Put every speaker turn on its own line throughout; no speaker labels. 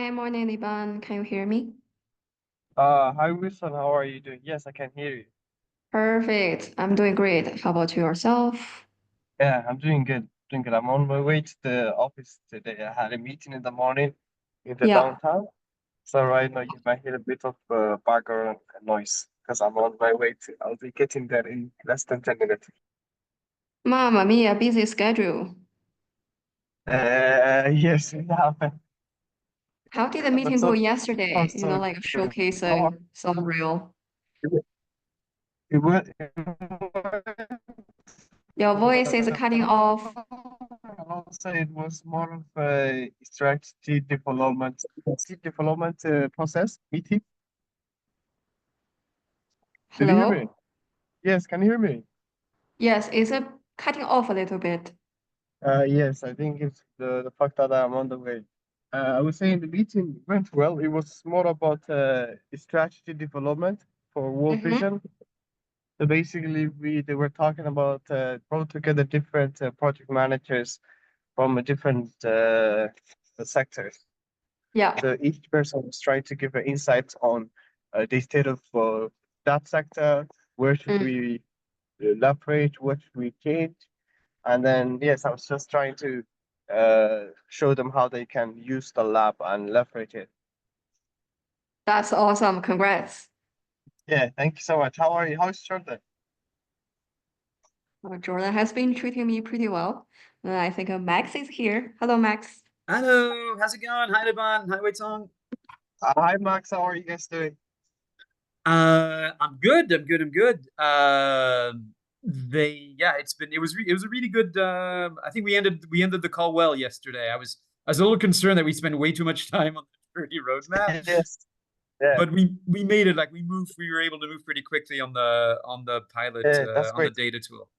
Hi, morning, Iban. Can you hear me?
Hi Wilson, how are you doing? Yes, I can hear you.
Perfect. I'm doing great. How about yourself?
Yeah, I'm doing good. Doing good. I'm on my way to the office today. I had a meeting in the morning in the
Yeah.
downtown. So right now you might hear a bit of background noise because I'm on my way to. I'll be getting there in less than 10 minutes.
Mamma mia, busy schedule.
Yes, we have.
How did the
But
meeting go
so far
yesterday?
so
Like
good. How
showcasing some real.
it went,
Your voice is cutting off.
I'll say it was more of a strategy development process meeting. Did you hear me?
Hello?
Yes, can you hear me?
Yes, is it cutting off a little bit?
Yes, I think it's the fact that I'm on the way. I was saying the meeting went well. It was more about strategy development for World
Mm-hmm.
Vision. So basically, we they were talking about brought together different project managers from different sectors.
Yeah.
So each person was trying to give an insight on the state of that sector. Where should
Mm.
we leverage? What should we change? And then, yes, I was just trying to show them how they can use the lab and leverage it.
That's awesome. Congrats.
Yeah, thank you so much. How are you? How's your day?
Jordan has been treating me pretty well. And I think Max is here. Hello, Max.
Hello, how's it going? Hi, Liban. Hi, Wei Tong.
Hi, Max. How are you guys doing?
I'm good. I'm good. I'm good. Yeah, it was a really good. I think we ended the call well yesterday. I was a little concerned that we spent way too much time on the journey roadmap,
Yes. Yeah.
but we made it. Like we were able to move pretty quickly on the pilot
Yeah, that's
on the
great.
data tool.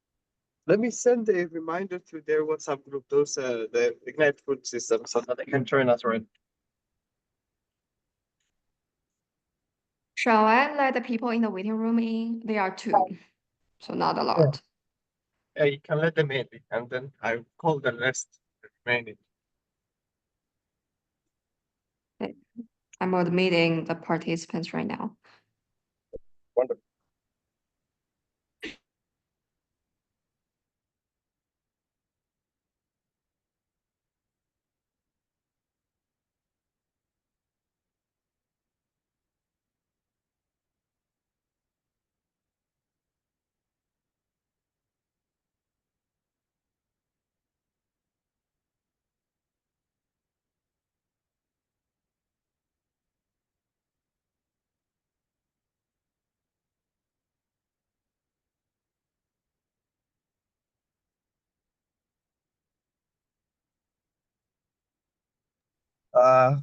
Let me send a reminder to their WhatsApp group, those the Ignite Food System, so that they can join us, right?
Shall I let the people in the waiting room in? They are two, so not a
Yeah.
lot.
Yeah, you can let them in, and then I call the rest remaining.
Okay. I'm admitting the participants right now.
Wonderful.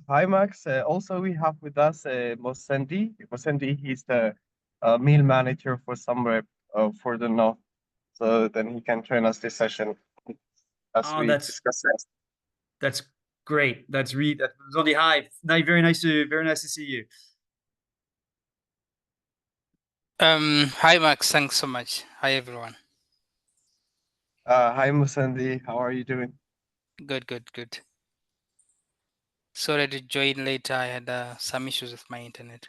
Hi, Max. Also, we have with us Mosendi. Mosendi, he's the meal manager for somewhere for the north. So then he can join us this session as
Oh,
we
that's
discuss it.
that's great. That was on the high. Very nice to see you.
Hi Max, thanks so much. Hi everyone.
Hi, Mosendi. How are you doing?
Good, good, good. Sorry to join late. I had some issues with my internet.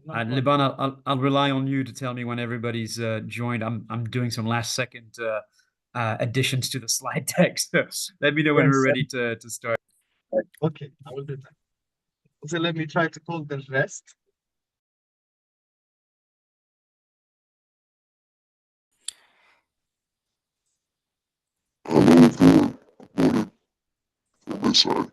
Liban, I'll rely on you to tell me when everybody's joined. I'm doing some last second additions to the slide deck. So let me know when we're
Yes.
ready to start.
Okay, I will do that. So let me try to call the rest.
Hello everyone, morning from my side.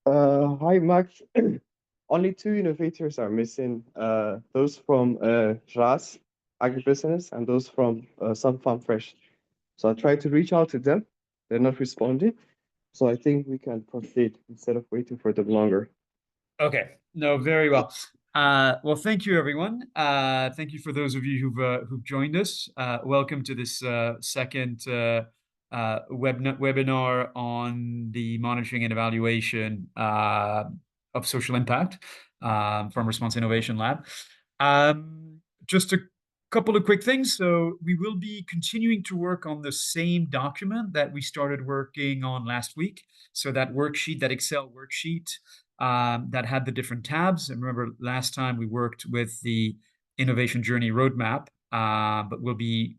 Hi, Max. Only two innovators are missing. Those from RAS Agribusiness and those from Sun Farm Fresh. So I tried to reach out to them. They're not responding. So I think we can proceed instead of waiting for them longer.
Okay, no, very well. Well, thank you, everyone. Thank you for those of you who've joined us. Welcome to this second webinar on the monitoring and evaluation of social impact from Response Innovation Lab. Just a couple of quick things. So we will be continuing to work on the same document that we started working on last week. So that worksheet, that Excel worksheet that had the different tabs. And remember, last time we worked with the innovation journey roadmap, but we'll be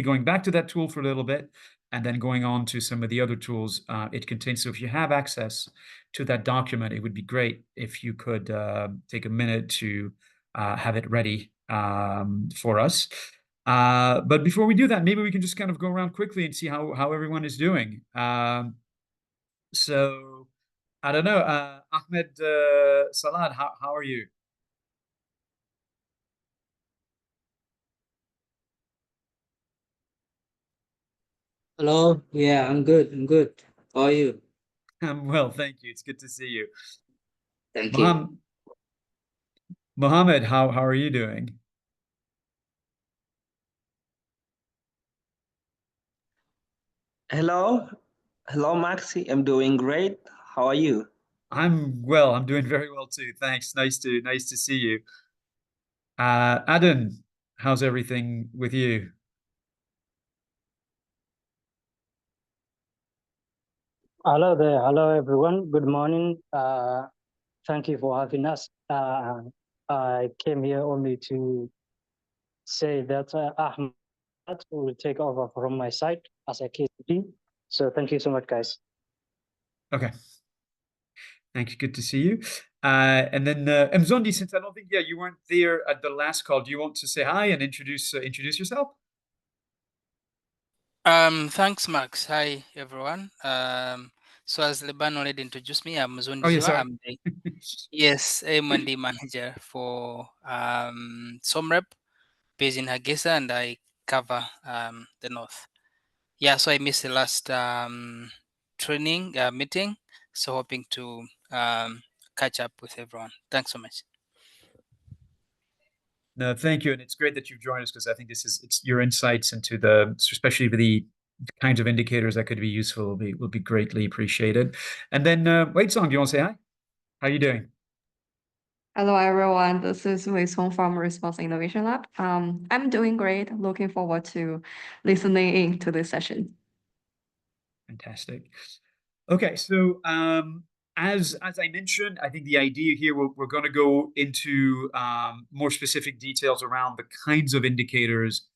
going back to that tool for a little bit, and then going on to some of the other tools it contains. So if you have access to that document, it would be great if you could take a minute to have it ready for us. But before we do that, maybe we can just kind of go around quickly and see how everyone is doing. So I don't know, Ahmed Salad, how are you?
Hello. Yeah, I'm good. I'm good. How are you?
I'm well, thank you. It's good to see you.
Thank you.
Mohammed, how are you doing?
Hello, Maxi. I'm doing great. How are you?
I'm well. I'm doing very well too. Thanks. Nice to see you. Aden, how's everything with you?
Hello there. Hello, everyone. Good morning. Thank you for having us. I came here only to say that Ahmed will take over from my side as a KCP. So thank you so much, guys.
Okay. Thank you. Good to see you. And then Mzondi, since I don't think you weren't there at the last call, do you want to say hi and introduce yourself?
Thanks, Max. Hi, everyone. So as Leban already introduced me, I'm Zundi
Oh, yeah,
Ziwa.
sorry.
I'm the M&D manager for SOMREP based in Hargeisa, and I cover the north. Yeah, so I missed the last training meeting, so hoping to catch up with everyone. Thanks so much.
No, thank you, and it's great that you've joined us, because I think it's your insights into especially the kinds of indicators that could be useful will be greatly appreciated. And then Wait Song, do you want to say hi? How are you doing?
Hello, everyone. This is Wei Song from Response Innovation Lab. I'm doing great. Looking forward to listening in to this session.
Fantastic. Okay, so as I mentioned, I think the idea here, we're going to go into more specific details around the kinds of indicators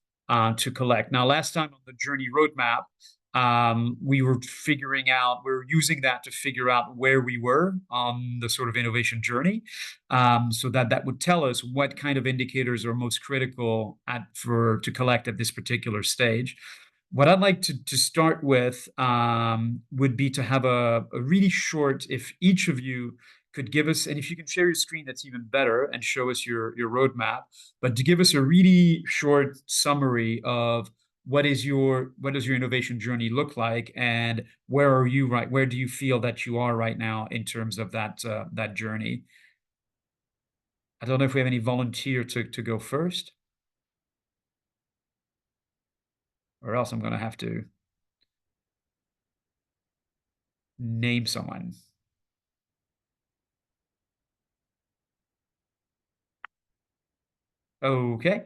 to collect. Now, last time on the journey roadmap, we were using that to figure out where we were on the sort of innovation journey, so that would tell us what kind of indicators are most critical to collect at this particular stage. What I'd like to start with would be to have a really short, if each of you could give us, and if you can share your screen, that's even better, and show us your roadmap, but to give us a really short summary of what does your innovation journey look like, and where do you feel that you are right now in terms of that journey? I don't know if we have any volunteer to go first, or else I'm going to have to name someone. Okay.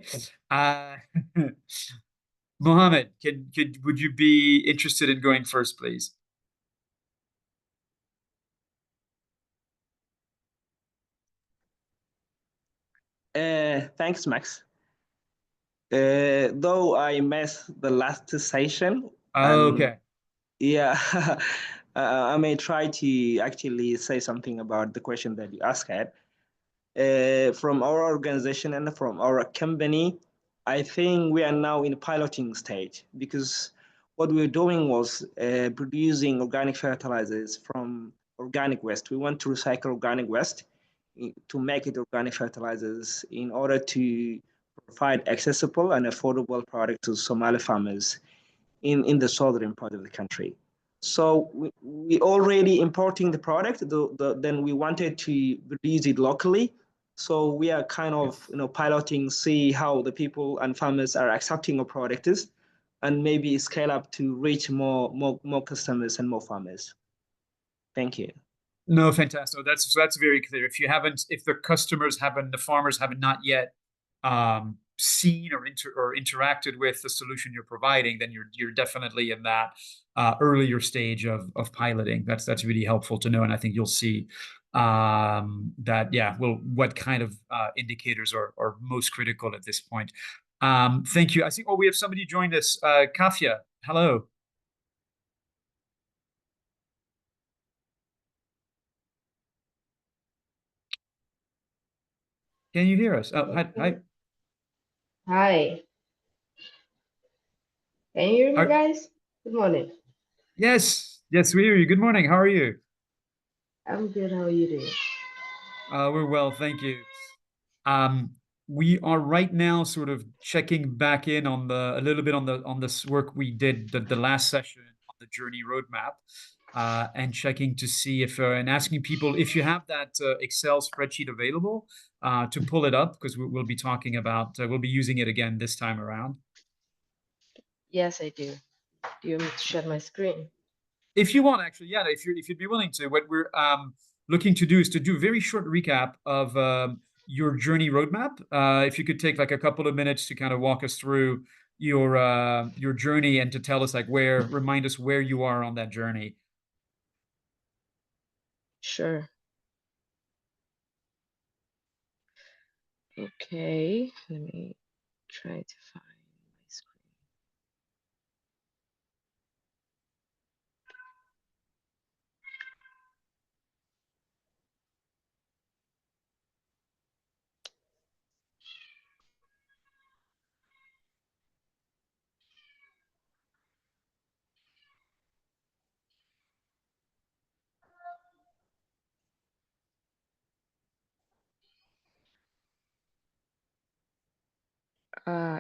Mohammed, would you be interested in going first, please?
Thanks, Max. Though I missed the last session.
Okay.
Yeah, I may try to actually say something about the question that you asked. From our organization and from our company, I think we are now in a piloting stage, because what we're doing was producing organic fertilizers from organic waste. We want to recycle organic waste to make it organic fertilizers in order to provide accessible and affordable product to Somali farmers in the southern part of the country. So we already importing the product, then we wanted to release it locally. So we are kind of piloting, see how the people and farmers are accepting our products, and maybe scale up to reach more customers and more farmers. Thank you.
No, fantastic. That's very clear. If the farmers haven't not yet seen or interacted with the solution you're providing, then you're definitely in that earlier stage of piloting. That's really helpful to know, and I think you'll see what kind of indicators are most critical at this point. Thank you. I think we have somebody joined us. Kafia, hello. Can you hear us? Oh, hi.
Hi. Can you hear me, guys? Good morning.
Yes, we hear you. Good morning. How are you?
I'm good. How are you doing?
We're well, thank you. We are right now sort of checking back in on a little bit on this work we did the last session on the journey roadmap, and checking to see if and asking people if you have that Excel spreadsheet available to pull it up, because we'll be talking about we'll be using it again this time around.
Yes, I do. Do you want me to share my screen?
If you want, actually, yeah. If you'd be willing to, what we're looking to do is to do a very short recap of your journey roadmap. If you could take like a couple of minutes to kind of walk us through your journey and to tell us remind us where you are on that journey.
Sure. Okay, let me try to find my screen.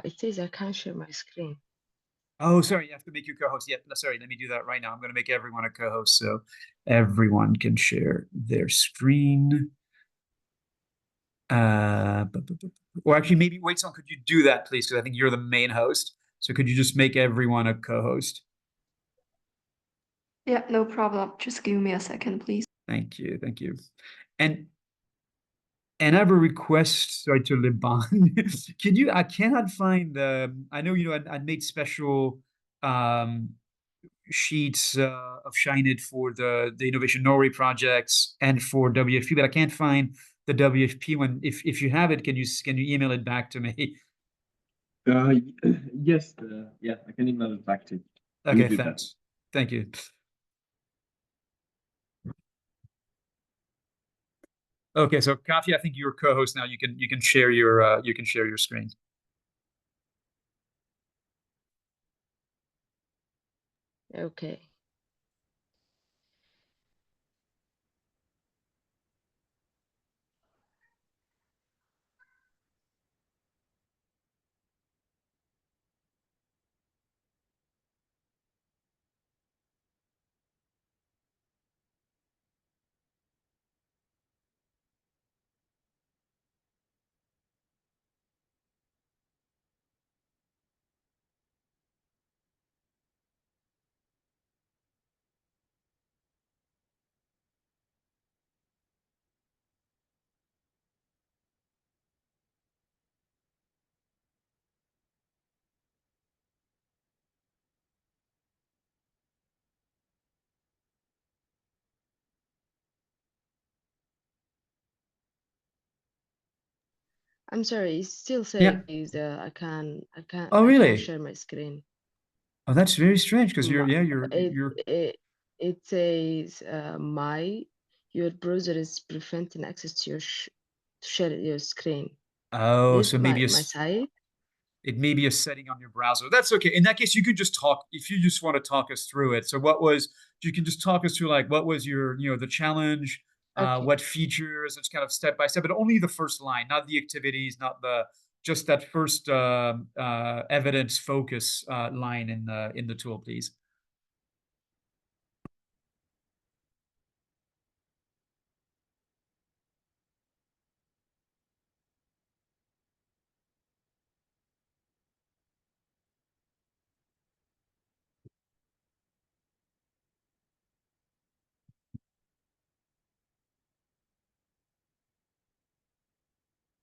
It says I can't share my screen.
Oh, sorry, you have to make you co-host. Yeah, sorry, let me do that right now. I'm going to make everyone a co-host so everyone can share their screen. Or actually, maybe Wei-san, could you do that, please? Because I think you're the main host. So could you just make everyone a co-host?
Yeah, no problem. Just give me a second, please.
Thank you. And I have a request, sorry, to Liban. I cannot find I know I made special sheets of Shined for the Innovation Norway projects and for WFP, but I can't find the WFP one. If you have it, can you email it back to me?
Yes, yeah, I can email it back to you.
Okay, thanks. Thank you. Okay, so Kafia, I think you're co-host now. You can share your screen.
Okay. I'm sorry, it still says I can't
Oh, really?
I can't share my screen.
Oh, that's very strange because
It says your browser is preventing access to to share your screen.
Oh,
This
so maybe
my site.
it may be a setting on your browser. That's okay. In that case, you could just talk, if you just want to talk us through it. So you can just talk us through like, what was your, the challenge,
Okay.
what features, it's kind of step by step, but only the first line, not the activities, not just that first evidence focus line in the tool, please.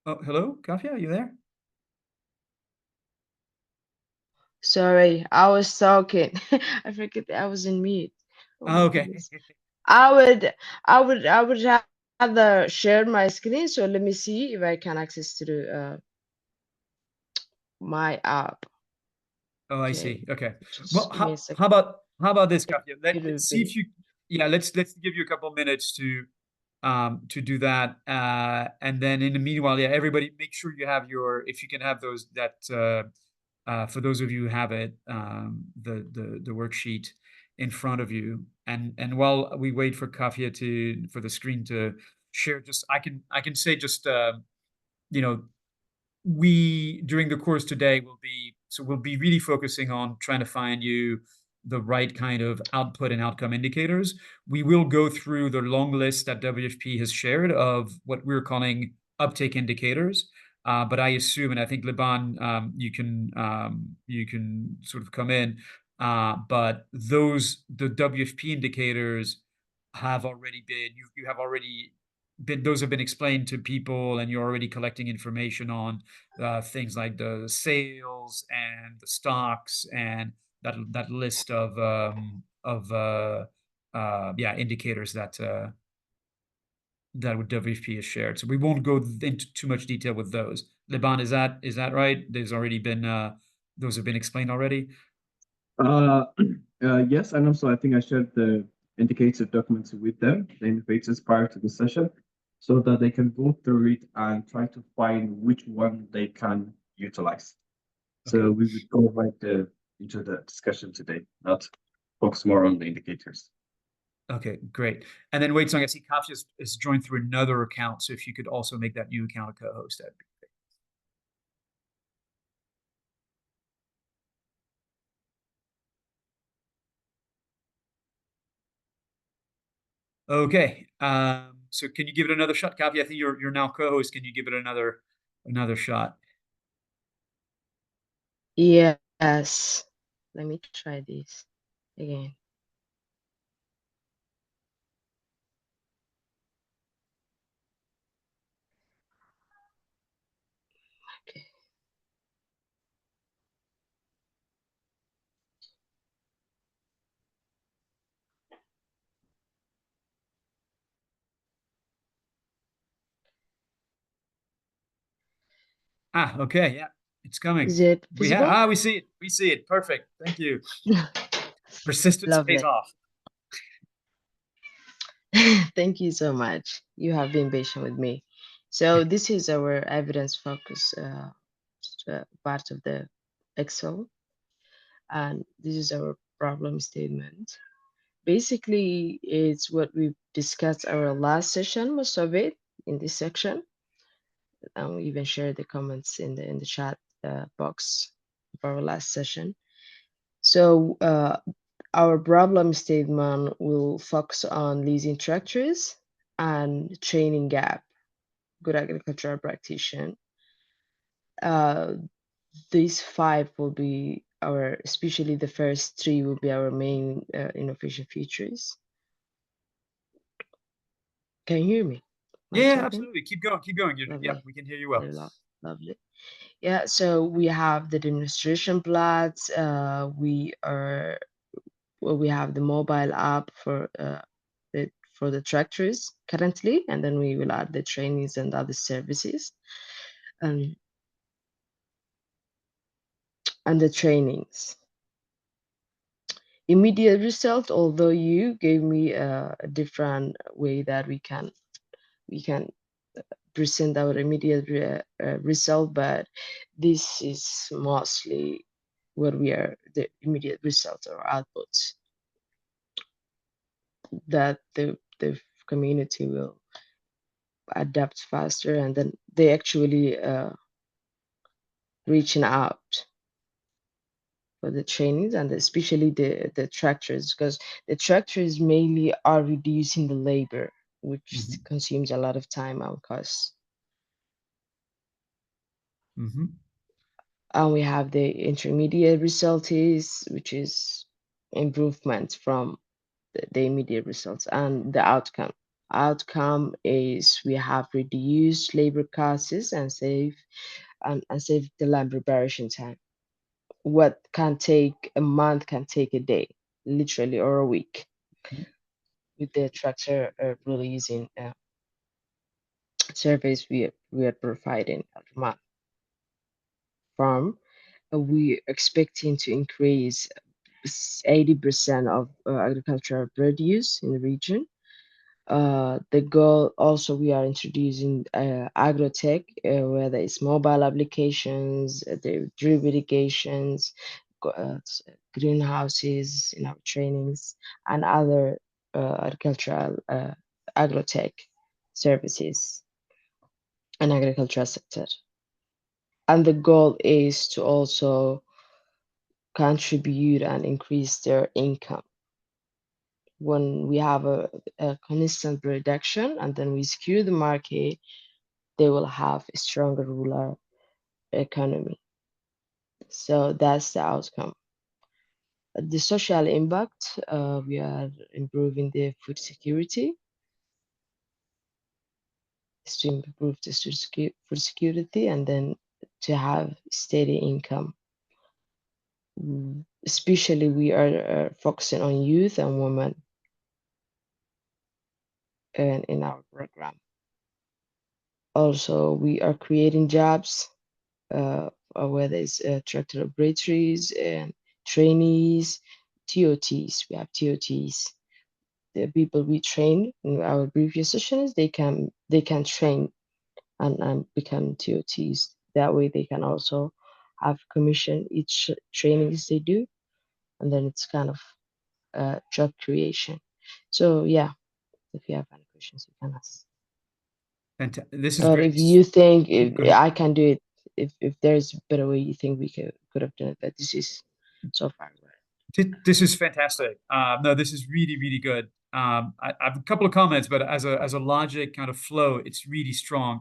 Oh, hello, Kafia, are you there?
Sorry, I was talking. I forget that I was in mute. Oh my
Okay.
goodness. I would rather share my screen. So let me see if I can access to the my app.
Oh, I
Okay,
see. Okay.
just
Well,
give me a
how
second.
about this, Kafia? Let's see if
Been-
you, let's give you a couple minutes to do that, and then in the meanwhile, everybody make sure you have if you can have those for those of you who have it, the worksheet in front of you, and while we wait for Kafia for the screen to share, just I can say just we during the course today we'll be really focusing on trying to find you the right kind of output and outcome indicators. We will go through the long list that WFP has shared of what we're calling uptake indicators. But I assume, and I think Liban, you can sort of come in. But the WFP indicators have already been you have already been those have been explained to people, and you're already collecting information on things like the sales and the stocks and that list of indicators that WFP has shared. So we won't go into too much detail with those. Liban, is that right? There's already been those have been explained already.
Yes, and also I think I shared the indicator documents with them, the innovators, prior to the session, so that they can go through it and try to find which one they can utilize. So
Okay.
we would go right into the discussion today, not focus more on the indicators.
Okay, great. And then wait, so I see Kafia is joined through another account. So if you could also make that new account a co-host, that'd be great. Okay. So can you give it another shot, Kafia? I think you're now co-host. Can you give it another shot?
Yes. Let me try this again. Okay.
Okay, yeah, it's coming.
Is it visible?
We see it. We see it. Perfect. Thank you. Persistence pays
Lovely.
off.
Thank you so much. You have been patient with me. So this is our evidence focus part of the Excel, and this is our problem statement. Basically, it's what we discussed our last session, most of it in this section, and we even shared the comments in the chat box of our last session. So our problem statement will focus on leasing tractors and training gap, good agricultural practitioner. These 5 will be especially the first 3 will be our main innovation features. Can you hear me?
Yeah, absolutely. Keep going. Keep going. Yeah, we can hear you well.
Lovely. Yeah, so we have the demonstration plots. We have the mobile app for the tractors currently, and then we will add the trainings and other services, and the trainings. Immediate result, although you gave me a different way that we can present our immediate result, but this is mostly what we are, the immediate results or outputs that the community will adapt faster, and then they actually reaching out for the trainings, and especially the tractors, because the tractors mainly are reducing the labor, which consumes a lot of time and costs. And we have the intermediate result which is improvement from the immediate results, and the outcome. Outcome is we have reduced labor costs and save the land preparation time. What can take a month can take a day, literally, or a week, with the tractor really using surveys we are providing at my farm. We expecting to increase 80% of agricultural produce in the region. The goal also, we are introducing agrotech, whether it's mobile applications, the drip irrigations, greenhouses in our trainings, and other agricultural agrotech services and agricultural sector. And the goal is to also contribute and increase their income. When we have a consistent production and then we secure the market, they will have a stronger rural economy. So that's the outcome. The social impact, we are improving the food security. Is to improve the food security, and then to have steady income. Especially we are focusing on youth and women in our program. Also, we are creating jobs, whether it's tractor operators and trainees, TOTs. We have TOTs. The people we train in our previous sessions, they can train and become TOTs. That way, they can also have commission each trainings they do, and then it's kind of job creation. So yeah, if you have any questions, you can ask.
This is
Or
great.
if you think
Go ahead.
I can do it, if there's a better way you think we could have done it, but this is so far.
This is fantastic. No, this is really, really good. I have a couple of comments, but as a logic kind of flow, it's really strong.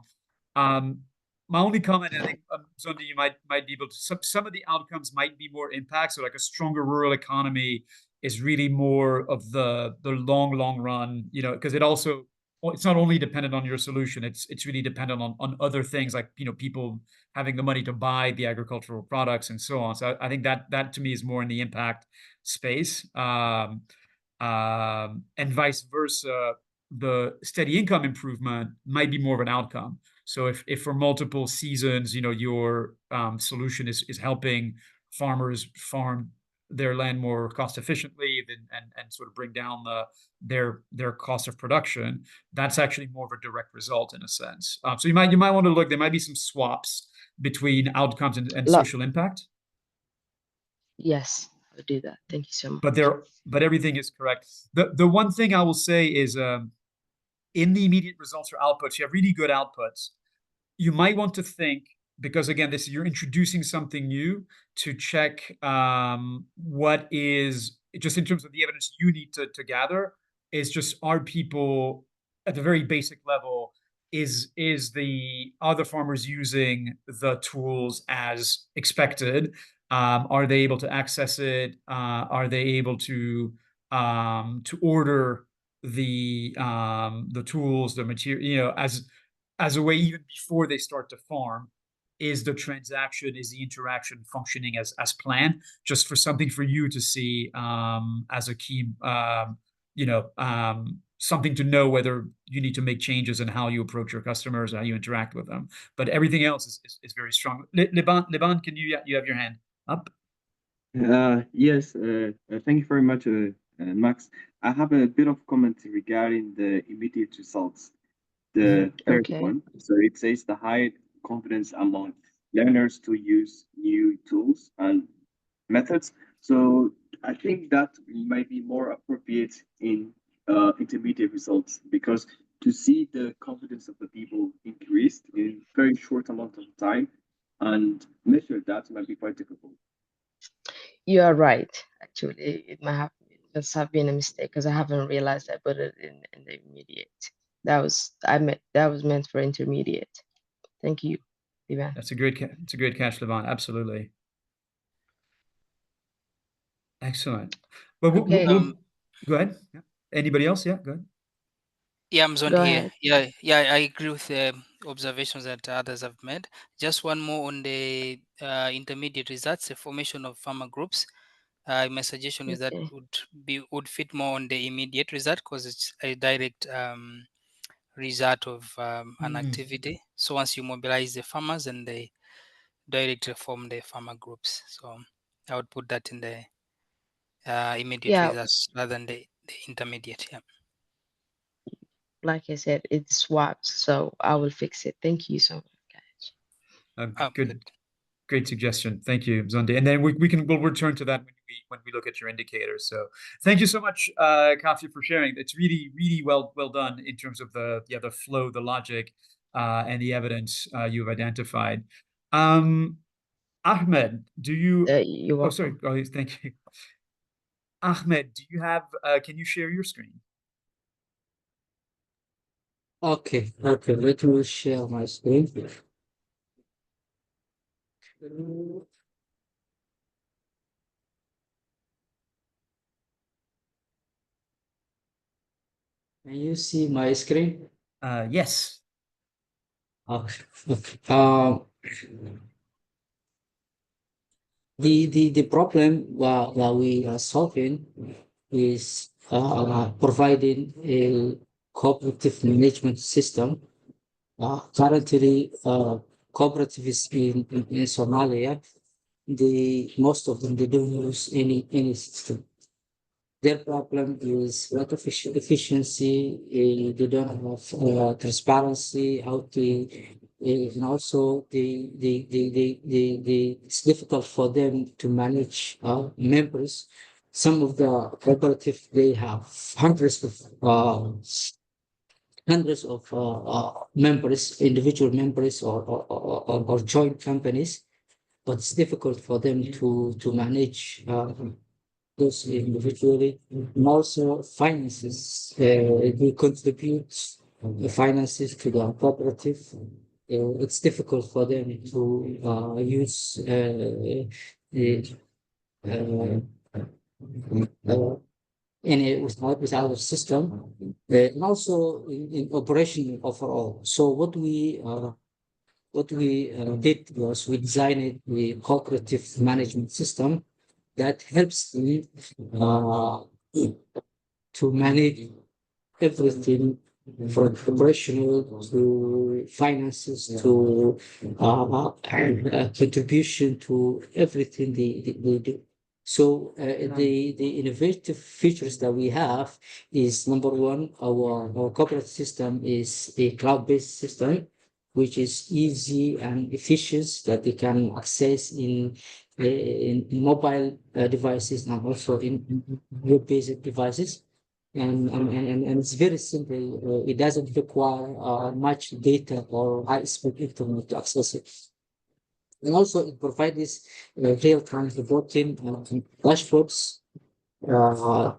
My only comment, I think, Zondi, you might be able to. Some of the outcomes might be more impact. So, like a stronger rural economy is really more of the long run. You know, because it's not only dependent on your solution. It's really dependent on other things, like people having the money to buy the agricultural products and so on. So I think that to me is more in the impact space, and vice versa. The steady income improvement might be more of an outcome. So if for multiple seasons, your solution is helping farmers farm their land more cost efficiently and sort of bring down their cost of production, that's actually more of a direct result in a sense. So you might want to look. There might be some swaps between outcomes and social impact.
Yes, I'll do that. Thank you so much.
But everything is correct. The one thing I will say is, in the immediate results or outputs, you have really good outputs. You might want to think, because again, you're introducing something new, to check what is, just in terms of the evidence you need to gather, is just, are people at the very basic level, are the farmers using the tools as expected? Are they able to access it? Are they able to order the tools, the material, as a way, even before they start to farm? Is the interaction functioning as planned? Just for something for you to see as a key, something to know whether you need to make changes in how you approach your customers, how you interact with them. But everything else is very strong. Liban, can you have your hand up?
Yes, thank you very much, Max. I have a bit of comment regarding the immediate results. the third
Okay.
one. So it says the high confidence among learners to use new tools and methods. So I think that might be more appropriate in intermediate results, because to see the confidence of the people increased in very short amount of time and measure that might be quite difficult.
You are right. Actually, it must have been a mistake because I haven't realized I put it in the immediate. That was meant for intermediate. Thank you, Ivan.
That's a great catch, Levon. Absolutely. Excellent. Well,
Okay.
go ahead. Yeah. Anybody else? Yeah, go ahead.
Yeah, I'm Zondi
Go
here.
ahead.
Yeah, I agree with the observations that others have made. Just one more on the intermediate results, the formation of farmer groups. My suggestion is that
Okay.
would fit more on the immediate result because it's a direct result of an activity. So once you mobilize the farmers and they directly form the farmer groups. So I would put that in the immediate
Yeah,
results rather than the intermediate. Yeah.
like I said, it swaps, so I will fix it. Thank you so much, guys.
Great suggestion. Thank you, Zondi. And then we'll return to that when we look at your indicators. So thank you so much, Kafi, for sharing. It's really well done in terms of the flow, the logic, and the evidence you've identified. Ahmed, do you?
You're welcome.
Oh, sorry. Oh, thank you. Ahmed, do you have? Can you share your screen?
Okay. Let me share my screen. Can you see my screen?
Yes.
Okay. The problem that we are solving is providing a cooperative management system. Currently, cooperatives in Somalia, most of them, they don't use any system. Their problem is lack of efficiency. They don't have transparency, how to, and also it's difficult for them to manage members. Some of the cooperative, they have hundreds of members, individual members, or joint companies, but it's difficult for them to manage those individually. And also finances, they contribute finances to the cooperative. It's difficult for them to use with our system, and also in operation overall. So what we did was we designed a cooperative management system that helps them to manage everything from operational to finances to contribution to everything they do. So the innovative features that we have is, number one, our corporate system is a cloud-based system, which is easy and efficient, that they can access in mobile devices and also in web-based devices. And it's very simple. It doesn't require much data or high-speed internet to access it. And also it provides real-time reporting and dashboards.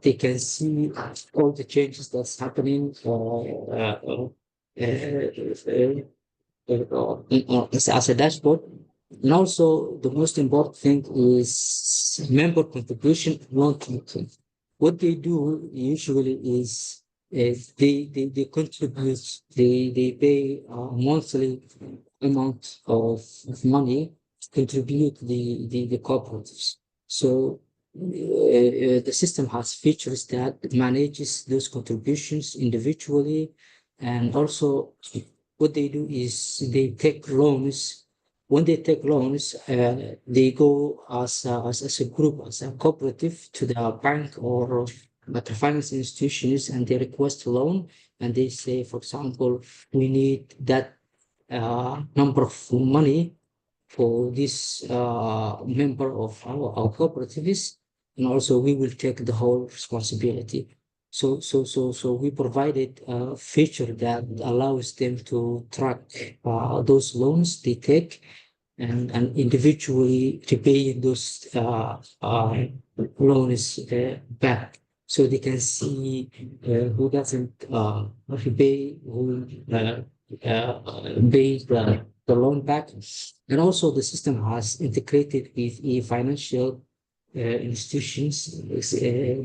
They can see all the changes that's happening as a dashboard. And also the most important thing is member contribution monitoring. What they do usually is they contribute, they pay a monthly amount of money to contribute the cooperatives. So the system has features that manages those contributions individually, and also what they do is they take loans. When they take loans, they go as a group, as a cooperative, to the bank or microfinance institutions and they request a loan and they say, for example, we need that number of money for this member of our cooperatives, and also we will take the whole responsibility. So we provided a feature that allows them to track those loans they take and individually repay those loans back. So they can see who doesn't repay, who pay the loan back. And also the system has integrated with financial institutions,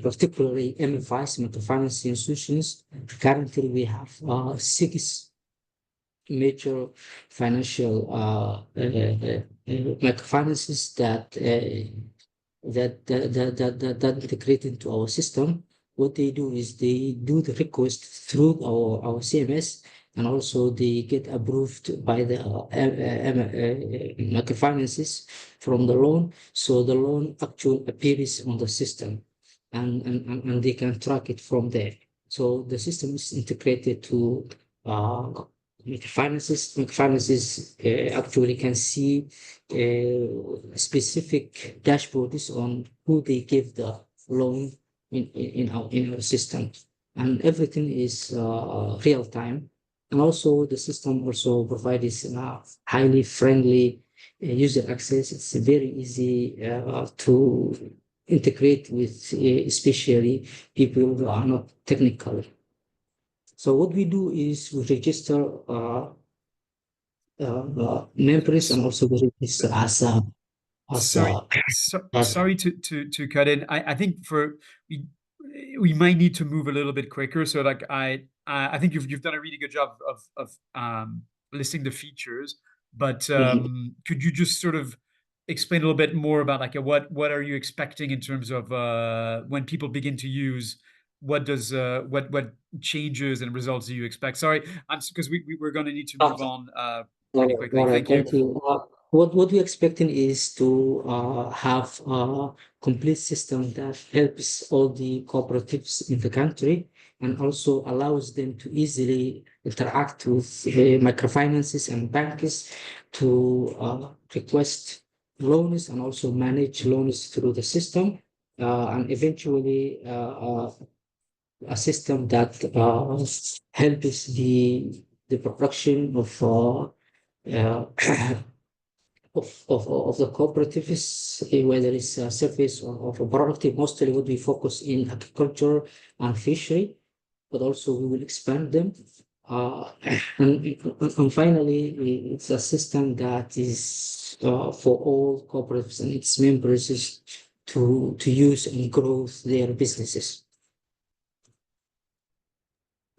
particularly MFIs, microfinance institutions. Currently, we have 6 major financial microfinances that integrate into our system. What they do is they do the request through our CMS, and also they get approved by the microfinances from the loan. So the loan actually appears on the system, and they can track it from there. So the system is integrated to microfinances actually can see specific dashboards on who they give the loan in our system, and everything is real time. And also the system also provides highly friendly user access. It's very easy to integrate with, especially people who are not technical. So what we do is we register members, and also we register as
Sorry,
as
sorry to cut in. I think we we might need to move a little bit quicker. So like I think you've done a really good job of listing the features, but could you just sort of explain a little bit more about like what are you expecting in terms of when people begin to use, what does what changes and results do you expect? Sorry, because we're going to need to move on pretty quickly.
all right,
Thank you.
thank you. What we're expecting is to have a complete system that helps all the cooperatives in the country and also allows them to easily interact with microfinances and banks to request loans and also manage loans through the system, and eventually a system that helps the production uh, of the cooperatives, whether it's a service or a product. Mostly what we focus in agriculture and fishery, but also we will expand them. Uh, and finally, it's a system that is for all cooperatives and its members is to use and grow their businesses.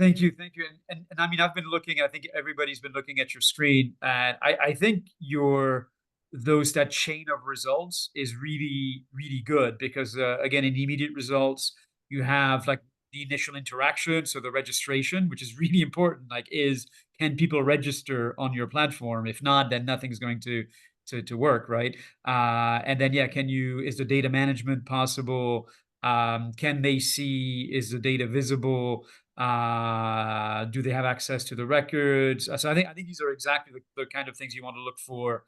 Thank you, thank you. And I mean, I've been looking, I think everybody's been looking at your screen, and I think that chain of results is really, really good because again, in the immediate results, you have like the initial interaction, so the registration, which is really important. Like, can people register on your platform? If not, then nothing's going to work, right? And then yeah, is the data management possible? Can they see, is the data visible? Do they have access to the records? So I think these are exactly the kind of things you want to look for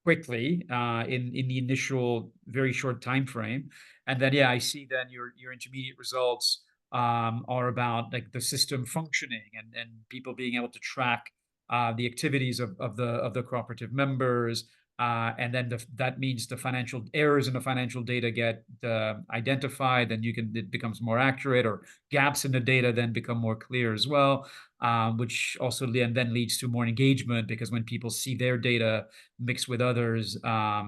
quickly in the initial very short time frame. And then yeah, I see then your intermediate results are about like the system functioning and people being able to track the activities of the cooperative members. And then that means the financial errors in the financial data get identified, then it becomes more accurate, or gaps in the data then become more clear as well, which also then leads to more engagement, because when people see their data mixed with others,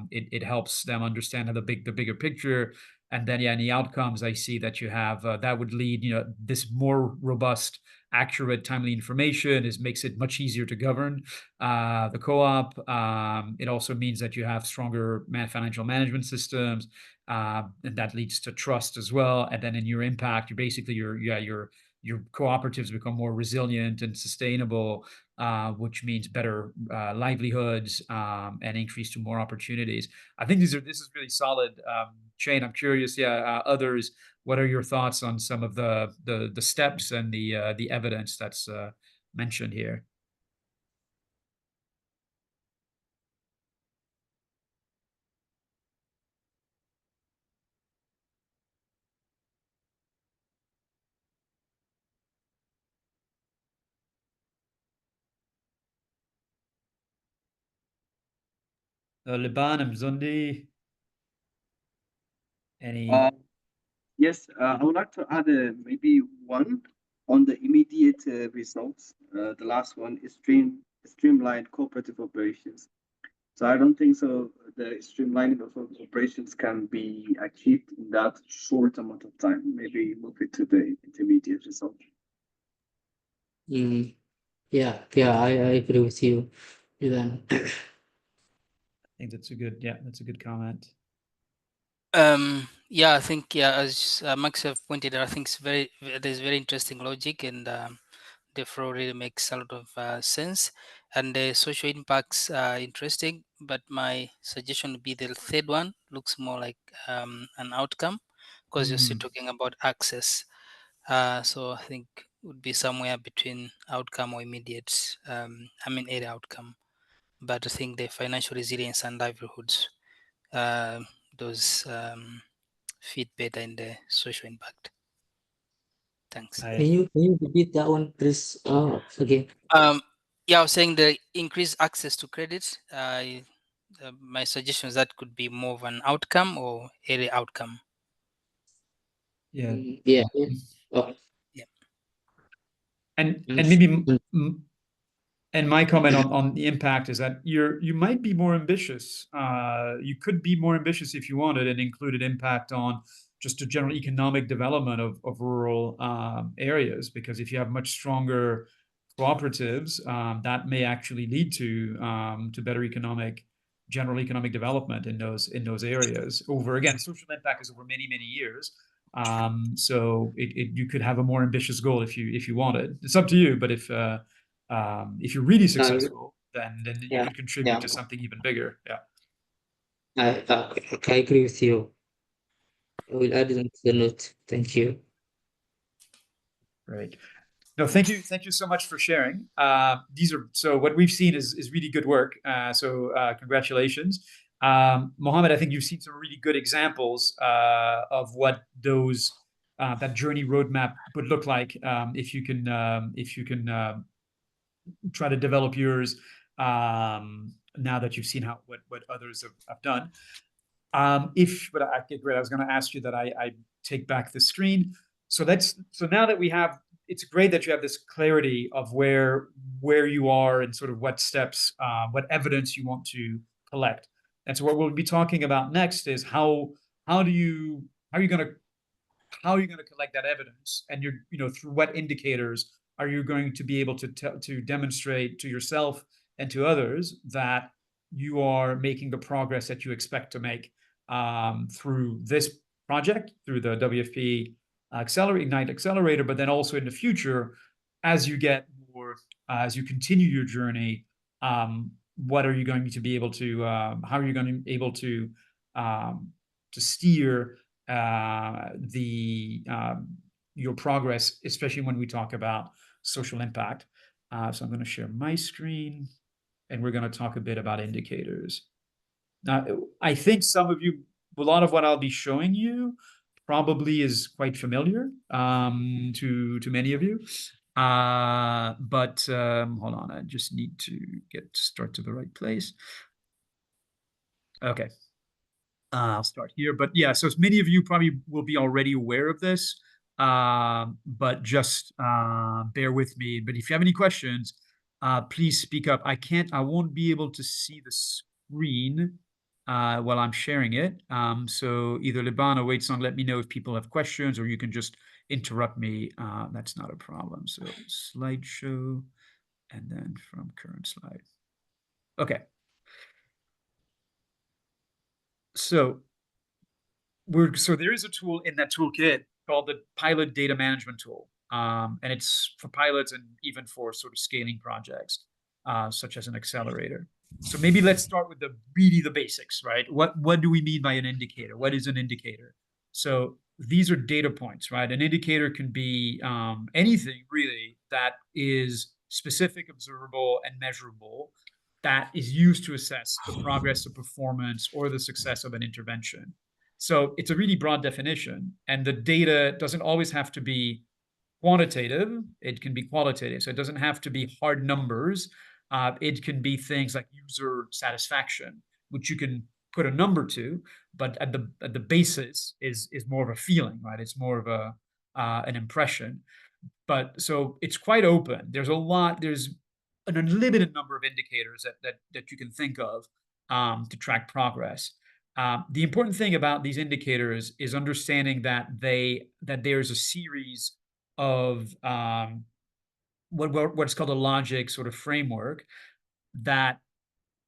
it helps them understand how the bigger picture. And then yeah, in the outcomes, I see that you have that would lead, this more robust, accurate, timely information makes it much easier to govern the co-op. It also means that you have stronger financial management systems, and that leads to trust as well. And then in your impact, your cooperatives become more resilient and sustainable, which means better livelihoods and increase to more opportunities. I think this is really solid chain. I'm curious, others, what are your thoughts on some of the steps and the evidence that's mentioned here? Liban and Mzundi, any?
Yes, I would like to add maybe one on the immediate results. The last one is streamlined cooperative operations. So I don't think so. The streamlining of operations can be achieved in that short amount of time. Maybe move it to the intermediate result.
Yeah, I agree with you, Ivan.
I think that's a good comment.
Yeah, I think as Max have pointed out, I think there's very interesting logic, and therefore really makes a lot of sense. And the social impacts are interesting, but my suggestion would be the third one looks more like an outcome, because you're still talking about access. So I think would be somewhere between outcome or immediate, area outcome. But I think the financial resilience and livelihoods, those fit better in the social impact. Thanks.
Can you repeat that one, please? Again.
Yeah, I was saying the increased access to credit. My suggestion is that could be more of an outcome or area outcome.
Yeah.
Yeah.
Oh.
Yeah.
And maybe and my comment on the impact is that you might be more ambitious. You could be more ambitious if you wanted and included impact on just a general economic development of rural areas, because if you have much stronger cooperatives, that may actually lead to better general economic development in those areas. Social impact is over many years. So you could have a more ambitious goal if you wanted. It's up to you, but if you're really successful, then you could contribute to something even bigger. Yeah.
I agree with you. I will add it into the note. Thank you.
Great. No, thank you so much for sharing. What we've seen is really good work. Congratulations. Mohammed, I think you've seen some really good examples of what that journey roadmap would look like if you can try to develop yours now that you've seen what others have done. Great. I was going to ask you that I take back the screen. So now that it's great that you have this clarity of where you are and sort of what steps, what evidence you want to collect. And so what we'll be talking about next is how are you going to collect that evidence, and through what indicators are you going to be able to demonstrate to yourself and to others that you are making the progress that you expect to make through this project, through the WFP Ignite Accelerator, but then also in the future, as you get more, as you continue your journey, what are you going to be able to, how are you going to be able to steer your progress, especially when we talk about social impact. So I'm going to share my screen, and we're going to talk a bit about indicators. Now, I think some of you, a lot of what I'll be showing you probably is quite familiar to many of you. But hold on, I just need to start to the right place. Okay. I'll start here, but yeah, so many of you probably will be already aware of this, but just bear with me. But if you have any questions, please speak up. I won't be able to see the screen while I'm sharing it. So either Liban or Waitsong, let me know if people have questions, or you can just interrupt me. That's not a problem. So slideshow, and then from current slide. Okay. So there is a tool in that toolkit called the Pilot Data Management Tool, and it's for pilots and even for sort of scaling projects, such as an accelerator. So maybe let's start with the basics, right? What do we mean by an indicator? What is an indicator? So these are data points, right? An indicator can be anything really that is specific, observable, and measurable that is used to assess the progress of performance or the success of an intervention. So it's a really broad definition, and the data doesn't always have to be quantitative, it can be qualitative. So it doesn't have to be hard numbers. It can be things like user satisfaction, which you can put a number to, but at the basis is more of a feeling, right? It's more of a an impression. But so it's quite open. There's an unlimited number of indicators that you can think of to track progress. The important thing about these indicators is understanding that there's a series of what's called a logic sort of framework that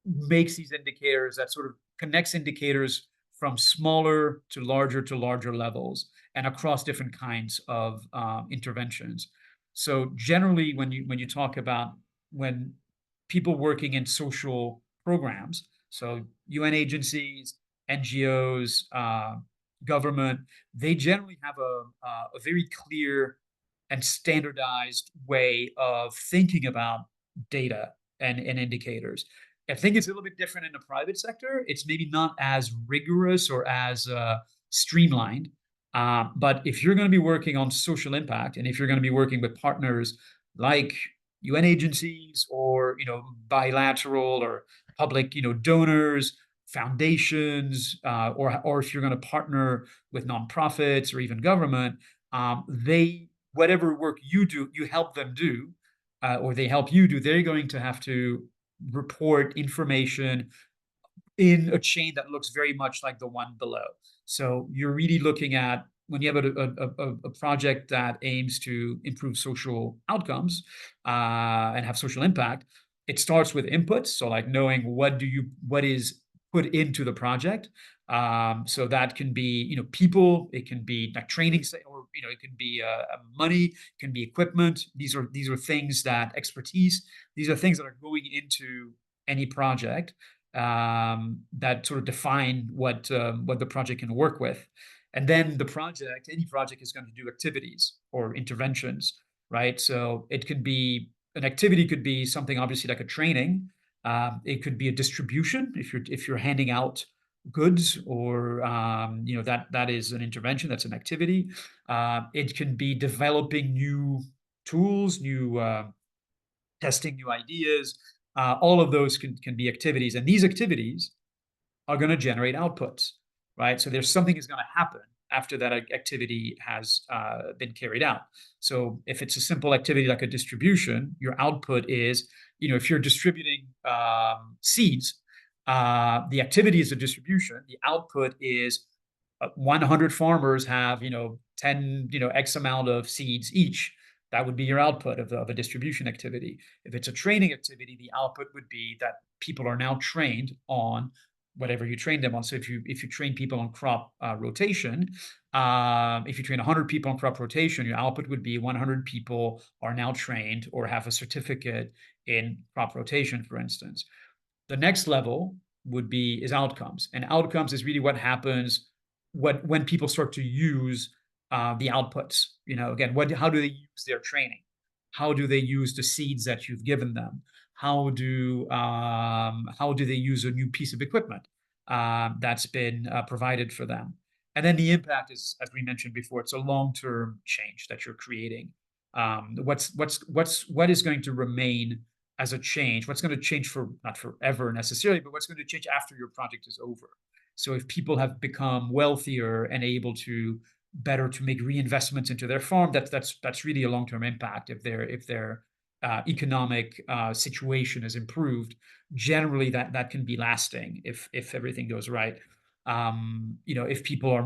makes these indicators, that sort of connects indicators from smaller to larger levels and across different kinds of interventions. So generally, when you talk about when people working in social programs, so UN agencies, NGOs, government, they generally have a very clear and standardized way of thinking about data and indicators. I think it's a little bit different in the private sector. It's maybe not as rigorous or as streamlined. But if you're going to be working on social impact, and if you're going to be working with partners like UN agencies or bilateral or public donors, foundations, or if you're going to partner with nonprofits or even government, whatever work you do, you help them do, or they help you do, they're going to have to report information in a chain that looks very much like the one below. So you're really looking at, when you have a project that aims to improve social outcomes and have social impact, it starts with inputs. So like knowing what is put into the project. So that can be people, it can be like training, or it can be money, it can be equipment. These are things that expertise. These are things that are going into any project that sort of define what the project can work with. And then any project is going to do activities or interventions, right? So an activity could be something obviously like a training. It could be a distribution if you're handing out goods, or that is an intervention, that's an activity. It can be developing new tools, testing new ideas. All of those can be activities, and these activities are going to generate outputs, right? So there's something is going to happen after that activity has been carried out. So if it's a simple activity like a distribution, your output is, if you're distributing seeds, the activity is a distribution. The output is 100 farmers have 10 X amount of seeds each. That would be your output of a distribution activity. If it's a training activity, the output would be that people are now trained on whatever you train them on. So if you train people on crop rotation, if you train 100 people on crop rotation, your output would be 100 people are now trained or have a certificate in crop rotation, for instance. The next level is outcomes, and outcomes is really what happens when people start to use the outputs. Again, how do they use their training? How do they use the seeds that you've given them? How do they use a new piece of equipment that's been provided for them? And then the impact is, as we mentioned before, it's a long-term change that you're creating. What is going to remain as a change? What's going to change for not forever necessarily, but what's going to change after your project is over? So if people have become wealthier and able to make reinvestments into their farm, that's really a long-term impact. If their economic situation is improved, generally that can be lasting if everything goes right. If people are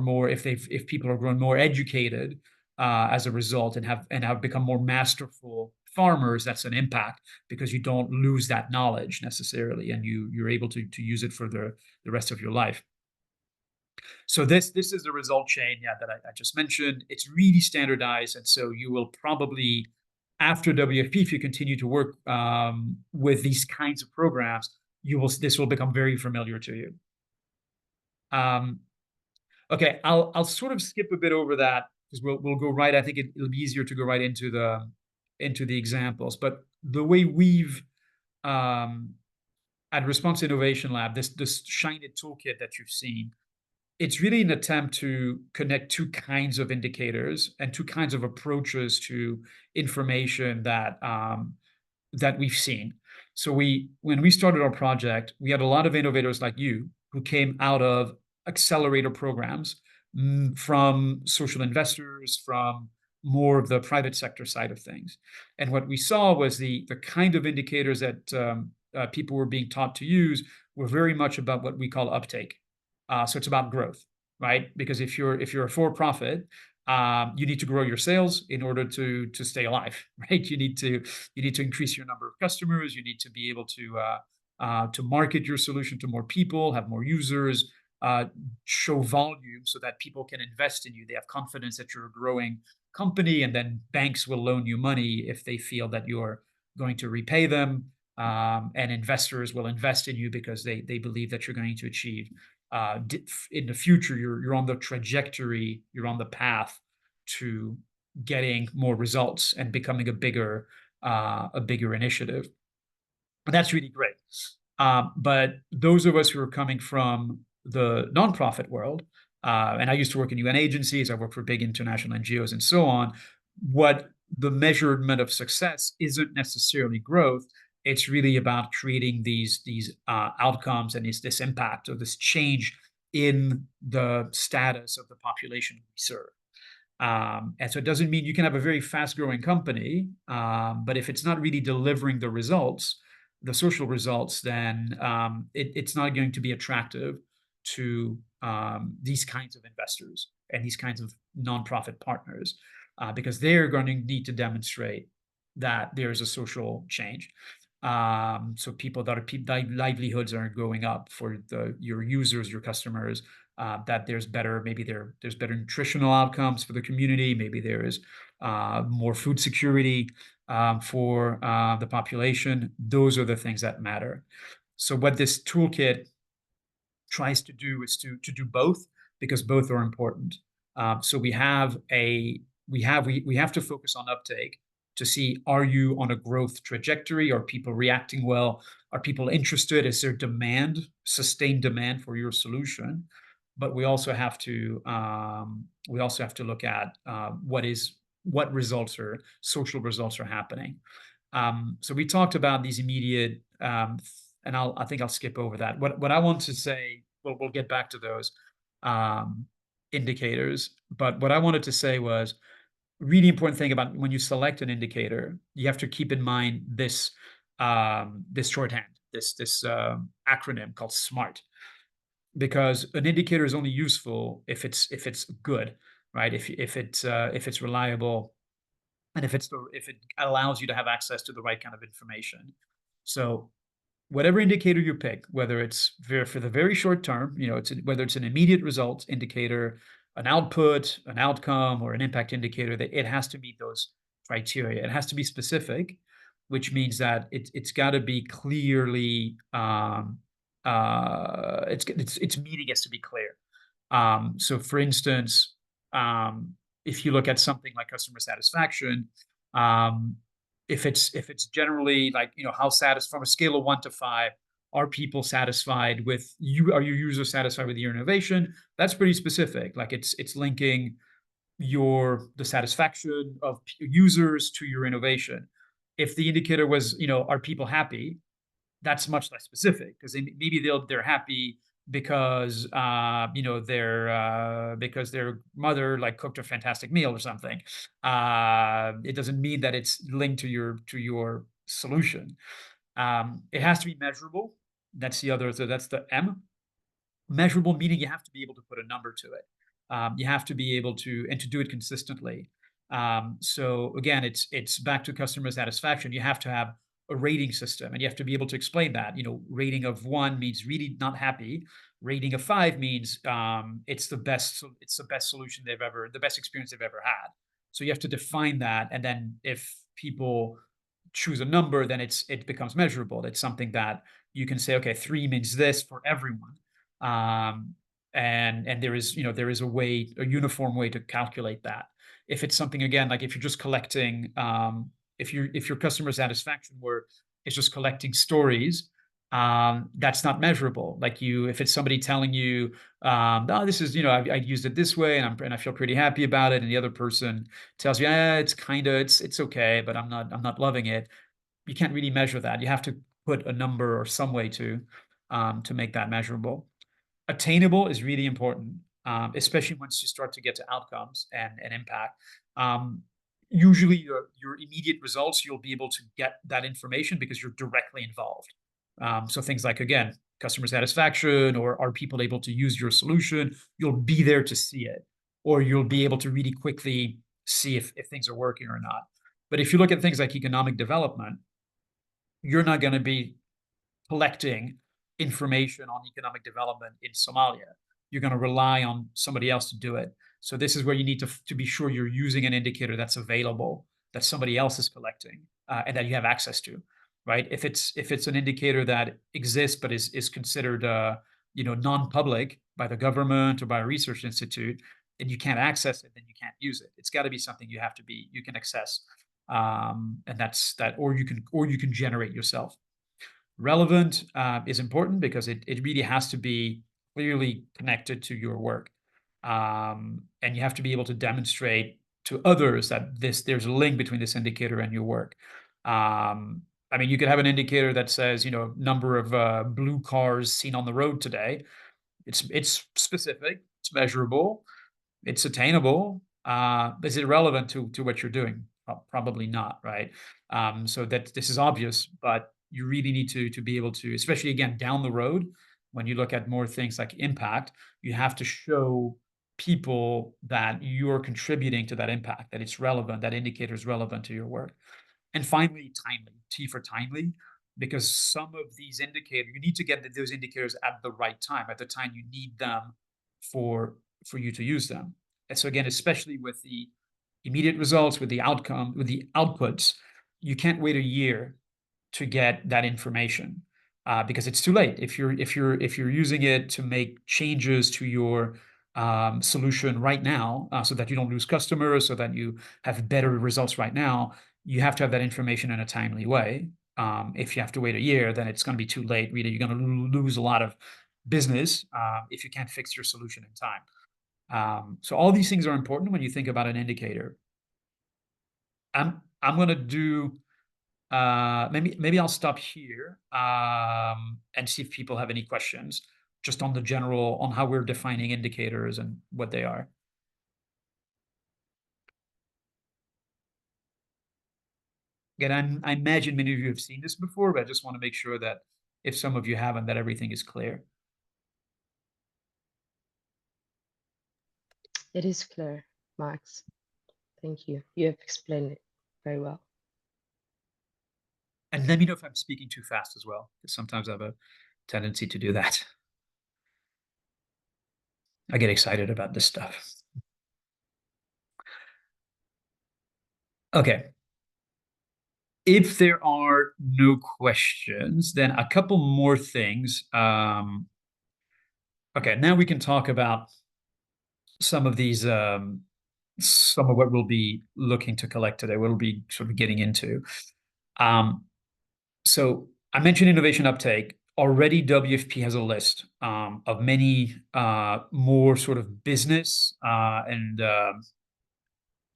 growing more educated as a result and have become more masterful farmers, that's an impact, because you don't lose that knowledge necessarily, and you're able to use it for the rest of your life. So this is the result chain, that I just mentioned. It's really standardized, and so you will probably, after WFP, if you continue to work with these kinds of programs, this will become very familiar to you. Okay, I'll sort of skip a bit over that because we'll go right. I think it'll be easier to go right into the examples. But the way we've at Response Innovation Lab, this Shine It toolkit that you've seen, it's really an attempt to connect two kinds of indicators and two kinds of approaches to information that we've seen. So when we started our project, we had a lot of innovators like you who came out of accelerator programs from social investors, from more of the private sector side of things. And what we saw was the kind of indicators that people were being taught to use were very much about what we call uptake. So it's about growth, right? Because if you're a for-profit, you need to grow your sales in order to stay alive, right? You need to increase your number of customers. You need to be able to market your solution to more people, have more users, show volume so that people can invest in you. They have confidence that you're a growing company, and then banks will loan you money if they feel that you're going to repay them. And investors will invest in you because they believe that you're going to achieve in the future, you're on the trajectory, you're on the path to getting more results and becoming a bigger initiative. And that's really great. But those of us who are coming from the nonprofit world, and I used to work in UN agencies, I worked for big international NGOs and so on, what the measurement of success isn't necessarily growth. It's really about creating these outcomes and this impact or this change in the status of the population we serve. And so it doesn't mean you can have a very fast-growing company, but if it's not really delivering the results, the social results, then it's not going to be attractive to these kinds of investors and these kinds of nonprofit partners, because they're going to need to demonstrate that there's a social change. So people livelihoods are going up for your users, your customers, that there's better nutritional outcomes for the community. Maybe there is more food security for the population. Those are the things that matter. So what this toolkit tries to do is to do both, because both are important. So we have to focus on uptake to see, are you on a growth trajectory? Are people reacting well? Are people interested? Is there sustained demand for your solution? But we also have to look at what social results are happening. So we talked about these immediate, and I think I'll skip over that. What I want to say, we'll get back to those indicators. But what I wanted to say was, really important thing about when you select an indicator, you have to keep in mind this shorthand, this acronym called SMART, because an indicator is only useful if it's good, right? If it's reliable, and if it allows you to have access to the right kind of information. So whatever indicator you pick, whether it's for the very short term, whether it's an immediate results indicator, an output, an outcome, or an impact indicator, that it has to meet those criteria. It has to be specific, which means that it's got to be clearly its meaning has to be clear. So, for instance, if you look at something like customer satisfaction, if it's generally like, how satisfied, from a scale of 1 to 5, are people satisfied with you? Are your users satisfied with your innovation? That's pretty specific. Like it's linking the satisfaction of users to your innovation. If the indicator was, are people happy? That's much less specific, because maybe they're happy because because their mother cooked a fantastic meal or something. It doesn't mean that it's linked to your solution. It has to be measurable. That's the M. Measurable meaning you have to be able to put a number to it. You have to be able to do it consistently. So again, it's back to customer satisfaction. You have to have a rating system, and you have to be able to explain that. Rating of 1 means really not happy. Rating of 5 means it's the best solution the best experience they've ever had. So you have to define that, and then if people choose a number, then it becomes measurable. It's something that you can say, okay, 3 means this for everyone. And there is, there is a uniform way to calculate that. If it's something, again, like if you're just collecting, if your customer satisfaction work is just collecting stories, that's not measurable. Like if it's somebody telling you, oh, this is, I used it this way and I feel pretty happy about it, and the other person tells you, it's okay, but I'm not loving it. You can't really measure that. You have to put a number or some way to make that measurable. Attainable is really important, especially once you start to get to outcomes and impact. Usually your immediate results, you'll be able to get that information because you're directly involved. So things like, again, customer satisfaction, or are people able to use your solution? You'll be there to see it, or you'll be able to really quickly see if things are working or not. But if you look at things like economic development, you're not going to be collecting information on economic development in Somalia. You're going to rely on somebody else to do it. So this is where you need to be sure you're using an indicator that's available, that somebody else is collecting, and that you have access to, right? If it's an indicator that exists but is considered non-public by the government or by a research institute, and you can't access it, then you can't use it. It's got to be something you can access, and that's that, or you can generate yourself. Relevant is important because it really has to be clearly connected to your work. And you have to be able to demonstrate to others that there's a link between this indicator and your work. I mean, you could have an indicator that says, number of blue cars seen on the road today. It's specific, it's measurable, it's attainable. Is it relevant to what you're doing? Probably not, right? So that this is obvious, but you really need to be able to, especially again down the road, when you look at more things like impact, you have to show people that you're contributing to that impact, that it's relevant, that indicator is relevant to your work. And finally, timely, T for timely, because some of these indicators, you need to get those indicators at the right time, at the time you need them for you to use them. And so again, especially with the immediate results, with the outcome, with the outputs, you can't wait a year to get that information, because it's too late. If you're using it to make changes to your solution right now, so that you don't lose customers, so that you have better results right now, you have to have that information in a timely way. If you have to wait a year, then it's going to be too late. Really, you're going to lose a lot of business if you can't fix your solution in time. So all these things are important when you think about an indicator. I'm going to do. Maybe I'll stop here and see if people have any questions just on the general, on how we're defining indicators and what they are. Again, I imagine many of you have seen this before, but I just want to make sure that if some of you haven't, that everything is clear.
It is clear, Max. Thank you. You have explained it very well.
And let me know if I'm speaking too fast as well, because sometimes I have a tendency to do that. I get excited about this stuff. Okay. If there are no questions, then a couple more things. Okay, now we can talk about some of these, some of what we'll be looking to collect today, what we'll be sort of getting into. So I mentioned innovation uptake. Already WFP has a list of many more sort of business and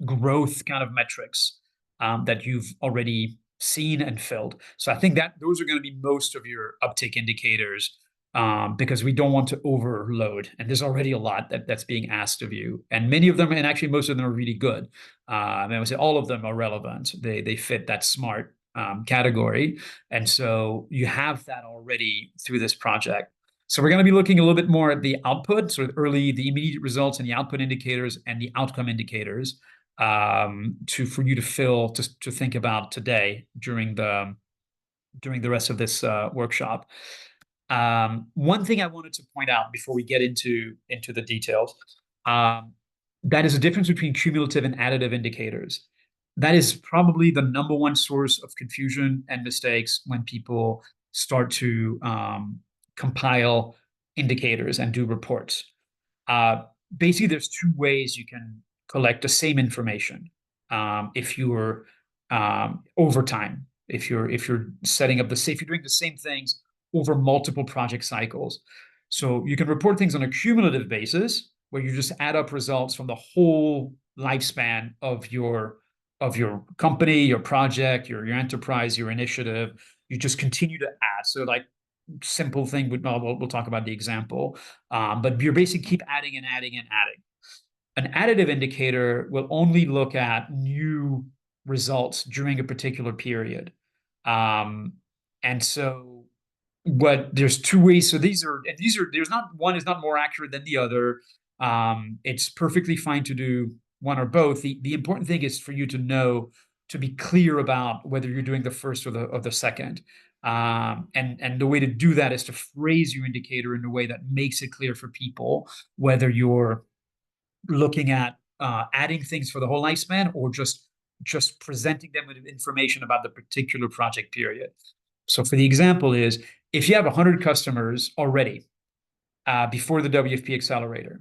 growth kind of metrics that you've already seen and filled. So I think that those are going to be most of your uptake indicators, because we don't want to overload. And there's already a lot that's being asked of you. And many of them, and actually most of them are really good. And I would say all of them are relevant. They fit that SMART category. And so you have that already through this project. So we're going to be looking a little bit more at the output, sort of the immediate results and the output indicators and the outcome indicators, for you to think about today during the rest of this workshop. One thing I wanted to point out before we get into the details, that is a difference between cumulative and additive indicators. That is probably the number one source of confusion and mistakes when people start to compile indicators and do reports. Basically, there's two ways you can collect the same information. If you're over time, if you're setting up if you're doing the same things over multiple project cycles. So you can report things on a cumulative basis, where you just add up results from the whole lifespan of your company, your project, your enterprise, your initiative. You just continue to add. So like simple thing, we'll talk about the example, but you're basically keep adding and adding and adding. An additive indicator will only look at new results during a particular period. And so there's two ways. So there's not one is not more accurate than the other. It's perfectly fine to do one or both. The important thing is for you to know, to be clear about whether you're doing the first or the second. And the way to do that is to phrase your indicator in a way that makes it clear for people whether you're looking at adding things for the whole lifespan or just presenting them with information about the particular project period. So for the example is, if you have 100 customers already before the WFP accelerator,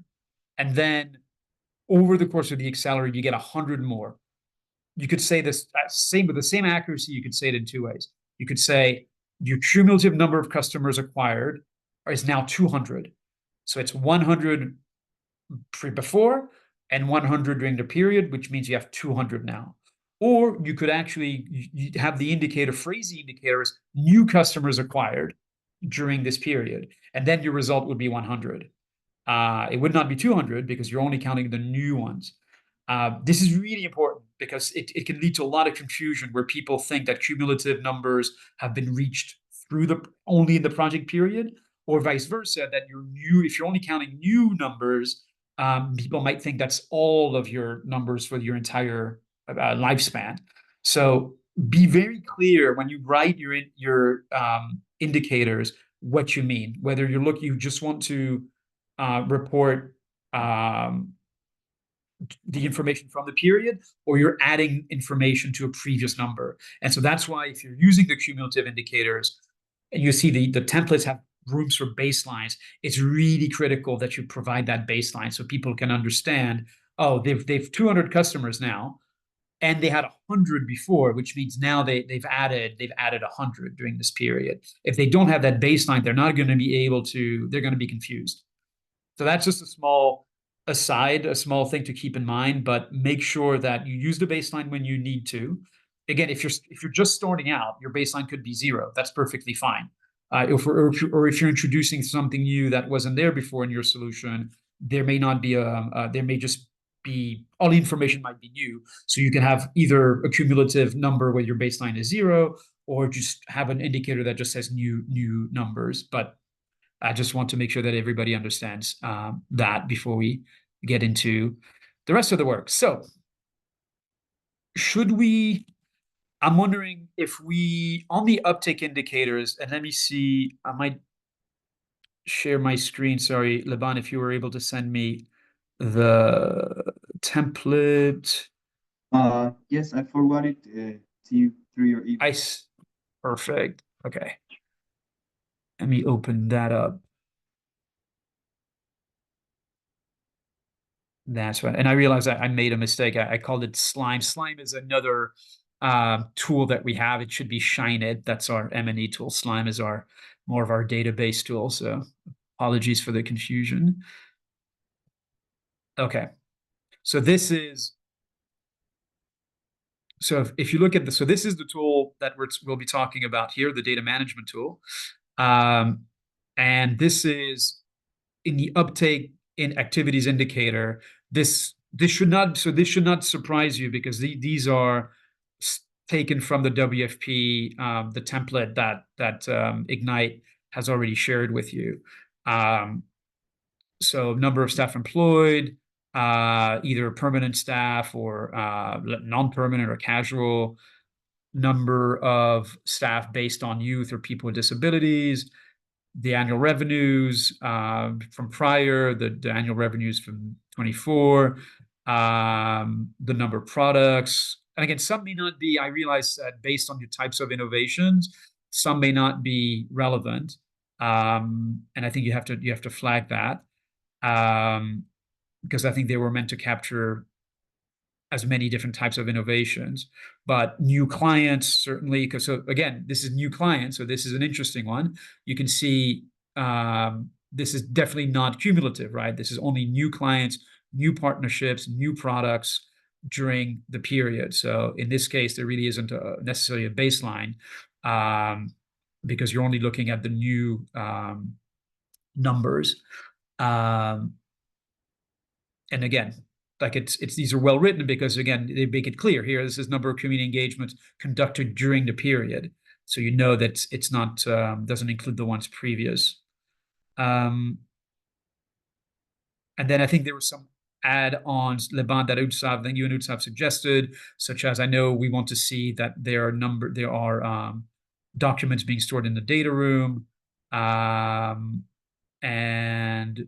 and then over the course of the accelerator, you get 100 more, you could say this with the same accuracy. You could say it in two ways. You could say your cumulative number of customers acquired is now 200. So it's 100 before and 100 during the period, which means you have 200 now. Or you could actually have the indicator, phrase the indicator as new customers acquired during this period, and then your result would be 100. It would not be 200 because you're only counting the new ones. This is really important because it can lead to a lot of confusion where people think that cumulative numbers have been reached only in the project period, or vice versa, that if you're only counting new numbers, people might think that's all of your numbers for your entire lifespan. So be very clear when you write your indicators what you mean. Whether you just want to report the information from the period, or you're adding information to a previous number. And so that's why if you're using the cumulative indicators, and you see the templates have rooms for baselines, it's really critical that you provide that baseline so people can understand, oh, they've 200 customers now, and they had 100 before, which means now they've added 100 during this period. If they don't have that baseline, they're not going to be able to, they're going to be confused. So that's just a small aside, a small thing to keep in mind, but make sure that you use the baseline when you need to. Again, if you're just starting out, your baseline could be 0. That's perfectly fine. If you're introducing something new that wasn't there before in your solution, there may not be there may just be, all the information might be new. So you can have either a cumulative number where your baseline is 0, or just have an indicator that just says new numbers. But I just want to make sure that everybody understands that before we get into the rest of the work. So I'm wondering if on the uptake indicators, and let me see, I might share my screen. Sorry, Laban, if you were able to send me the template.
Yes, I forwarded to you through your email.
Perfect. Okay. Let me open that up. That's right. And I realized I made a mistake. I called it Slime. Slime is another tool that we have. It should be Shineit. That's our M&E tool. Slime is more of our database tool. So apologies for the confusion. Okay. So this is, if you look at this, so this is the tool that we'll be talking about here, the data management tool. And this is in the uptake in activities indicator. This should not surprise you, because these are taken from the WFP, the template that Ignite has already shared with you. So number of staff employed, either permanent staff or non-permanent or casual, number of staff based on youth or people with disabilities, the annual revenues from prior, the annual revenues from 24, the number of products. And again, some may not be, I realize that based on your types of innovations, some may not be relevant. And I think you have to flag that. because I think they were meant to capture as many different types of innovations. But new clients, certainly, because so again, this is new clients, so this is an interesting one. You can see this is definitely not cumulative, right? This is only new clients, new partnerships, new products during the period. So in this case, there really isn't necessarily a baseline, because you're only looking at the new numbers. And again, like it's these are well written because again they make it clear here. This is number of community engagements conducted during the period, so you know that it's not doesn't include the ones previous. And then I think there were some add-ons, Leban, that Utsav, that you and Utsav suggested, such as I know we want to see that there are documents being stored in the data room, and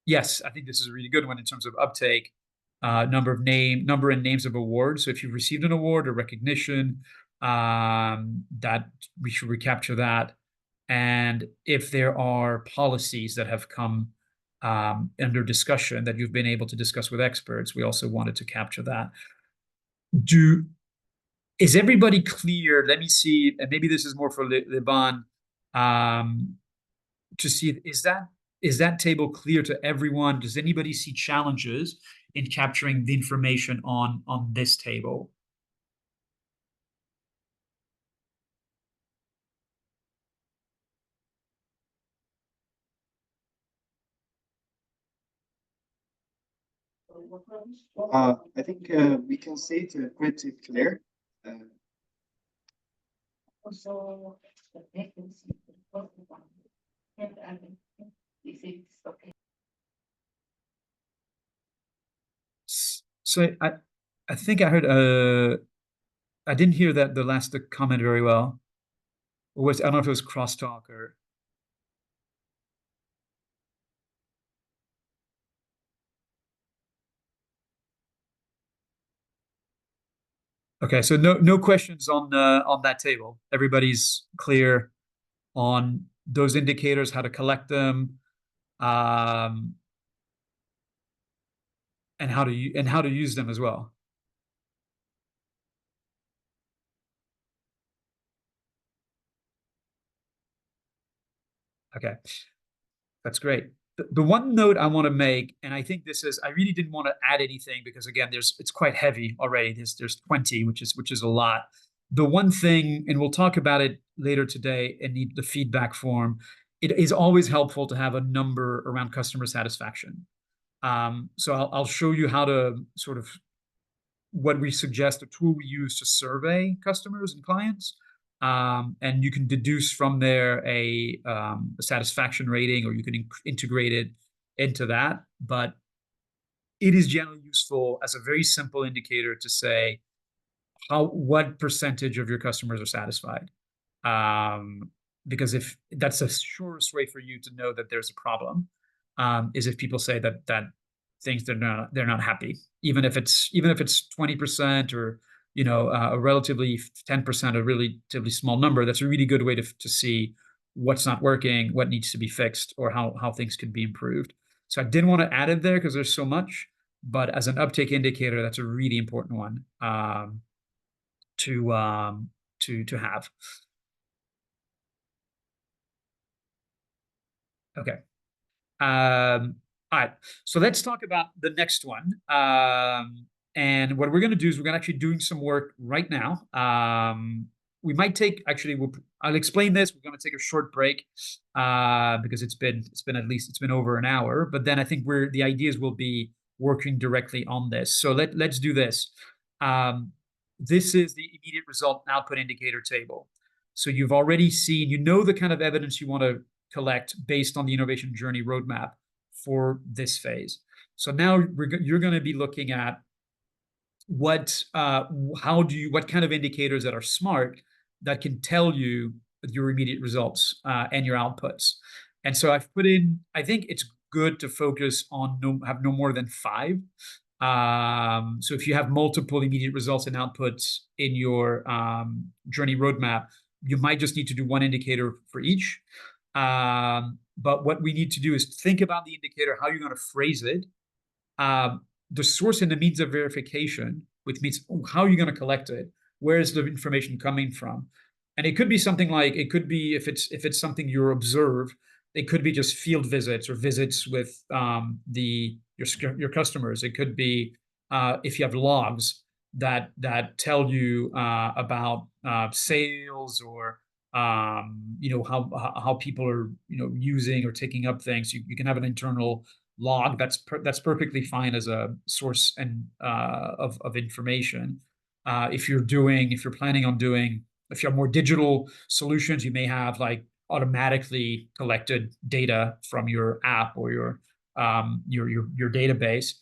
yes, I think this is a really good one in terms of uptake. Number and names of awards. So if you've received an award or recognition, that we should recapture that. And if there are policies that have come under discussion that you've been able to discuss with experts, we also wanted to capture that. Is everybody clear? Let me see, and maybe this is more for Liban, to see, is that table clear to everyone? Does anybody see challenges in capturing the information on this table?
I think we can say it pretty clear.
So I think I heard I didn't hear that the last comment very well. Or I don't know if it was crosstalk or. Okay, so no questions on that table. Everybody's clear on those indicators, how to collect them, and how to use them as well. Okay, that's great. The one note I want to make, and I think this is, I really didn't want to add anything because again, it's quite heavy already. There's 20, which is a lot. The one thing, and we'll talk about it later today in the feedback form, it is always helpful to have a number around customer satisfaction. So I'll show you how to sort of what we suggest, the tool we use to survey customers and clients. And you can deduce from there a satisfaction rating, or you can integrate it into that. But it is generally useful as a very simple indicator to say what percentage of your customers are satisfied. Because if that's the surest way for you to know that there's a problem, is if people say that things they're not happy, even if it's 20% or a relatively 10%, a relatively small number. That's a really good way to see what's not working, what needs to be fixed, or how things could be improved. So I didn't want to add it there because there's so much, but as an uptake indicator, that's a really important one to have. Okay. All right. So let's talk about the next one. And what we're going to do is we're going to actually doing some work right now. We might take, actually, I'll explain this. We're going to take a short break because it's been over an hour. But then I think the ideas will be working directly on this. So let's do this. This is the immediate result and output indicator table. So you've already seen, the kind of evidence you want to collect based on the innovation journey roadmap for this phase. So now you're going to be looking at what kind of indicators that are smart that can tell you your immediate results and your outputs. And so I've put in, I think it's good to focus on have no more than 5. So if you have multiple immediate results and outputs in your journey roadmap, you might just need to do one indicator for each. But what we need to do is think about the indicator, how you're going to phrase it, the source and the means of verification, which means how you're going to collect it, where is the information coming from. And it could be something like, it could be, if it's something you observe, it could be just field visits or visits with your customers. It could be if you have logs that tell you about sales or how people are using or taking up things. You can have an internal log. That's perfectly fine as a source and of information. If you're planning on doing, if you have more digital solutions, you may have like automatically collected data from your app or your database.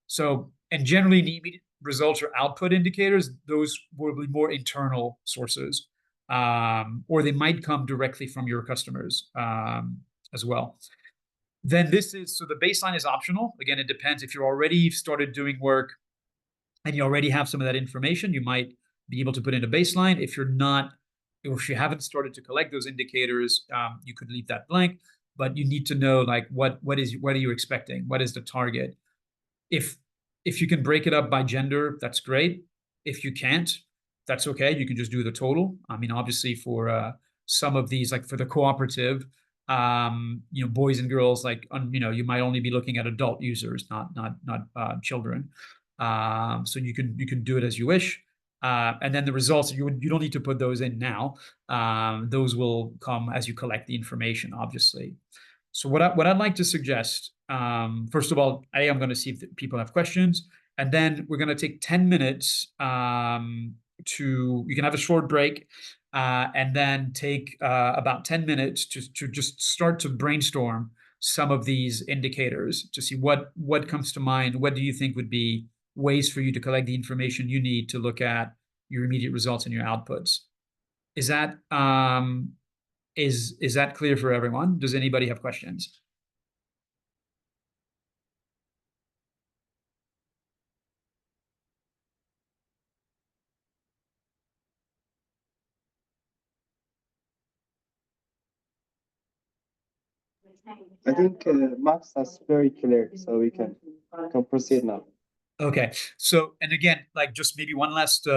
So, and generally the immediate results or output indicators, those will be more internal sources, or they might come directly from your customers as well. Then so the baseline is optional. Again, it depends. If you're already started doing work and you already have some of that information, you might be able to put in a baseline. If you're not, or if you haven't started to collect those indicators, you could leave that blank. But you need to know like what are you expecting? What is the target? If you can break it up by gender, that's great. If you can't, that's okay. You can just do the total. I mean, obviously for some of these, like for the cooperative, boys and girls, like you might only be looking at adult users, not children. So you can do it as you wish. And then the results, you don't need to put those in now. Those will come as you collect the information, obviously. So what I'd like to suggest, first of all, I'm going to see if people have questions, and then we're going to take 10 minutes you can have a short break, and then take about 10 minutes to just start to brainstorm some of these indicators to see what comes to mind. What do you think would be ways for you to collect the information you need to look at your immediate results and your outputs? Is that is that clear for everyone? Does anybody have questions?
I think Max, that's very clear, so we can proceed now.
Okay. So, and again, like just maybe one last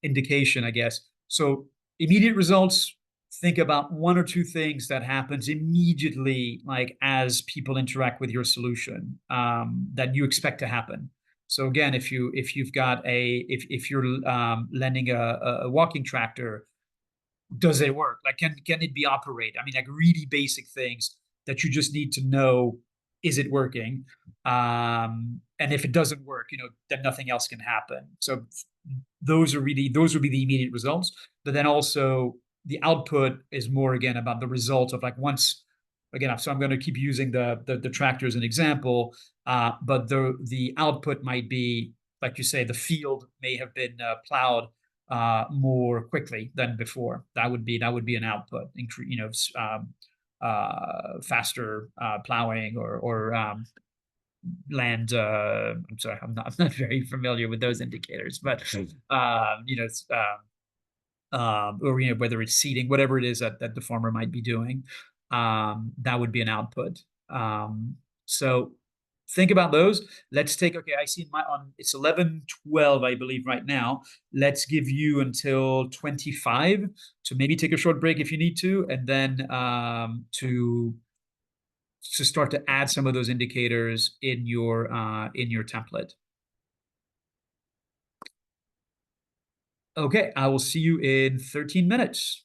indication, I guess. So immediate results, think about one or two things that happens immediately, like as people interact with your solution, that you expect to happen. So again, if you've got if you're lending a walking tractor, does it work? Like, can it be operated? I mean, like really basic things that you just need to know, is it working? And if it doesn't work, then nothing else can happen. So those would be the immediate results. But then also the output is more again about the result of like once again. So I'm going to keep using the tractor as an example, but the output might be, like you say, the field may have been plowed more quickly than before. That would be an output, faster plowing or land. I'm sorry, I'm not very familiar with those indicators, but or whether it's seeding, whatever it is that the farmer might be doing, that would be an output. So think about those. Let's take, okay, I see it's 11:12, I believe, right now. Let's give you until 25 to maybe take a short break if you need to, and then to start to add some of those indicators in your template. Okay, I will see you in 13 minutes.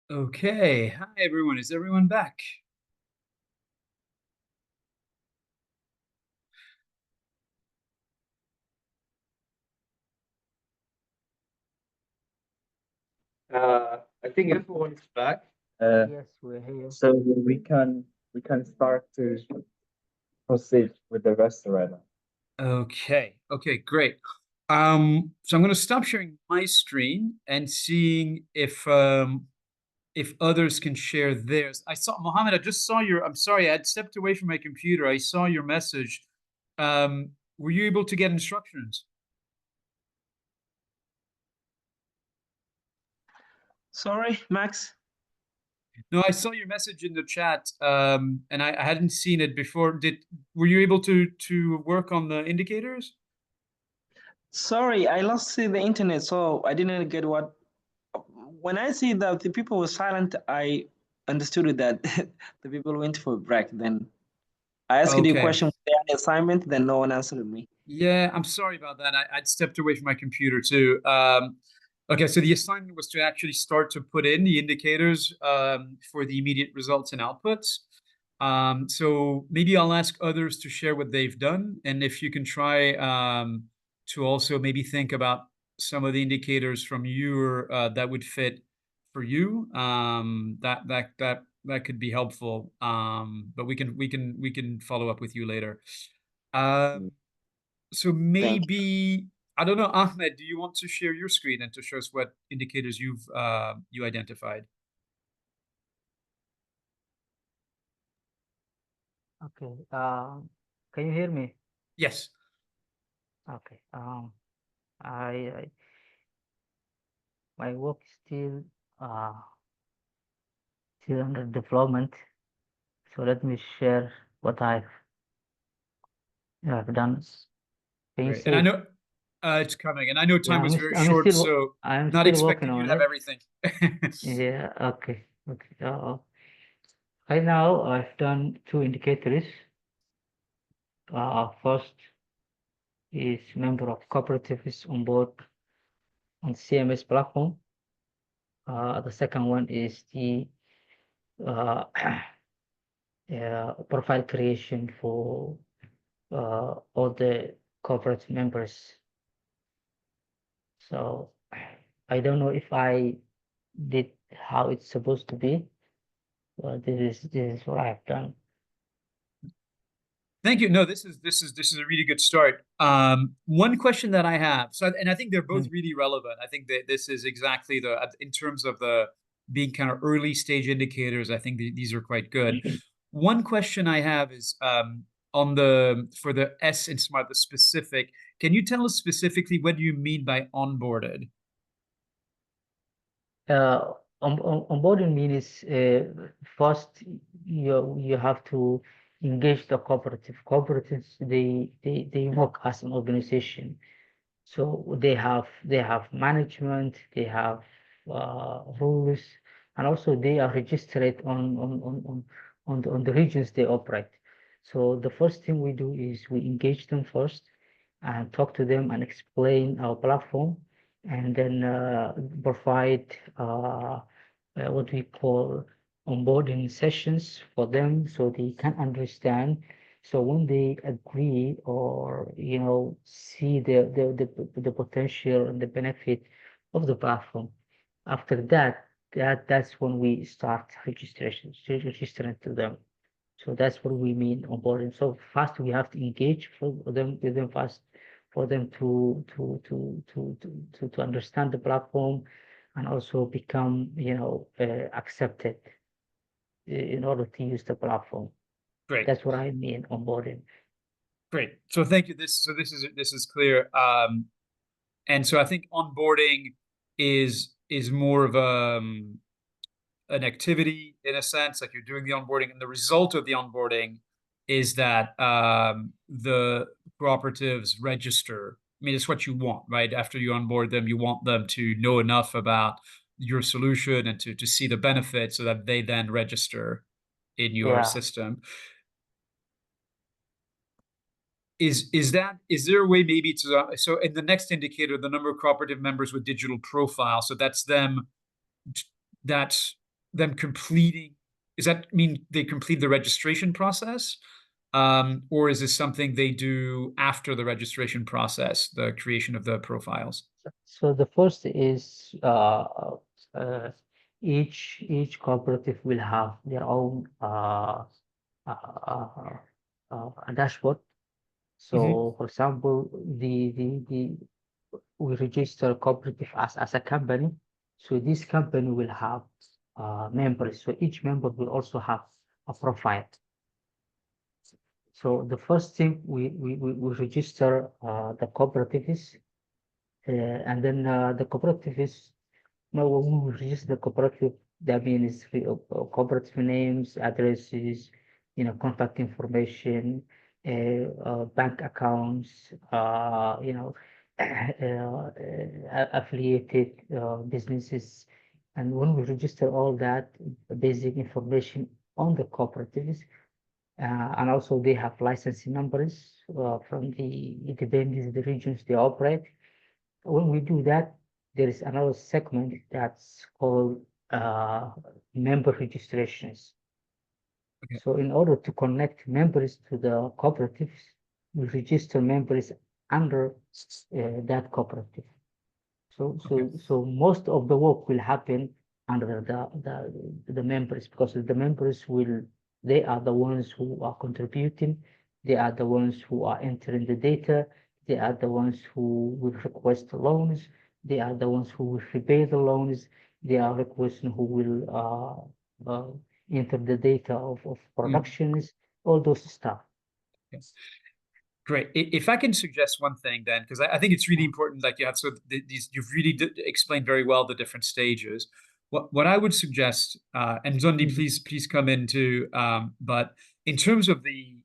Okay. Hi, everyone. Is everyone back?
I think everyone's back.
Yes, we're here.
So we can start to proceed with the rest right now.
Okay. Okay, great. So I'm going to stop sharing my screen and seeing if others can share theirs. I saw Mohammed, I just saw your, I'm sorry, I had stepped away from my computer. I saw your message. Were you able to get instructions?
Sorry, Max.
No, I saw your message in the chat, and I hadn't seen it before. Were you able to work on the indicators?
Sorry, I lost the internet, so I didn't get what. When I see that the people were silent, I understood that the people went for a break. Then I asked you a
Okay.
question, was there an assignment? Then no one answered me.
Yeah, I'm sorry about that. I'd stepped away from my computer too. Okay, so the assignment was to actually start to put in the indicators for the immediate results and outputs. So maybe I'll ask others to share what they've done, and if you can try to also maybe think about some of the indicators from your that would fit for you. That could be helpful. But we can follow up with you later. So
Thank you.
maybe I don't know, Ahmed, do you want to share your screen and to show us what indicators you identified?
Okay. Can you hear me?
Yes.
Okay. I my work is still under development. So let me share what I've done. Can you
Great. And I
see?
know it's coming, and I know
Yeah,
time is very short, so
I'm
not
still working
expecting you
on
to have
it.
everything.
Yeah. Okay. Okay. Right now I've done two indicators. First is member of cooperatives on board on CMS platform. The second one is the profile creation for all the corporate members. So I don't know if I did how it's supposed to be, but this is what I've done.
Thank you. No, this is a really good start. One question that I have, so and I think they're both really relevant. I think that this is exactly in terms of the being kind of early stage indicators. I think these are quite good. One question I have is on for the S in Smart, the specific. Can you tell us specifically what do you mean by onboarded?
Onboarding means first you have to engage the cooperative. Cooperatives they work as an organization. So they have management, they have rules, and also they are registered on the regions they operate. So the first thing we do is we engage them first and talk to them and explain our platform, and then provide what we call onboarding sessions for them so they can understand. So when they agree or see the potential and the benefit of the platform, after that's when we start registering to them. So that's what we mean onboarding. So first we have to engage with them first, for them to understand the platform and also become accepted in order to use the platform.
Great.
That's what I mean onboarding.
Great. So thank you. This is clear. And so I think onboarding is more of an activity in a sense, like you're doing the onboarding, and the result of the onboarding is that the cooperatives register. I mean, it's what you want, right? After you onboard them, you want them to know enough about your solution and to see the benefits so that they then register in your system. Is there a way maybe to so in the next indicator, the number of cooperative members with digital profile, so that's them, that's them completing, does that mean they complete the registration process? Or is this something they do after the registration process, the creation of the profiles?
So the first is each cooperative will have their own a dashboard. So, for example, we register cooperative as a company. So this company will have members. So each member will also have a profile. So the first thing we register the cooperatives, and then the cooperatives. No, when we register the cooperative, that means cooperative names, addresses, contact information, bank accounts, affiliated businesses. And when we register all that basic information on the cooperatives, and also they have licensing numbers from the regions they operate. When we do that, there is another segment that's called member registrations.
Okay.
So in order to connect members to the cooperatives, we register members under that cooperative. So most of the work will happen under the members, because the members they are the ones who are contributing, they are the ones who are entering the data, they are the ones who will request loans, they are the ones who will repay the loans, they are the person who will enter the data of productions, all those stuff.
Yes. Great. If I can suggest one thing then, because I think it's really important, like you have, so these, you've really explained very well the different stages. What I would suggest, and Zondi, please come in too, but in terms of the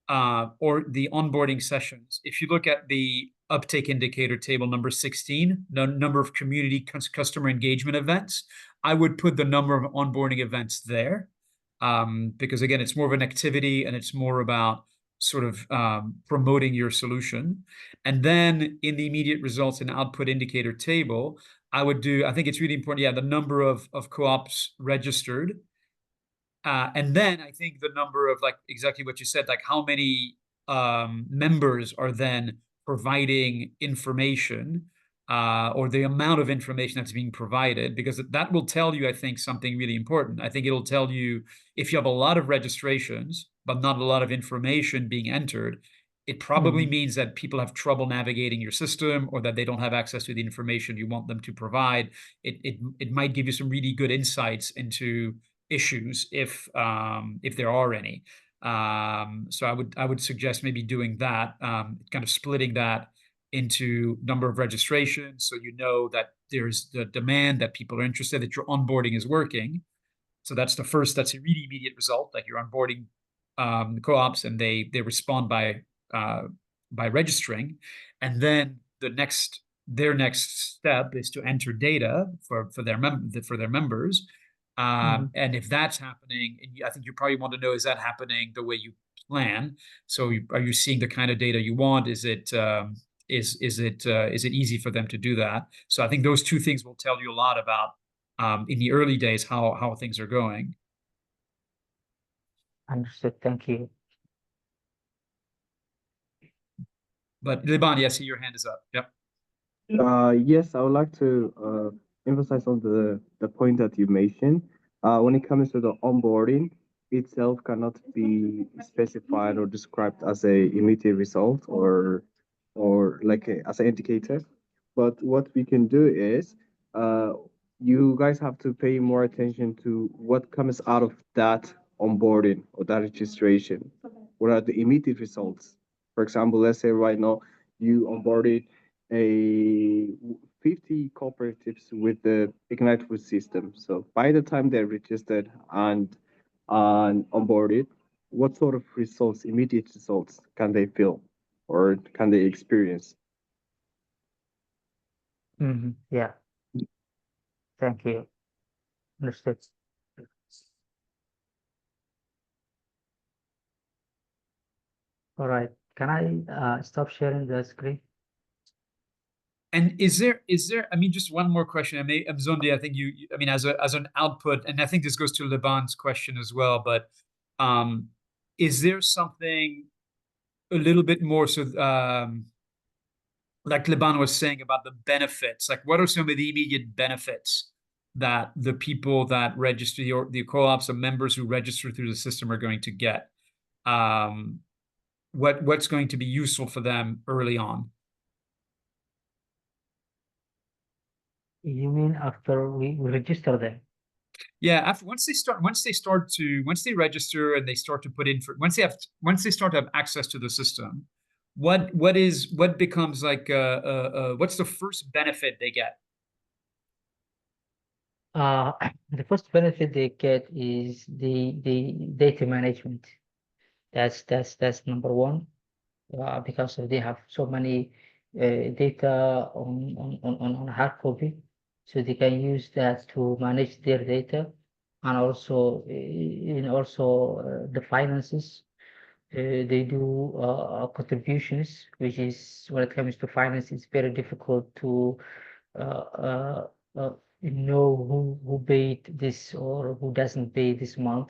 onboarding sessions, if you look at the uptake indicator table number 16, the number of community customer engagement events, I would put the number of onboarding events there, because again, it's more of an activity and it's more about sort of promoting your solution. And then in the immediate results and output indicator table, I think it's really important, the number of co-ops registered. And then I think the number of, like exactly what you said, like how many members are then providing information, or the amount of information that's being provided, because that will tell you, I think, something really important. I think it'll tell you if you have a lot of registrations, but not a lot of information being entered, it probably means that people have trouble navigating your system, or that they don't have access to the information you want them to provide. It might give you some really good insights into issues if there are any. So I would suggest maybe doing that, kind of splitting that into number of registrations, so you know that there's the demand, that people are interested, that your onboarding is working. So that's the first, that's a really immediate result, like you're onboarding co-ops and they respond by registering. And then their next step is to enter data for their members. And if that's happening, and I think you probably want to know, is that happening the way you plan? So are you seeing the kind of data you want? Is it easy for them to do that? So I think those two things will tell you a lot about, in the early days, how things are going.
Understood. Thank you.
But Liban, yes, your hand is up. Yep.
Yes, I would like to emphasize on the point that you mentioned. When it comes to the onboarding itself, cannot be specified or described as a immediate result or like as an indicator. But what we can do is, you guys have to pay more attention to what comes out of that onboarding or that registration. What are the immediate results? For example, let's say right now you onboarded a 50 cooperatives with the Ignite Food system. So by the time they're registered and onboarded, what sort of results, immediate results, can they feel or can they experience?
Yeah. Thank you. Understood. All right. Can I stop sharing the screen?
And is there, I mean, just one more question. I mean, Mzondi, I think I mean, as an output, and I think this goes to Leban's question as well, but is there something a little bit more so like Leban was saying about the benefits? Like, what are some of the immediate benefits that the people that register, the co-ops or members who register through the system are going to get? What's going to be useful for them early on?
You mean after we register them?
Yeah, once they register and they start to put in for once they start to have access to the system, what becomes like what's the first benefit they get?
The first benefit they get is the data management. That's number one. Because they have so many data on hard copy, so they can use that to manage their data, and also the finances. They do contributions, which is when it comes to finance, it's very difficult to uh, uh, uh, know who paid this or who doesn't pay this month.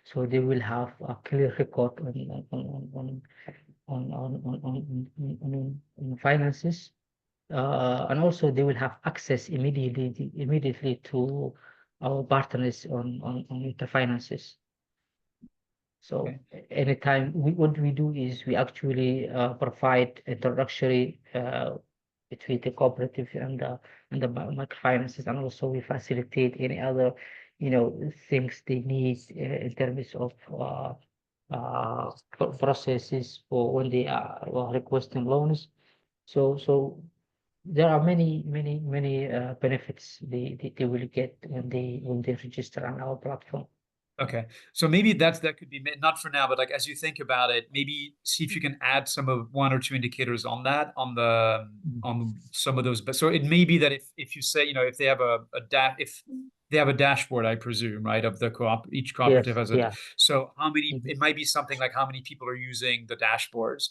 So they will have a clear record on finances, and also they will have access immediately to our partners on the finances. So anytime what we do is we actually provide introductory between the cooperative and the microfinances, and also we facilitate any other things they need in terms of processes for when they are requesting loans. So there are many benefits they will get when they register on our platform.
Okay, so maybe that could be not for now, but like as you think about it, maybe see if you can add some of one or two indicators on that on some of those. But so it may be that if you say if they have if they have a dashboard, I presume, right, of the each cooperative has a.
Yeah.
So how many? It might be something like how many people are using the dashboards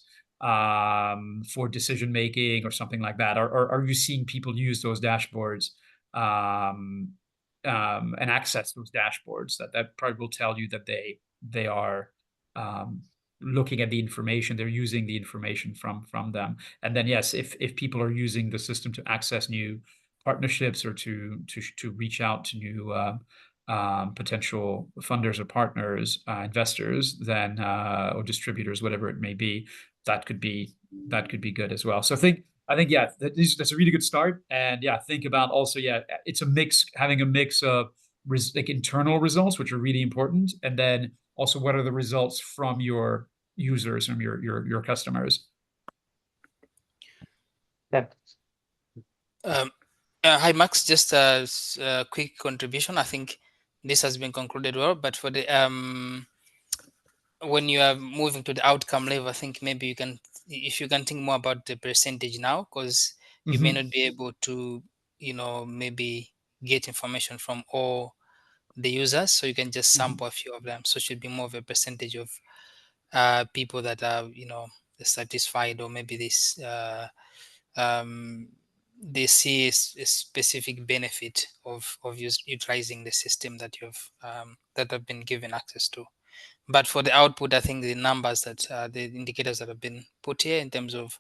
for decision making or something like that. Or are you seeing people use those dashboards? And access those dashboards that probably will tell you that they are looking at the information, they're using the information from them. And then yes, if people are using the system to access new partnerships or to reach out to new potential funders or partners, investors, then or distributors, whatever it may be, that could be good as well. So I think yeah, that's a really good start. And yeah, think about also it's having a mix of like internal results, which are really important, and then also what are the results from your users, from your customers.
Hi, Max. Just a quick contribution. I think this has been concluded well, but for the when you are moving to the outcome level, I think maybe if you can think more about the percentage now, because you may not be able to, maybe get information from all the users, so you can just sample a few of them. So it should be more of a percentage of people that are, satisfied, or maybe this they see a specific benefit of utilizing the system that that have been given access to. But for the output, I think the numbers that the indicators that have been put here in terms of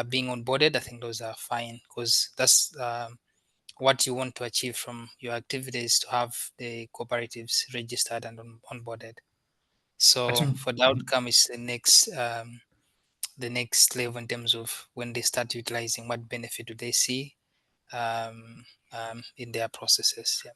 being onboarded, I think those are fine, because that's what you want to achieve from your activities, to have the cooperatives registered and onboarded. So for the outcome is the next level in terms of when they start utilizing, what benefit do they see in their processes. Yeah.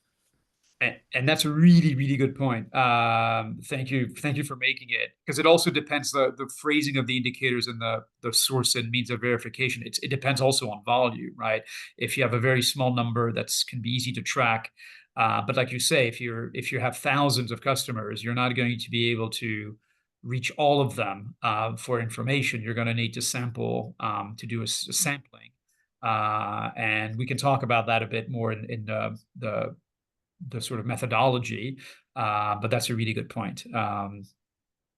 And that's a really, really good point. Thank you for making it, because it also depends the phrasing of the indicators and the source and means of verification. It depends also on volume, right? If you have a very small number, that can be easy to track. But like you say, if you have thousands of customers, you're not going to be able to reach all of them for information. You're going to need to sample to do a sampling, and we can talk about that a bit more in the sort of methodology, but that's a really good point.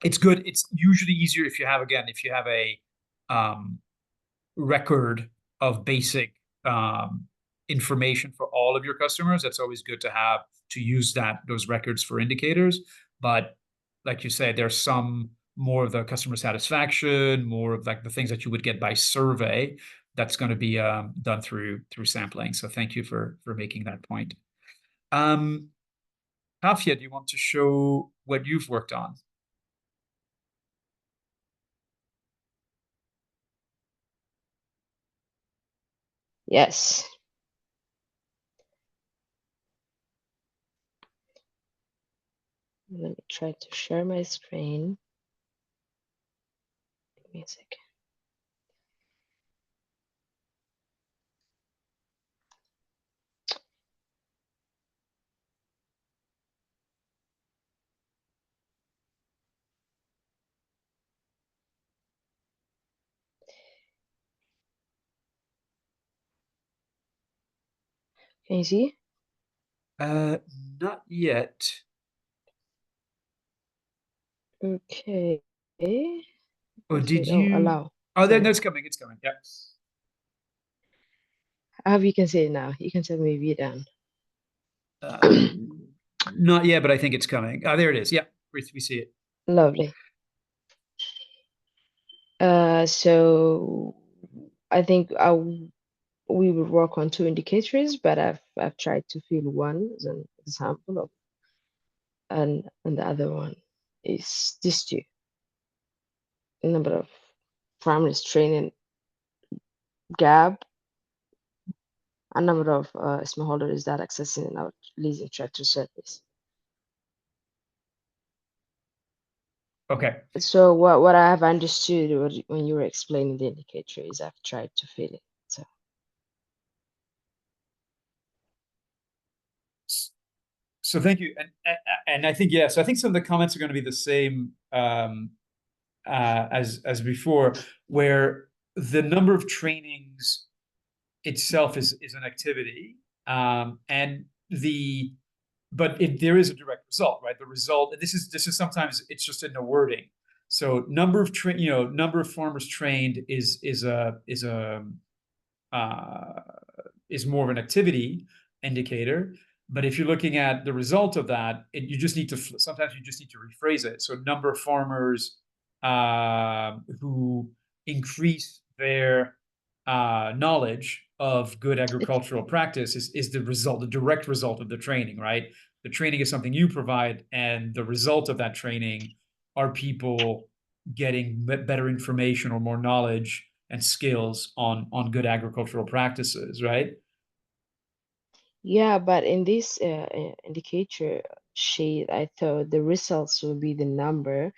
It's good. It's usually easier if you have a record of basic information for all of your customers, that's always good to have, to use those records for indicators. But like you say, there's some more of the customer satisfaction, more of like the things that you would get by survey, that's going to be done through sampling. So thank you for making that point. Kafia, do you want to show what you've worked on?
Yes. Let me try to share my screen. Give me a second. Can you see?
Not yet.
Okay.
Oh, did
Oh,
you?
allow.
Oh,
Sorry.
no, it's coming. It's coming. Yeah.
I hope you can see it now. You can tell me if you're done.
Not yet, but I think it's coming. Oh, there it is. Yeah, we see it.
Lovely. So I think we will work on 2 indicators, but I've tried to fill one as an example of, and the other one is this 2. Number of farmers training gap, a number of smallholders that accessing and out leasing tractor service.
Okay.
So what I have understood when you were explaining the indicator is I've tried to fill it.
So thank you, and I think yes, I think some of the comments are going to be the same as before, where the number of trainings itself is an activity, and but there is a direct result, right? The result, this is sometimes it's just in the wording. So number of farmers trained is more of an activity indicator. But if you're looking at the result of that, sometimes you just need to rephrase it. So number of farmers who increase their knowledge of good agricultural practice is the direct result of the training, right? The training is something you provide, and the result of that training are people getting better information or more knowledge and skills on good agricultural practices, right?
Yeah, but in this indicator sheet, I thought the results would be the number.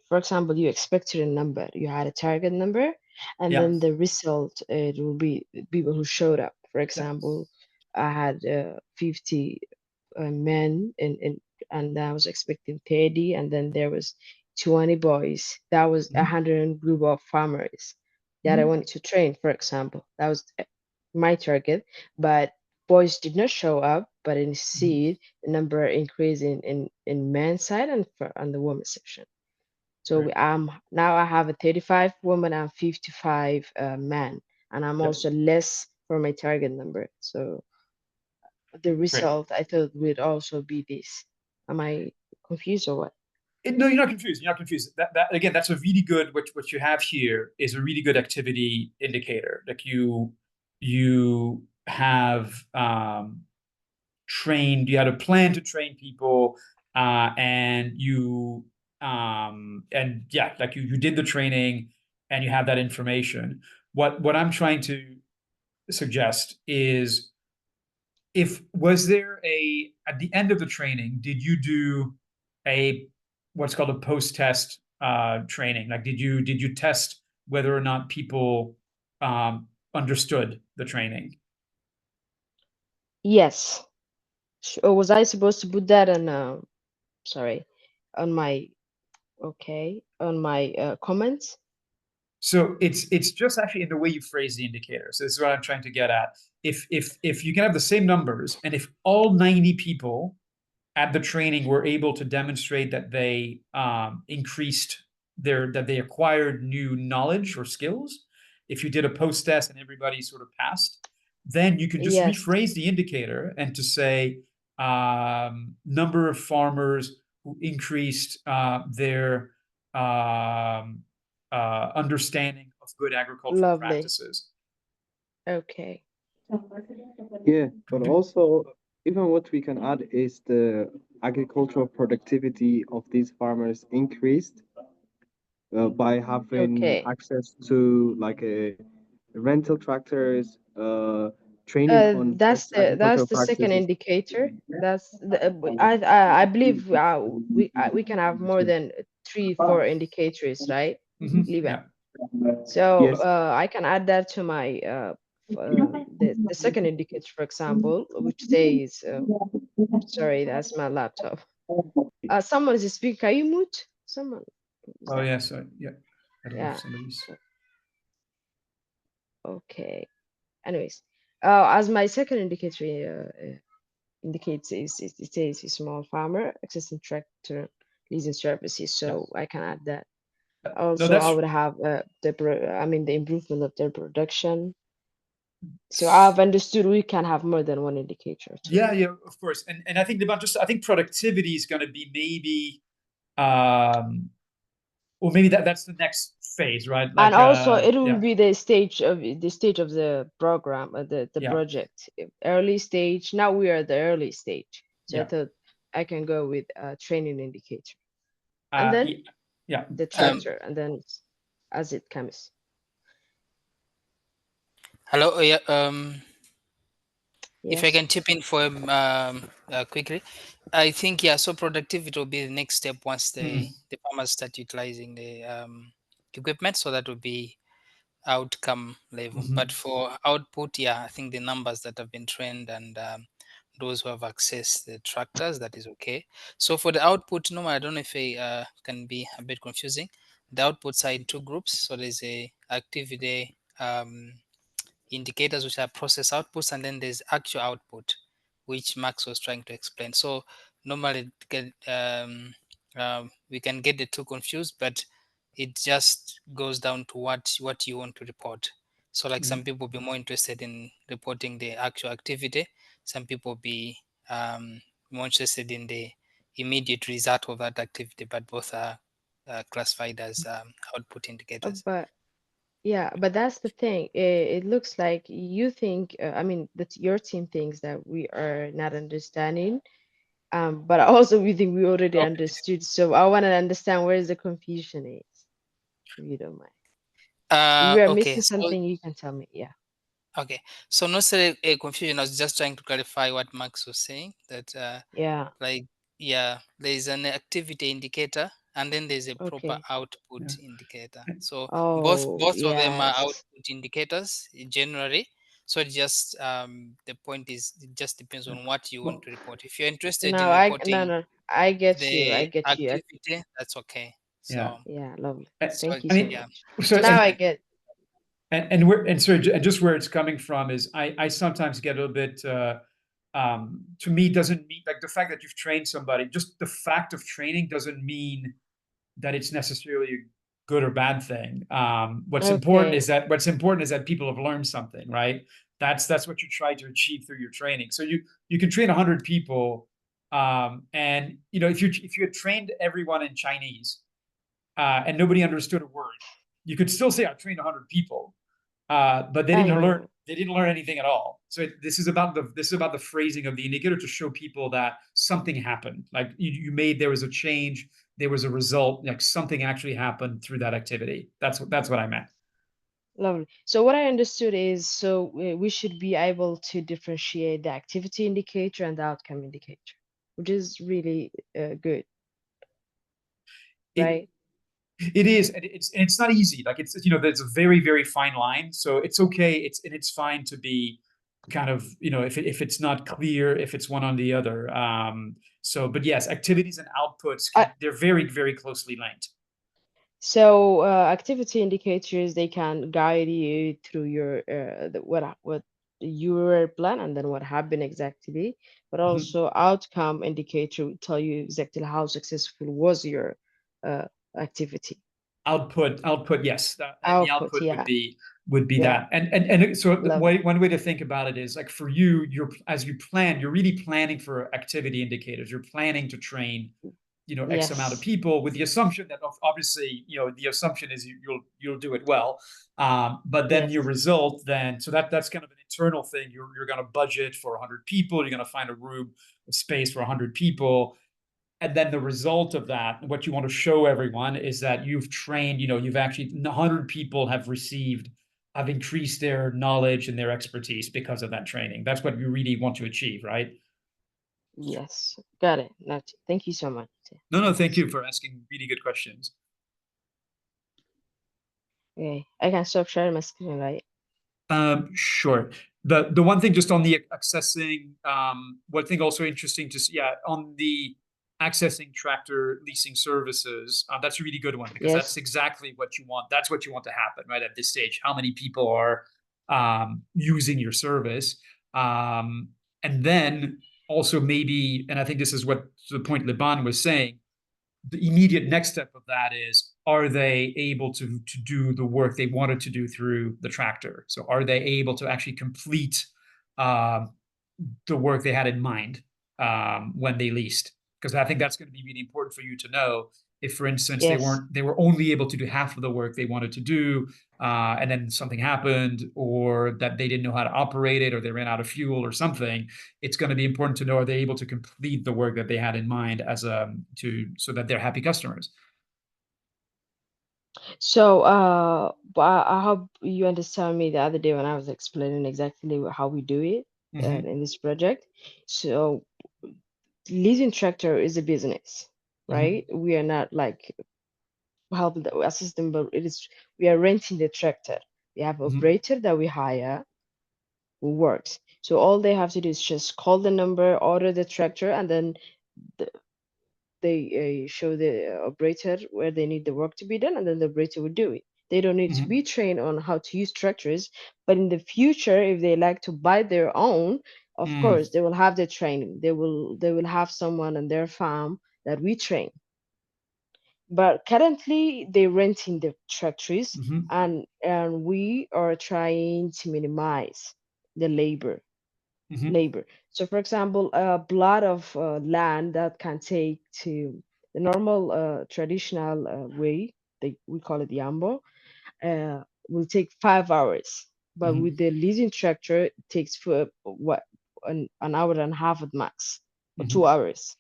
For example, you expected a number, you had a target number, and
Yeah.
then the result it will be people who showed up. For example, I had 50 men, and I was expecting 30, and then there was 20 boys. That was 100 group of farmers that I wanted to train, for example. That was my target, but boys did not show up, but instead the number increased in men's side and on the women's section. So now I have a 35 women and 55 men, and I'm also less for my target number. So the result I thought would also be this. Am I confused or what?
No, you're not confused. You're not confused. That again, that's a really good. What you have here is a really good activity indicator. Like you have trained. You had a plan to train people, and like you did the training, and you have that information. What I'm trying to suggest is, was there at the end of the training, did you do what's called a post-test training? Like, did you test whether or not people understood the training?
Yes. Or was I supposed to put that on on my comments?
So it's just actually in the way you phrase the indicator. So this is what I'm trying to get at. If you can have the same numbers, and if all 90 people at the training were able to demonstrate that they that they acquired new knowledge or skills, if you did a post test and everybody sort of passed, then you can just
Yes.
rephrase the indicator and to say number of farmers who increased their understanding of good agricultural
Lovely.
practices.
Okay.
Yeah, but also, even what we can add is the agricultural productivity of these farmers increased by having
Okay.
access to like a rental tractors, training on
That's
best agricultural
the second
practices.
indicator. That's the I believe we can have more than 3-4 indicators, right?
Mhm,
Liban.
yeah.
So
Yes.
I can add that to my the second indicator, for example, which says sorry, that's my laptop. Someone is speaking. Can you mute? Someone. Is
Oh
that-
yeah, so yeah, I don't know
Yeah.
if somebody's.
Okay. Anyways, as my second indicator indicates it says a small farmer accessing tractor leasing services, so I can add that. Also, I
that's-
would have the improvement of their production. So I've understood we can have more than one indicator too.
Yeah, of course, and I think I think productivity is going to be maybe, well, maybe that's the next phase, right? Like,
And also, it will
yeah,
be the stage of the program, the
Yeah.
project, early stage. Now we are at the early stage, so I
Yeah.
thought I can go with a training indicator, and then
yeah,
the tractor, and then as it comes.
Hello. Yeah. If I
Yes.
can chip in for quickly, I think so productivity will be the next step once the farmers start utilizing the equipment. So that will be outcome level. But for output, I think the numbers that have been trained and those who have accessed the tractors, that is okay. So for the output, no, I don't know if it can be a bit confusing. The outputs are in two groups. So there's a activity indicators, which are process outputs, and then there's actual output, which Max was trying to explain. So normally we can get the two confused, but it just goes down to what you want to report. So like some people be more interested in reporting the actual activity, some people be more interested in the immediate result of that activity, but both are classified as output indicators.
But that's the thing. It looks like you think, that your team thinks that we are not understanding, but also we think we already understood. So I want to understand where the confusion is, if you don't mind. If we are
Okay,
missing something, you can tell me. Yeah.
Okay, so not necessarily a confusion. I was just trying to clarify what Max was saying. That there's an activity indicator, and then there's a proper output indicator. So both of them are output indicators generally. So it just the point is, it just depends on what you want to report. If you're interested in reporting
I get you.
the activity, that's okay. So
Lovely.
So,
Thank you so much.
So
now I get.
And just where it's coming from is I sometimes get a little bit to me doesn't mean, like, the fact that you've trained somebody, just the fact of training doesn't mean that it's necessarily a good or bad thing. What's important is that people have learned something, right? That's what you try to achieve through your training. So you can train 100 people, and if you had trained everyone in Chinese and nobody understood a word, you could still say I trained 100 people. But they didn't learn. They didn't learn anything at all. So this is about the phrasing of the indicator to show people that something happened. Like there was a change, there was a result. Like something actually happened through that activity. That's what I meant.
Lovely. So what I understood is, so we should be able to differentiate the activity indicator and the outcome indicator, which is really good, right?
It is, and it's not easy. Like there's a very, very fine line. So it's okay. It's fine to be kind of, if it's not clear, if it's one on the other. But yes, activities and outputs, they're very, very closely linked.
So activity indicators, they can guide you through your what your plan and then what happened exactly, but also outcome indicator will tell you exactly how successful was your activity.
Output, yes. The output would be would be
Yeah.
that. And so
Love
one way to think about it is like for you, as you plan, you're really planning for activity indicators. You're planning to train, X amount of
Yes.
people with the assumption that obviously, the assumption is you'll do it well. But then your
Yes.
result so that's kind of an internal thing. You're going to budget for 100 people. You're going to find a room, a space for 100 people. And then the result of that, what you want to show everyone is that you've trained, you've actually 100 people have increased their knowledge and their expertise because of that training. That's what you really want to achieve, right?
Yes. Got it. Thank you so much.
No, thank you for asking really good questions.
Okay. I can stop sharing my screen, right?
Sure. The one thing just on the accessing, one thing also interesting to see, on the accessing tractor leasing services, that's a really good one because that's
Yes.
exactly what you want. That's what you want to happen, right? At this stage, how many people are using your service? And then also maybe, and I think this is what the point Liban was saying, the immediate next step of that is, are they able to do the work they wanted to do through the tractor? So are they able to actually complete the work they had in mind when they leased? Because I think that's going to be really important for you to know. If, for instance, they
Yes.
were only able to do half of the work they wanted to do, and then something happened, or that they didn't know how to operate it, or they ran out of fuel or something, it's going to be important to know, are they able to complete the work that they had in mind so that they're happy customers.
So, but I hope you understand me the other day when I was explaining exactly how we do it in this project. So, leasing tractor is a business, right? We are not like helping the assistant, but we are renting the tractor. We have operator that we hire who works. So all they have to do is just call the number, order the tractor, and then the, they show the operator where they need the work to be done, and then the operator would do it. They don't need to be trained on how to use tractors, but in the future, if they like to buy their own, of course, they will have the training. They will have someone on their farm that we train. But currently, they're renting the tractors, and we are trying to minimize the labor. So, for example, a plot of land that can take to the normal traditional way, we call it yambo, will take 5 hours. But with the leasing tractor, it takes for an hour and a half at max, or 2 hours.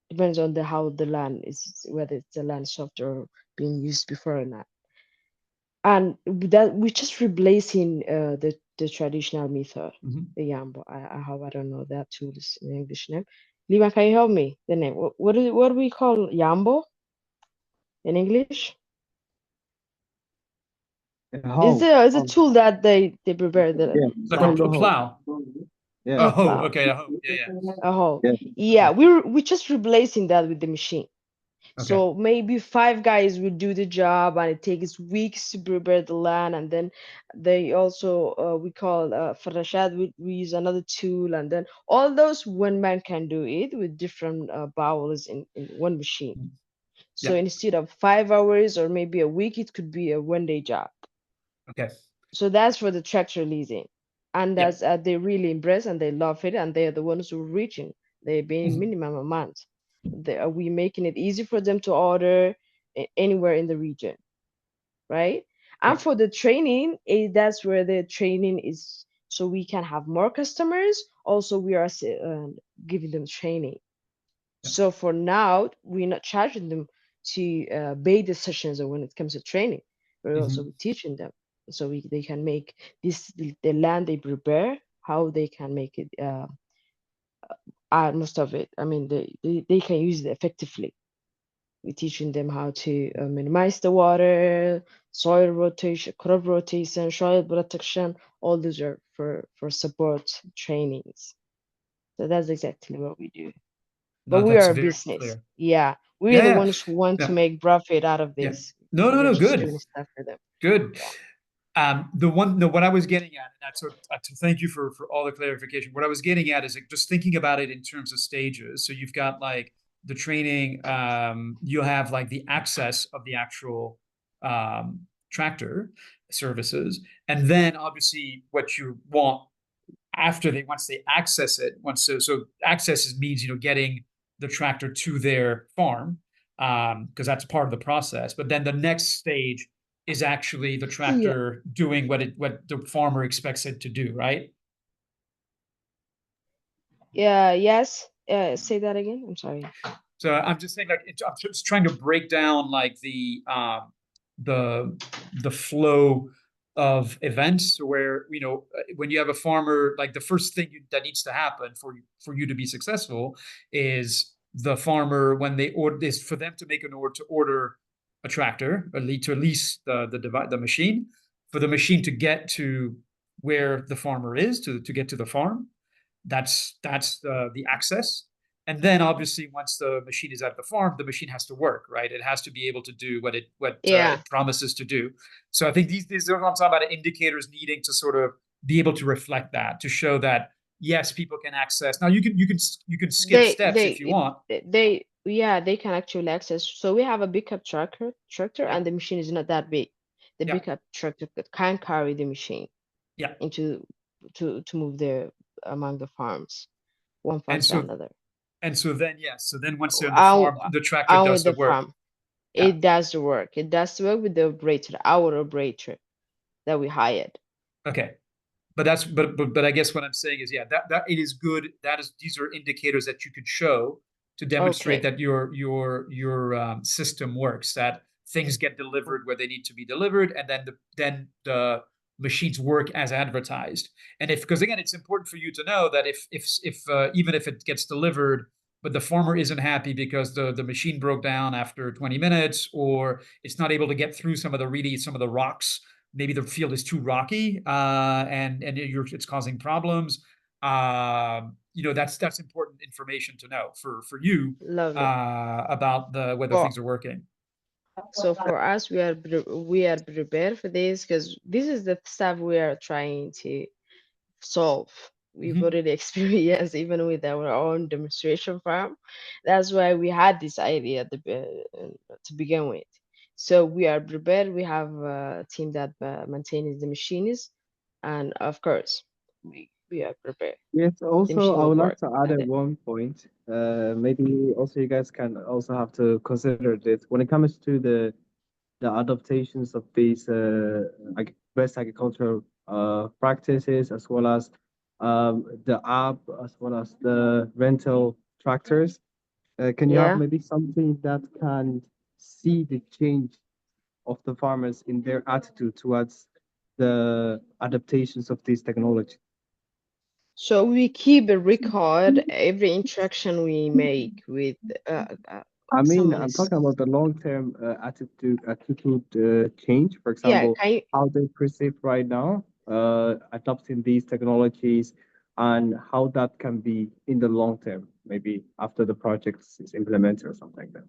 Depends on how the land is, whether it's the land soft or being used before or not. And that we're just replacing the traditional method, the Yambo. I don't know that tool is in English name. Lima, can you help me? The name. What do we call Yambo in English? Is a tool that they prepare the
Like
land.
a plow.
Yeah.
A hoe.
Plow.
Okay, a hoe. Yeah.
A hoe.
Yeah.
Yeah, we're just replacing that with the machine.
Okay.
So maybe 5 guys will do the job, and it takes weeks to prepare the land. And then they also we call farashad. We use another tool, and then all those one man can do it with different bowels in one machine. So
Yeah.
instead of 5 hours or maybe a week, it could be a 1 day job.
Okay.
So that's for the tractor leasing, and
Yeah.
that's they really impress and they love it, and they're the ones who are reaching. They're paying minimum amount. Are we making it easy for them to order anywhere in the region, right? And
Yeah.
for the training, that's where the training is, so we can have more customers. Also, we are giving them training.
Yeah.
So for now, we're not charging them to pay the sessions when it comes to training. We're also teaching them, so they can make this the land they prepare, how they can make it. Most of it, I mean, they can use it effectively. We're teaching them how to minimize the water, soil rotation, crop rotation, soil protection. All those are for support trainings. So that's exactly what we do. But
No,
we
that's
are a
very
business.
clear.
Yeah, we're the
Yeah.
ones who want to
Yeah.
make profit out of
Yeah.
this.
No,
We're just
good.
doing stuff for them.
Good.
Yeah.
What I was getting at, and that's to thank you for all the clarification. What I was getting at is like, just thinking about it in terms of stages. So you've got like the training, you'll have like the access of the actual tractor services. And then obviously what you want after once they access it, so access means, getting the tractor to their farm, because that's part of the process. But then the next stage is actually the tractor doing what the farmer expects it to do, right?
Yeah, yes. Say that again. I'm sorry.
So I'm just saying, I'm just trying to break down like the flow of events where, when you have a farmer, like the first thing that needs to happen for you to be successful is the farmer, when they order, is for them to make an order to order a tractor, or to lease the machine, for the machine to get to where the farmer is, to get to the farm. That's the access. And then obviously once the machine is at the farm, the machine has to work, right? It has to be able to do what it promises to do. So I think these are what I'm talking about, indicators needing to sort of be able to reflect that, to show that yes, people can access. Now you can skip steps if you want.
They can actually access. So we have a pickup tractor, and the machine is not that big. The pickup tractor can carry the machine into to move among the farms, one farm to another.
And so then, so then once they're in the farm, the tractor does the work.
Farm, it does the work. It does the work with the operator, our operator that we hired.
Okay. But I guess what I'm saying is, that it is good. These are indicators that you could show to demonstrate that your system works, that things get delivered where they need to be delivered, and then the machines work as advertised. And because again, it's important for you to know that if even if it gets delivered, but the farmer isn't happy because the machine broke down after 20 minutes, or it's not able to get through some of the rocks. Maybe the field is too rocky, and it's causing problems. That's important information to know for you about whether things are working.
So for us, we are prepared for this, because this is the stuff we are trying to solve. We've already experienced even with our own demonstration farm. That's why we had this idea to begin with. So we are prepared. We have a team that maintains the machines, and of course, we are prepared.
Yes, also I would like to add at one point, maybe also you guys can also have to consider this when it comes to the adaptations of these best agricultural practices, as well as the app, as well as the rental tractors. Can you have maybe something that can see the change of the farmers in their attitude towards the adaptations of these technology?
So we keep a record every interaction we make with.
I mean, I'm talking about the long-term attitude change. For example, how they perceive right now, adopting these technologies, and how that can be in the long term, maybe after the project is implemented or something like that.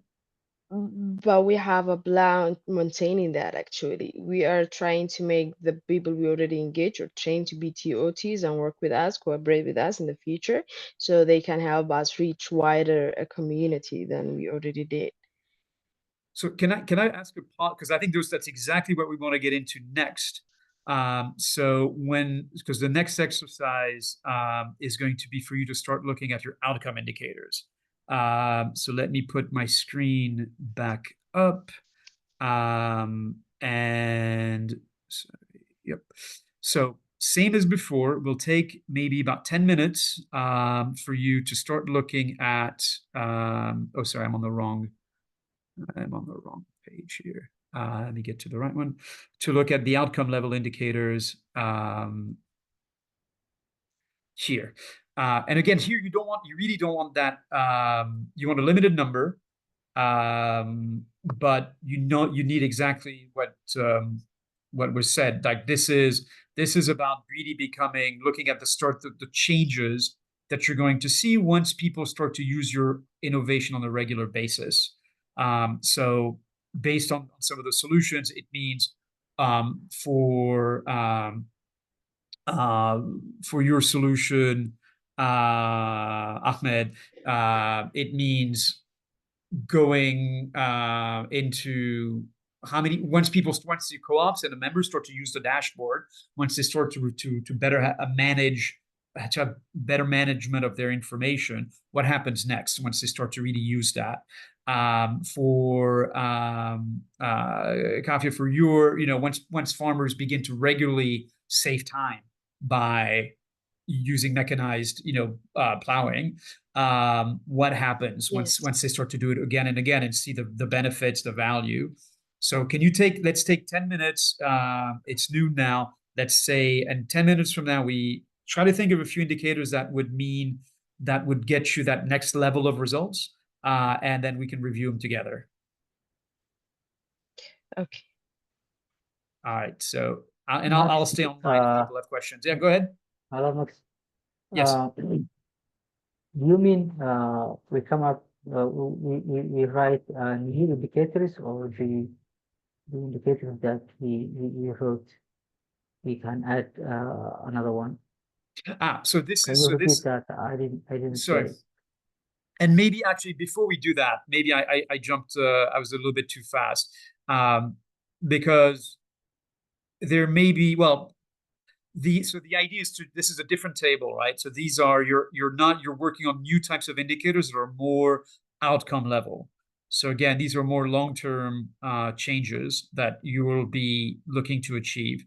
But we have a plan maintaining that actually. We are trying to make the people we already engage or train to be TOTs and work with us, cooperate with us in the future, so they can help us reach wider a community than we already did.
So can I ask a part, because I think that's exactly what we want to get into next. Because the next exercise is going to be for you to start looking at your outcome indicators. So let me put my screen back up. So same as before, we'll take maybe about 10 minutes for you to start looking at, oh, sorry, I'm on the wrong page here. Let me get to the right one. To look at the outcome level indicators here. And again, here you really don't want that. You want a limited number, but you need exactly what was said. Like this is about really looking at the changes that you're going to see once people start to use your innovation on a regular basis. So based on some of the solutions, it means for your solution, Ahmed, it means going into once the co-ops and the members start to use the dashboard, once they start to better manage, to have better management of their information, what happens next once they start to really use that? Kafia, for your, once farmers begin to regularly save time by using mechanized, plowing, what happens once they start to do it again and again and see the benefits, the value? So let's take 10 minutes. It's noon now. Let's say, and 10 minutes from now, we try to think of a few indicators that would get you that next level of results. And then we can review them together.
Okay.
All right. So, and I'll stay online if people have questions. Yeah, go ahead.
Hello, Max.
Yes.
You mean we come up, we write new indicators, or the indicators that we wrote, we can add another one?
So this
Can
is
you
so
repeat
this.
that? I didn't
Sorry.
get it.
And maybe actually before we do that, maybe I jumped. I was a little bit too fast, because there may be, well, so the idea is this is a different table, right? So these are you're working on new types of indicators that are more outcome level. So again, these are more long-term changes that you will be looking to achieve.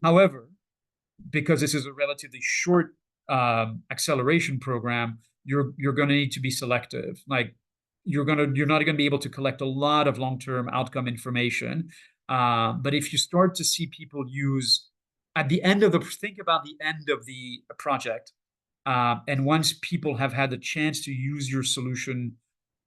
However, because this is a relatively short acceleration program, you're going to need to be selective. Like you're not going to be able to collect a lot of long-term outcome information. But if you start to see people use think about the end of the project, and once people have had the chance to use your solution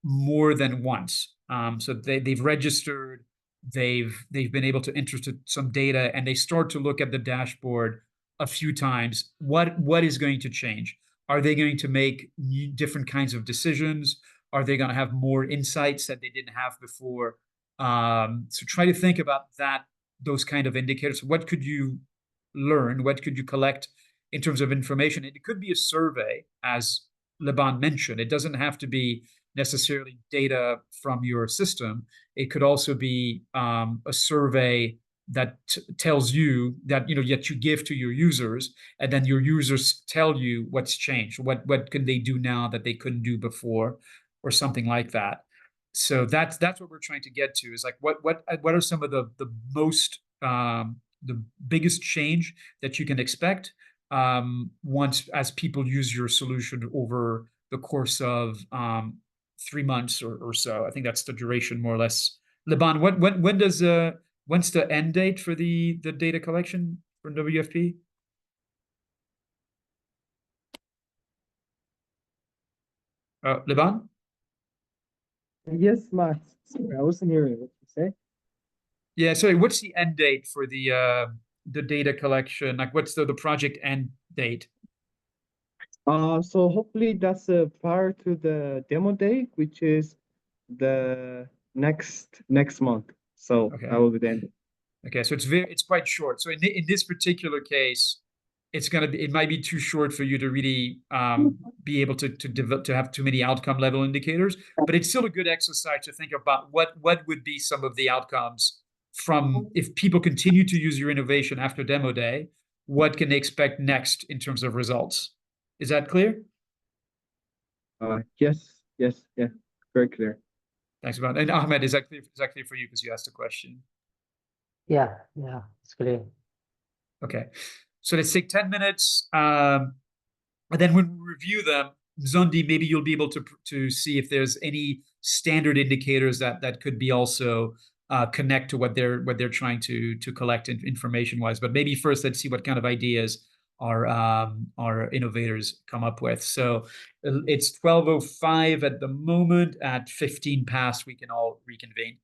more than once, so they've registered, they've been able to enter some data, and they start to look at the dashboard a few times, what is going to change? Are they going to make different kinds of decisions? Are they going to have more insights that they didn't have before? So try to think about those kind of indicators. What could you learn? What could you collect in terms of information? It could be a survey, as Liban mentioned. It doesn't have to be necessarily data from your system. It could also be a survey that tells you that you give to your users, and then your users tell you what's changed, what can they do now that they couldn't do before, or something like that. So that's what we're trying to get to, is like what are some of the most the biggest change that you can expect once, as people use your solution over the course of 3 months or so. I think that's the duration, more or less. Liban, when's the end date for the data collection for WFP? Liban?
Yes, Max. Sorry, I wasn't hearing what you say.
Yeah, sorry. What's the end date for the data collection? Like, what's the project end date?
So hopefully that's prior to the demo day, which is the next month. So
Okay.
that will be the end.
Okay, so it's quite short. So in this particular case, it might be too short for you to really be able to have too many outcome level indicators, but it's still a good exercise to think about what would be some of the outcomes from, if people continue to use your innovation after demo day, what can they expect next in terms of results? Is that clear?
Yes, yeah, very clear.
Thanks, Ivan. And Ahmed, is that clear for you, because you asked a question?
Yeah, it's clear.
Okay, so let's take 10 minutes. And then when we review them, Zondi, maybe you'll be able to see if there's any standard indicators that could be also connect to what they're trying to collect information wise. But maybe first, let's see what kind of ideas our innovators come up with. So it's 12:05 at the moment. At 15 past, we can all reconvene.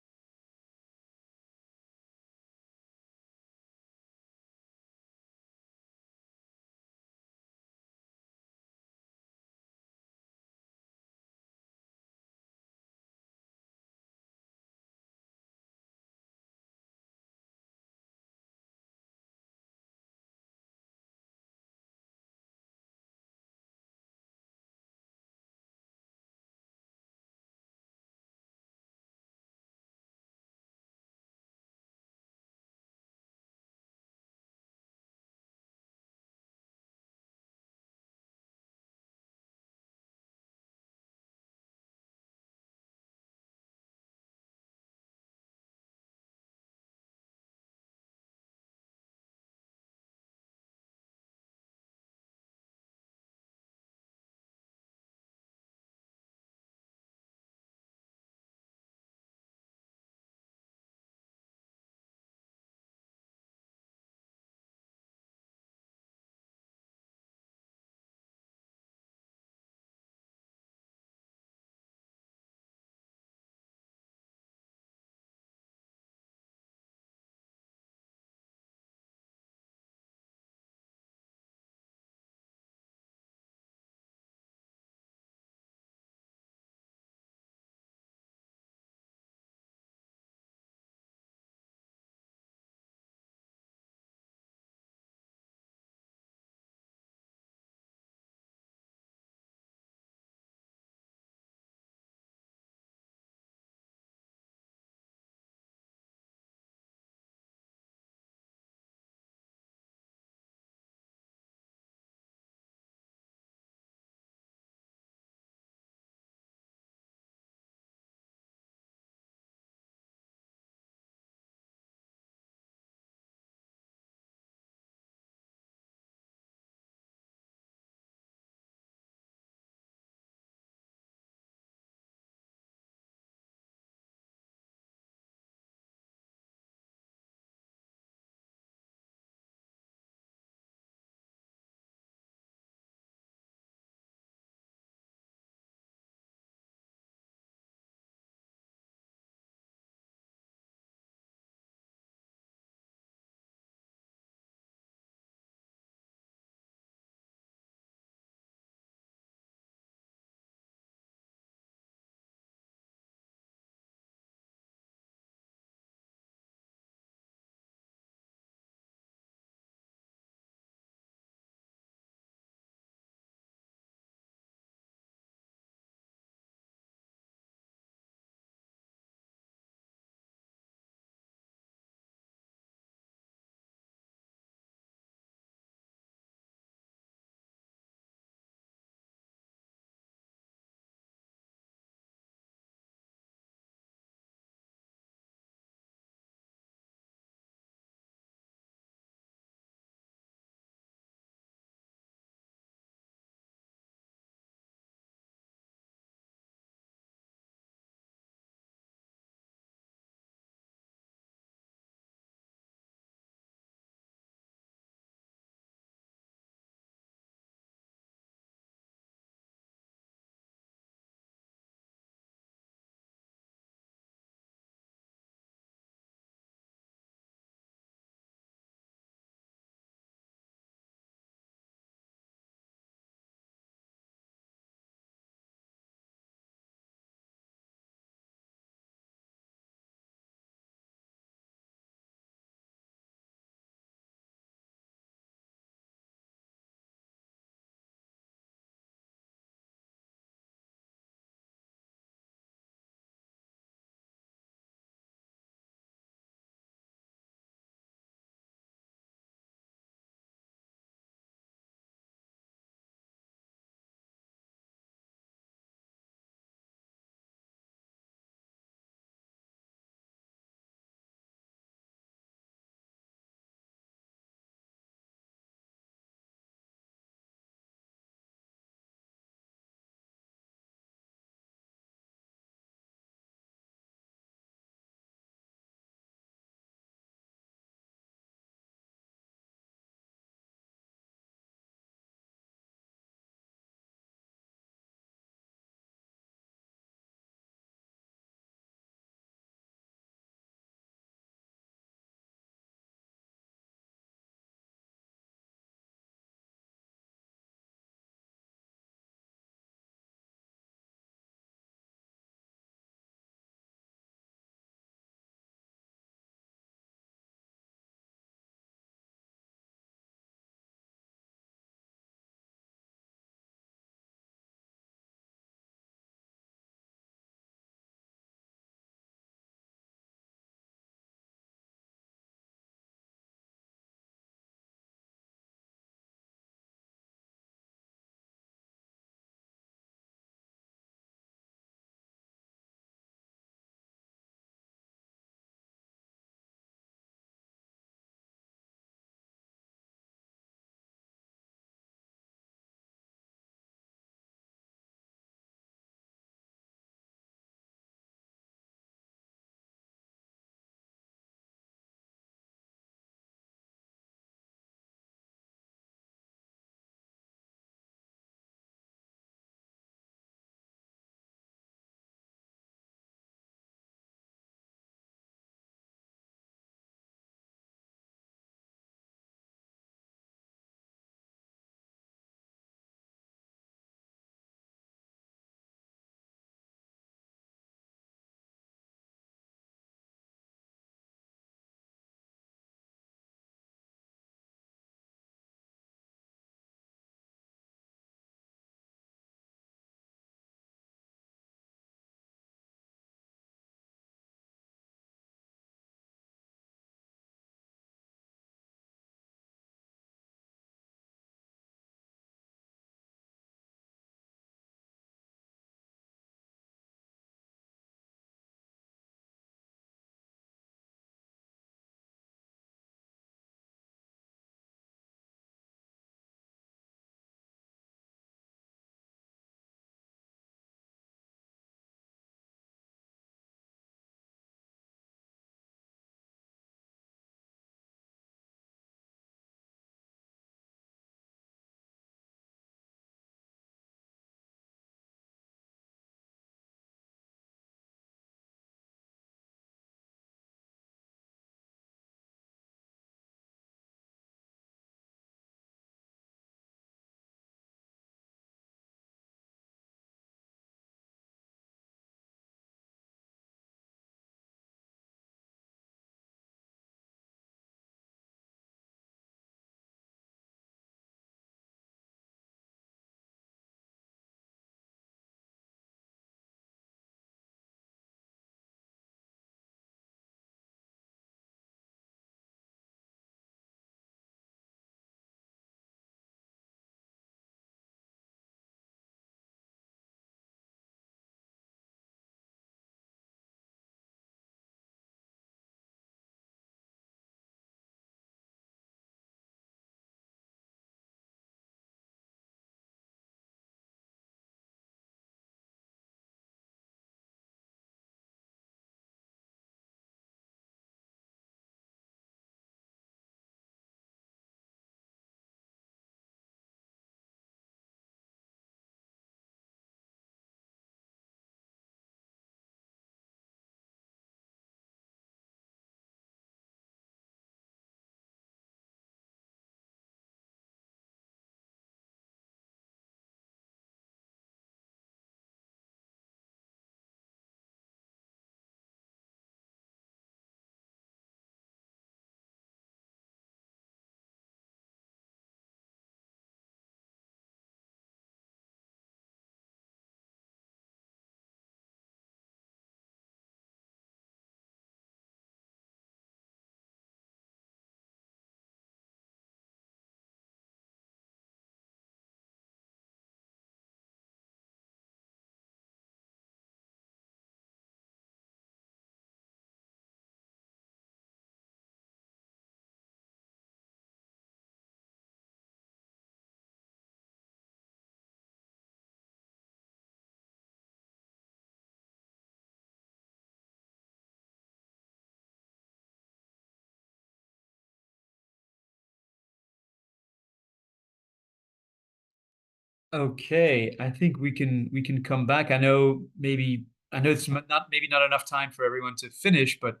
Okay, I think we can come back. I know it's not maybe not enough time for everyone to finish, but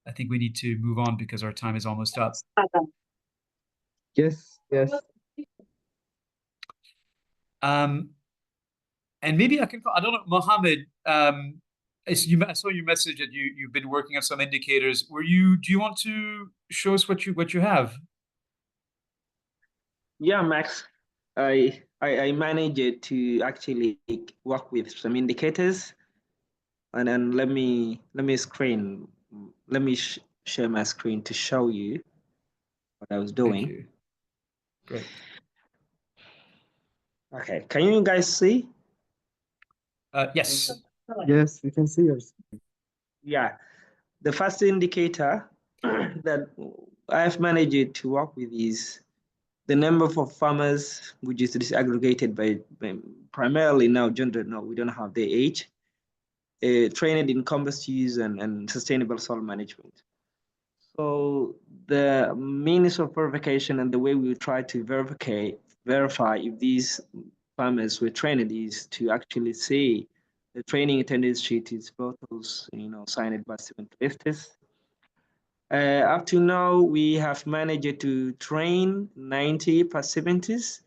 I think we need to move on because our time is almost up.
Yes, yes.
And maybe I don't know, Mohammed, I saw your message that you've been working on some indicators. Do you want to show us what you have?
Yeah, Max, I managed to actually work with some indicators, and then let me share my screen to show you what I was
Thank
doing.
you. Great.
Okay, can you guys see?
Yes.
Yes, we can see yours.
Yeah, the first indicator that I've managed to work with is the number of farmers, which is disaggregated by primarily now gender. No, we don't have their age. Trained in compost use and sustainable soil management. So the means of verification and the way we try to verify if these farmers were trained is to actually see the training attendance sheet is photos, signed by 7 up to now, we have managed to train 90 participants.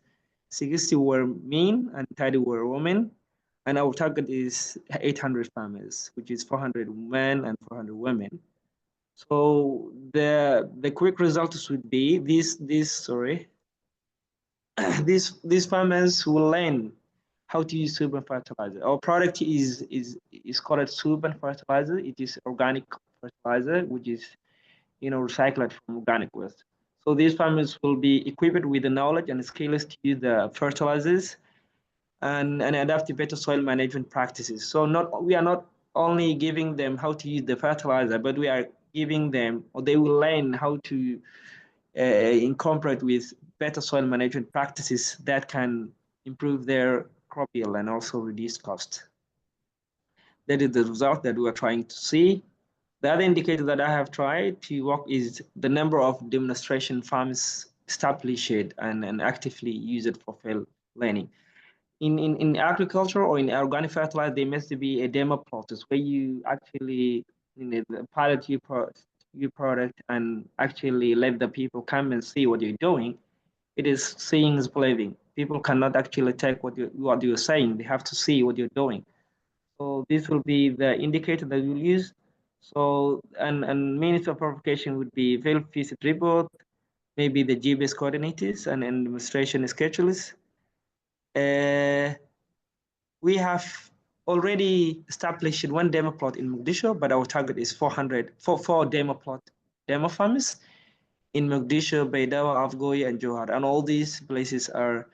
60 were men and 30 were women. And our target is 800 farmers, which is 400 men and 400 women. So the quick results would be these farmers will learn how to use urban fertilizer. Our product is called urban fertilizer. It is organic fertilizer, which is recycled from organic waste. So these farmers will be equipped with the knowledge and skills to use the fertilizers and adapt to better soil management practices. So we are not only giving them how to use the fertilizer, but we are giving them, or they will learn how to incorporate with better soil management practices that can improve their crop yield and also reduce cost. That is the result that we are trying to see. The other indicator that I have tried to work is the number of demonstration farms established and actively used for field learning. In agriculture or in organic fertilizer, there must be a demo process where you actually pilot your product and actually let the people come and see what you're doing. It is seeing is believing. People cannot actually take what you're saying. They have to see what you're doing. So this will be the indicator that we'll use. So, and means of verification would be field visit report, maybe the GBS coordinators and administration schedulers. We have already established one demo plot in Mogadishu, but our target is 400 for four demo farms in Mogadishu, Baidawa, Afgoy, and Johar. And all these places are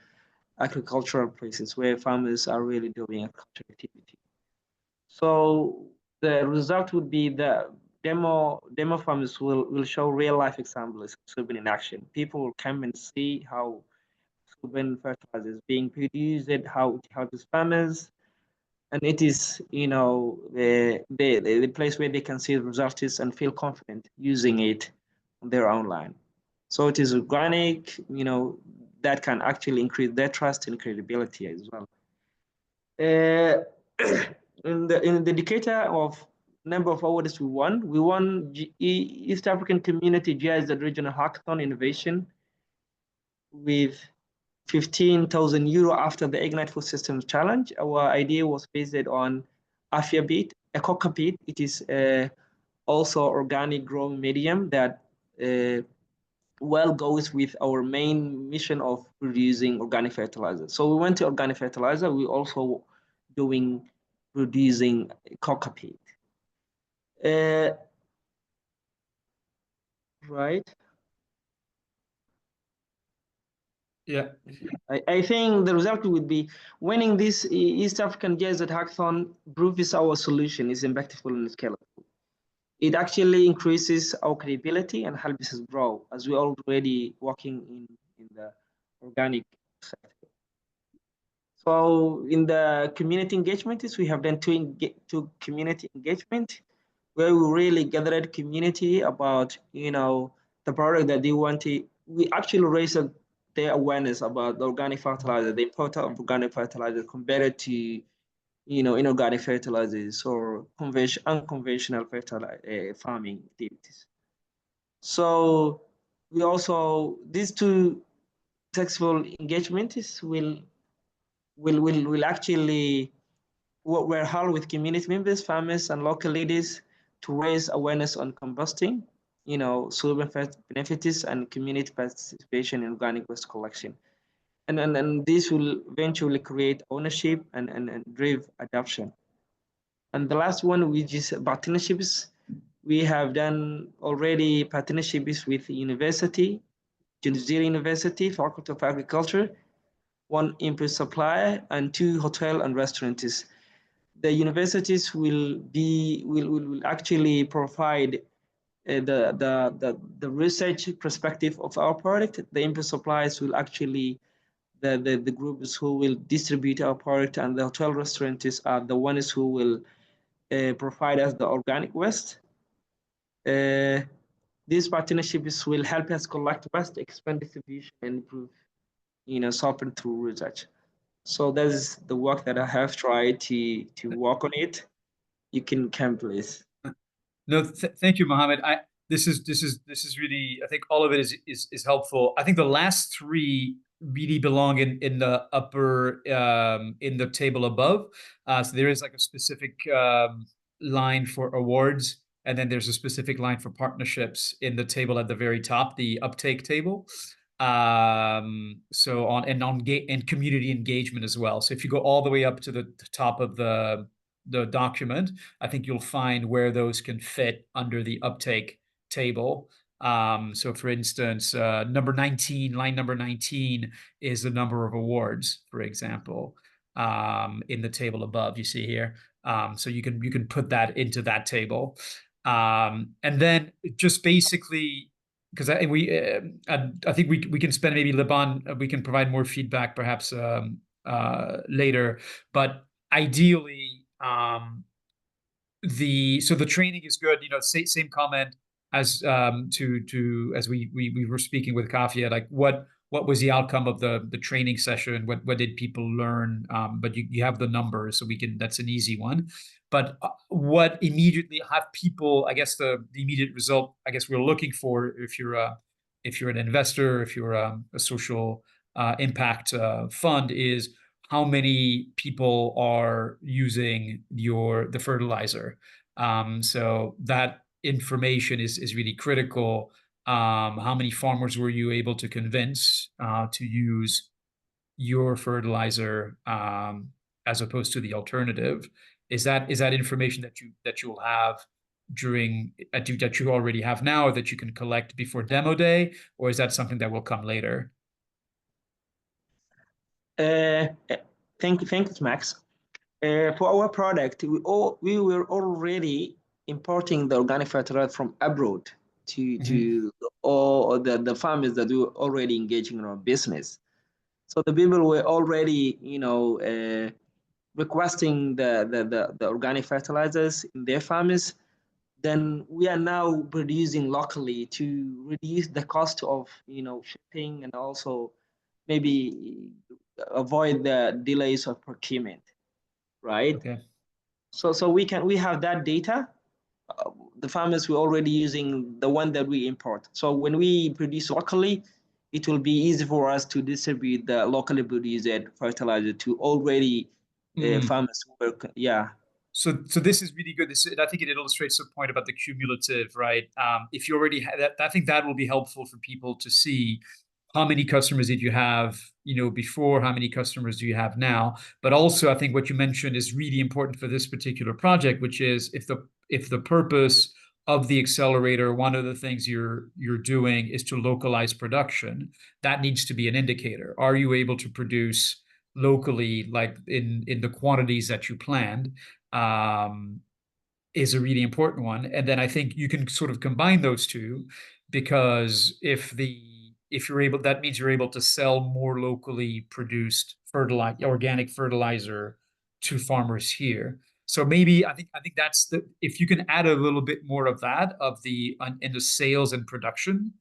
agricultural places where farmers are really doing agricultural activity. So the result would be the demo farms will show real life examples of soybean in action. People will come and see how soybean fertilizer is being produced, how it helps farmers, and it is the place where they can see the results and feel confident using it on their own line. So it is organic, that can actually increase their trust and credibility as well. In the indicator of number of awards we won East African Community GIZ Regional Hackathon Innovation with 15,000 euro after the Ignite Food Systems Challenge. Our idea was based on Afia beet, a coca beet. It is also organic growing medium that well goes with our main mission of producing organic fertilizer. So we went to organic fertilizer. We also producing coca peat. Right.
Yeah.
I think the result would be winning this East African Desert Hackathon proves our solution is impactful and scalable. It actually increases our credibility and helps us grow as we're already working in the organic sector. So in the community engagement, we have done two community engagement where we really gathered community about the product that they want to. We actually raised their awareness about the organic fertilizer, the importance of organic fertilizer compared to inorganic fertilizers or unconventional farming activities. So we also these two successful engagements will actually were held with community members, farmers, and local leaders to raise awareness on composting, soil benefits, and community participation in organic waste collection. And this will eventually create ownership and drive adoption. And the last one, which is partnerships, we have done already partnerships with university, Jazeera University, Faculty of Agriculture, one input supplier, and 2 hotel and restaurants. The universities will actually provide the research perspective of our product. The input suppliers will actually the groups who will distribute our product, and the hotel restaurants are the ones who will provide us the organic waste. These partnerships will help us collect waste, expand distribution, and improve, soften through research. So that is the work that I have tried to work on it. You can come, please.
No, thank you, Mohammed. This is really, I think all of it is helpful. I think the last 3 really belong in the upper in the table above. So there is like a specific line for awards, and then there's a specific line for partnerships in the table at the very top, the uptake table. So and community engagement as well. So if you go all the way up to the top of the document, I think you'll find where those can fit under the uptake table. So for instance, line number 19 is the number of awards, for example, in the table above, you see here. So you can put that into that table. And then just basically, because I think we can spend maybe Liban, we can provide more feedback perhaps later, but ideally, the training is good. Same comment as as we were speaking with Kafia, like what was the outcome of the training session? What did people learn? But you have the numbers, so that's an easy one. But what immediately have people, I guess the immediate result, I guess we're looking for if you're an investor, if you're a social impact fund, is how many people are using the fertilizer. So that information is really critical. How many farmers were you able to convince to use your fertilizer as opposed to the alternative? Is that information that you'll have that you already have now, or that you can collect before demo day, or is that something that will come later?
Thank you, Max. For our product, we were already importing the organic fertilizer from abroad to all the farmers that we were already engaging in our business. So the people were already, requesting the organic fertilizers in their farmers. Then we are now producing locally to reduce the cost of shipping, and also maybe avoid the delays of procurement, right?
Okay.
So we have that data. The farmers were already using the one that we import. So when we produce locally, it will be easy for us to distribute the locally produced fertilizer to already farmers who work. Yeah.
So this is really good. I think it illustrates the point about the cumulative, right? If you already have that, I think that will be helpful for people to see how many customers did you have, before, how many customers do you have now? But also, I think what you mentioned is really important for this particular project, which is if the purpose of the accelerator, one of the things you're doing is to localize production, that needs to be an indicator. Are you able to produce locally, like in the quantities that you planned? Is a really important one. And then I think you can sort of combine those two, because if you're able, that means you're able to sell more locally produced organic fertilizer to farmers here. So maybe I think that's if you can add a little bit more of that in the sales and production,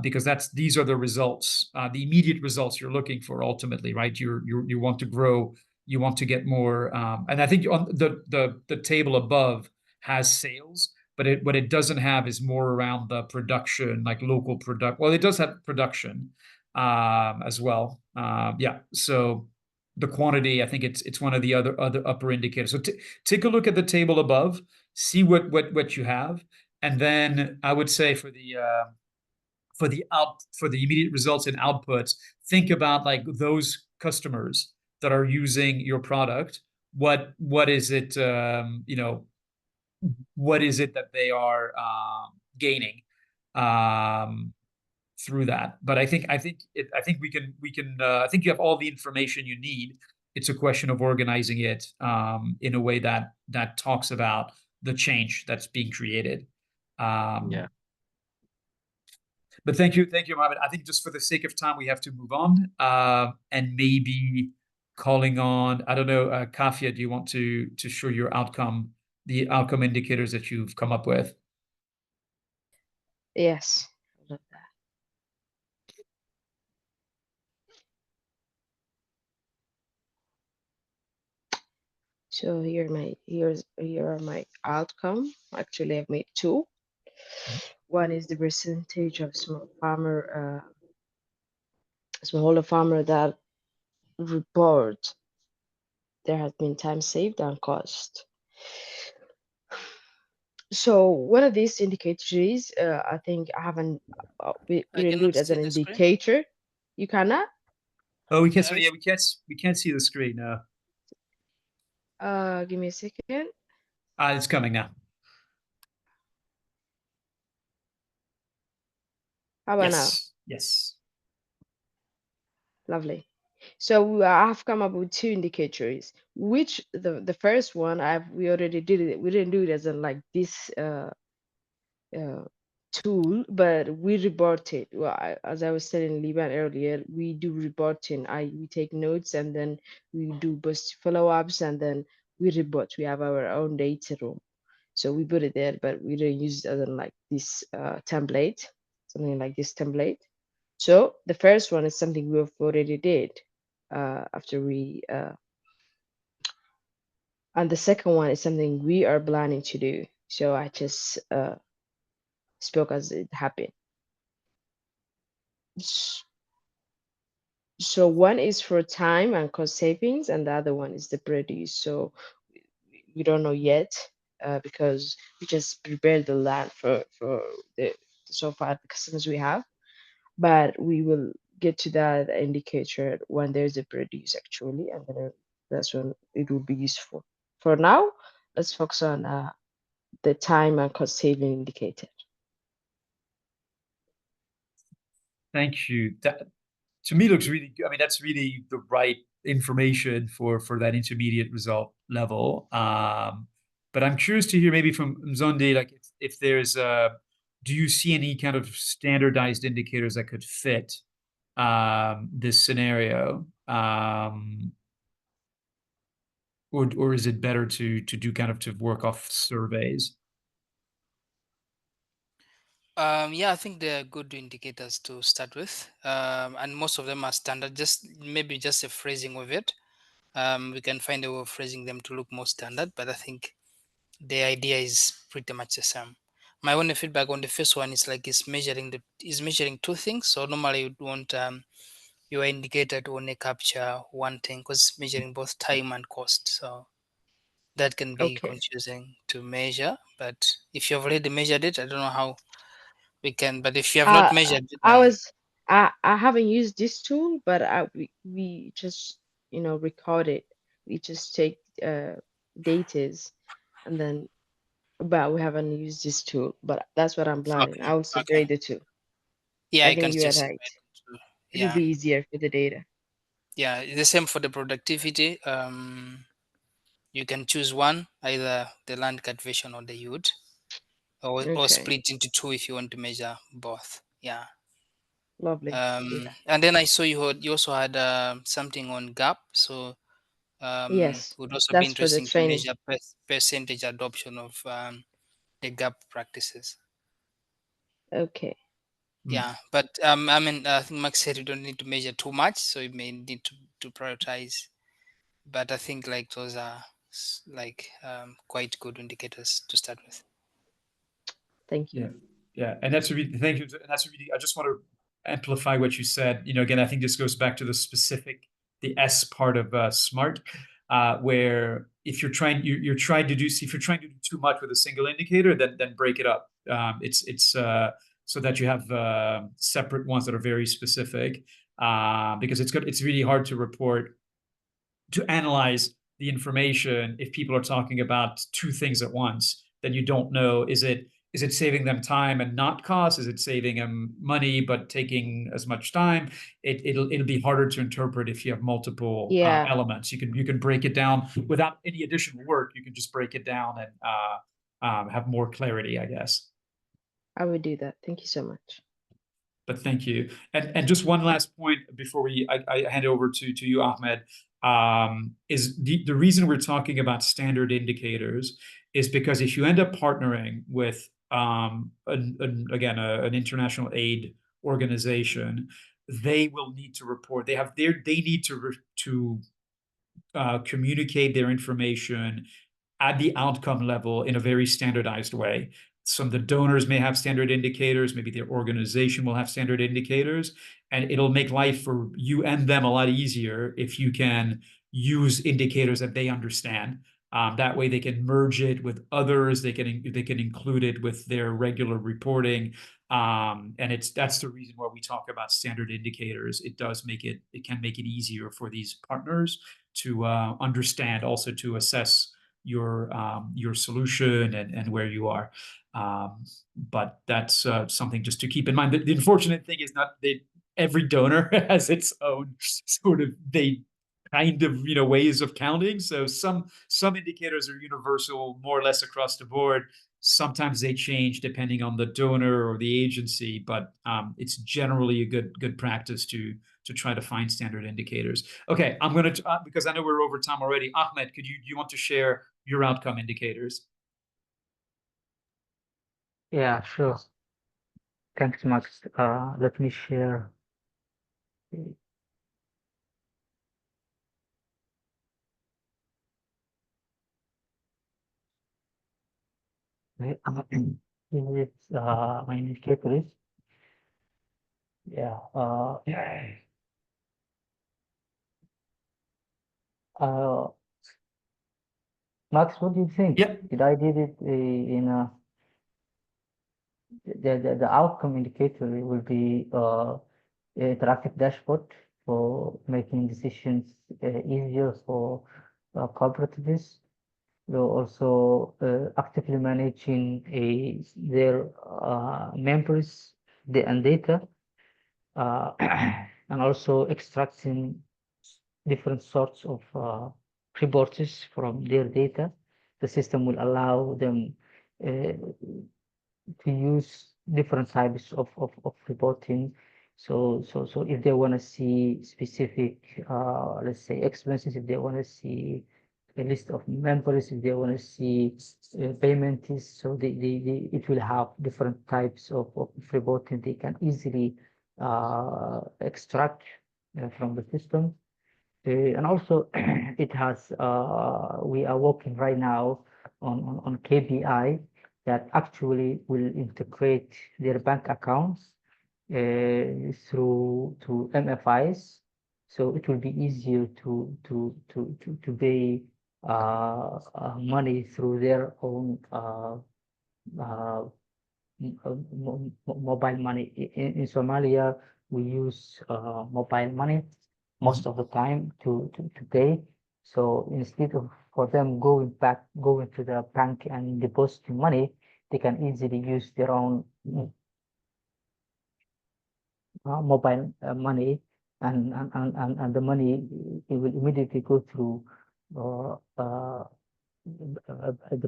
because these are the results, the immediate results you're looking for ultimately, right? You want to grow, you want to get more, and I think on the table above has sales, but what it doesn't have is more around the production, like local product. Well, it does have production as well. Yeah, so the quantity, I think it's one of the other upper indicators. So take a look at the table above, see what you have, and then I would say for the immediate results and outputs, think about like those customers that are using your product. What is it? What is it that they are gaining through that? But I think we can I think you have all the information you need. It's a question of organizing it in a way that talks about the change that's being created.
Yeah.
But thank you, Mohammed. I think just for the sake of time, we have to move on, and maybe calling on, I don't know, Kafia, do you want to show your the outcome indicators that you've come up with?
Yes. I love that. So here are my outcome. Actually, I've made two. One is the percentage of smallholder farmer that report there has been time saved and cost. So one of these indicators, I think I haven't, we
I
didn't do
cannot
it as
see
an
the screen.
indicator. You cannot?
Oh, we can't. Yeah, we can't see the screen.
Give me a second.
It's coming now.
How about now?
Yes.
Lovely. So I've come up with two indicators. Which the first one we already did it. We didn't do it as in like this tool, but we report it. Well, as I was telling Liban earlier, we do reporting. We take notes and then we do bust follow-ups and then we report. We have our own data room. So we put it there, but we don't use it as in like this template, something like this template. So the first one is something we've already did after we, and the second one is something we are planning to do. So I just spoke as it happened. So one is for time and cost savings, and the other one is the produce. So we don't know yet because we just prepared the land for the so far the customers we have, but we will get to that indicator when there's a produce actually, and then that's when it will be useful. For now, let's focus on the time and cost saving indicator.
Thank you. That to me looks really good. I mean, that's really the right information for that intermediate result level. But I'm curious to hear maybe from Mzonde, like if there's do you see any kind of standardized indicators that could fit this scenario? Or is it better to do kind of to work off surveys?
Yeah, I think they're good indicators to start with, and most of them are standard. Just maybe just a phrasing of it. We can find a way of phrasing them to look more standard, but I think the idea is pretty much the same. My only feedback on the first one is like it's measuring two things. So normally you'd want your indicator to only capture one thing because it's measuring both time and cost. So that can be
Okay.
confusing to measure. But if you've already measured it, I don't know how we can. But if you have not measured it,
I haven't used this tool, but we just record it. We just take datas and then, but we haven't used this tool. But that's what I'm planning.
okay,
I will separate the two.
yeah,
I
I can
think you are
just
right. It will
yeah,
be easier for the data.
yeah. The same for the productivity. You can choose one, either the land cultivation or the yield, or
Okay.
split into two if you want to measure both. Yeah.
Lovely. Yeah.
And then I saw you also had something on gap. So
Yes,
would also be
that's for the
interesting to
training.
measure percentage adoption of the gap practices.
Okay.
Yeah, but I mean, I think Max said you don't need to measure too much, so you may need to prioritize. But I think like those are like quite good indicators to start with.
Thank you.
Yeah, yeah, and that's really, thank you. And that's really, I just want to amplify what you said. You know, again, I think this goes back to the specific, the S part of SMART, where if you're trying, you're trying to do, if you're trying to do too much with a single indicator, then break it up. It's so that you have separate ones that are very specific, because it's really hard to report, to analyze the information if people are talking about two things at once. Then you don't know, is it saving them time and not cost? Is it saving them money but taking as much time? It'll be harder to interpret if you have multiple
Yeah,
elements. You can break it down without any additional work. You can just break it down and have more clarity, I guess.
I would do that. Thank you so much.
But thank you. And just one last point before I hand over to you, Ahmed, is the reason we're talking about standard indicators is because if you end up partnering with an international aid organization, they will need to report. They need to communicate their information at the outcome level in a very standardized way. Some of the donors may have standard indicators, maybe their organization will have standard indicators, and it'll make life for you and them a lot easier if you can use indicators that they understand. That way they can merge it with others, they can include it with their regular reporting. And that's the reason why we talk about standard indicators. It can make it easier for these partners to understand, also to assess your solution and where you are. But that's something just to keep in mind. The unfortunate thing is not that every donor has its own sort of ways of counting. So some indicators are universal, more or less across the board. Sometimes they change depending on the donor or the agency, but it's generally a good practice to try to find standard indicators. Okay, I'm going to, because I know we're over time already. Ahmed, do you want to share your outcome indicators?
Yeah, sure. Thanks, Max. Let me share. It's my indicators. Yeah. Max, what do you think?
Yeah.
Did I did it in the outcome indicator will be interactive dashboard for making decisions easier for cooperatives. We're also actively managing their members and data, and also extracting different sorts of reports from their data. The system will allow them to use different types of reporting. So if they want to see specific, let's say expenses, if they want to see a list of members, if they want to see payment is, so it will have different types of reporting they can easily extract from the system. And also it has, we are working right now on KPI that actually will integrate their bank accounts through to MFIs. So it will be easier to pay money through their own mobile money. In Somalia, we use mobile money most of the time to pay. So instead of for them going to the bank and depositing money, they can easily use their own mobile money, and the money, it will immediately go through the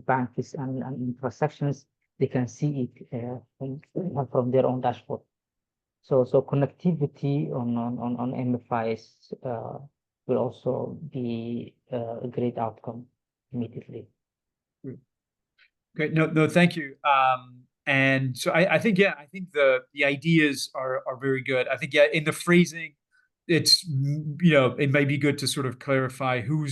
banks and transactions. They can see it from their own dashboard. So connectivity on MFIs will also be a great outcome immediately.
Okay, no, thank you. And so I think, yeah, I think the ideas are very good. I think, yeah, in the phrasing, it's, it might be good to sort of clarify who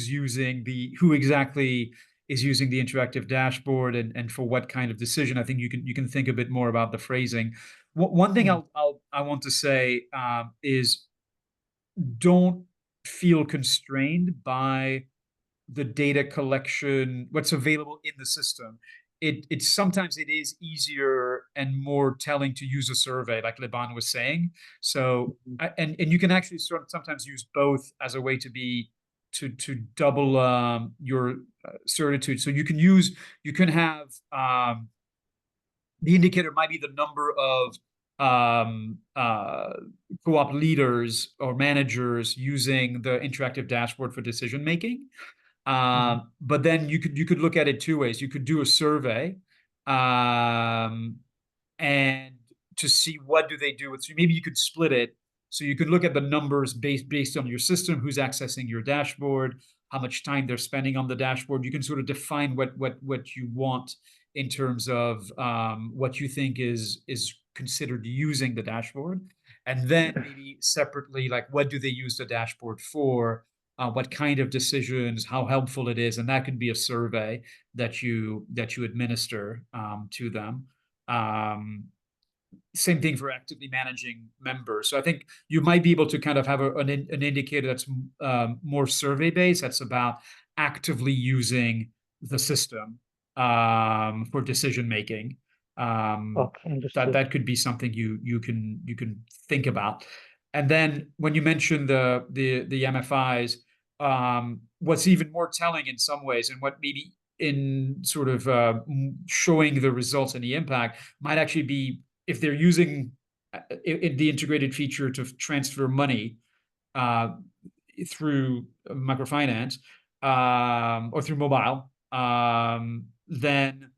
exactly is using the interactive dashboard and for what kind of decision. I think you can think a bit more about the phrasing. One thing I want to say is don't feel constrained by the data collection, what's available in the system. It's sometimes it is easier and more telling to use a survey, like Liban was saying. So, and you can actually sort of sometimes use both as a way to double your certitude. So you can have the indicator might be the number of co-op leaders or managers using the interactive dashboard for decision making. But then you could look at it two ways. You could do a survey, and to see what do they do with. So maybe you could split it. So you could look at the numbers based on your system, who's accessing your dashboard, how much time they're spending on the dashboard. You can sort of define what you want in terms of what you think is considered using the dashboard, and then maybe separately, like what do they use the dashboard for? What kind of decisions, how helpful it is, and that could be a survey that you administer to them. Same thing for actively managing members. So I think you might be able to kind of have an indicator that's more survey based. That's about actively using the system for decision making.
Okay, understood.
That could be something you can think about. And then when you mention the MFIs, what's even more telling in some ways, and what maybe in sort of showing the results and the impact might actually be if they're using the integrated feature to transfer money through microfinance or through mobile, then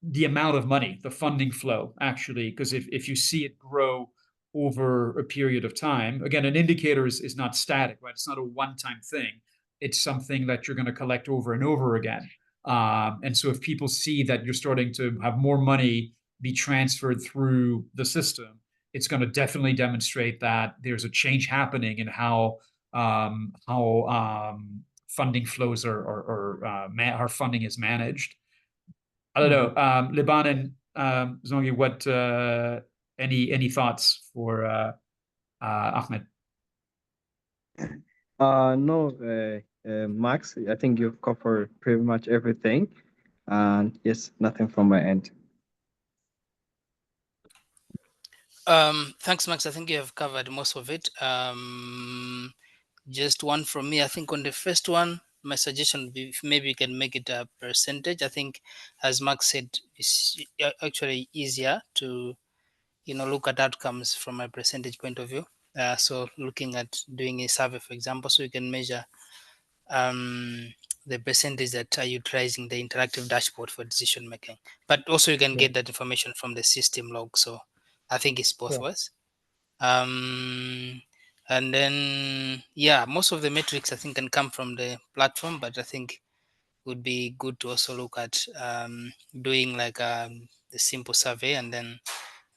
the amount of money, the funding flow, actually, because if you see it grow over a period of time, again, an indicator is not static, right? It's not a one-time thing. It's something that you're going to collect over and over again. And so if people see that you're starting to have more money be transferred through the system, it's going to definitely demonstrate that there's a change happening in how funding flows our funding is managed. I don't know, Liban and Zongi, what any thoughts for Ahmed?
No, Max, I think you've covered pretty much everything. And yes, nothing from my end.
Thanks, Max. I think you have covered most of it. Just one from me. I think on the first one, my suggestion would be if maybe you can make it a percentage. I think, as Max said, it's actually easier to look at outcomes from a percentage point of view. So looking at doing a survey, for example, so you can measure the percentage that are utilizing the interactive dashboard for decision making. But also you can get that information from the system log. So I think it's both ways. And then, yeah, most of the metrics I think can come from the platform, but I think it would be good to also look at doing like the simple survey and then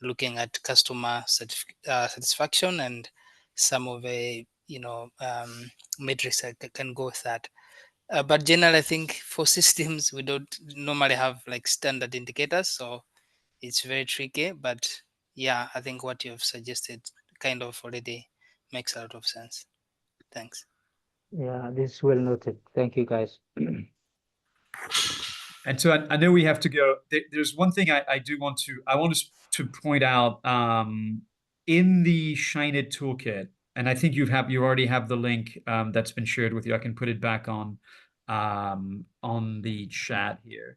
looking at customer satisfaction and some of the metrics that can go with that. But generally, I think for systems we don't normally have like standard indicators, so it's very tricky. But yeah, I think what you've suggested kind of already makes a lot of sense. Thanks.
Yeah, this is well noted. Thank you, guys.
And so I know we have to go. There's one thing I want to point out in the Shine It toolkit, and I think you already have the link that's been shared with you. I can put it back on the chat here.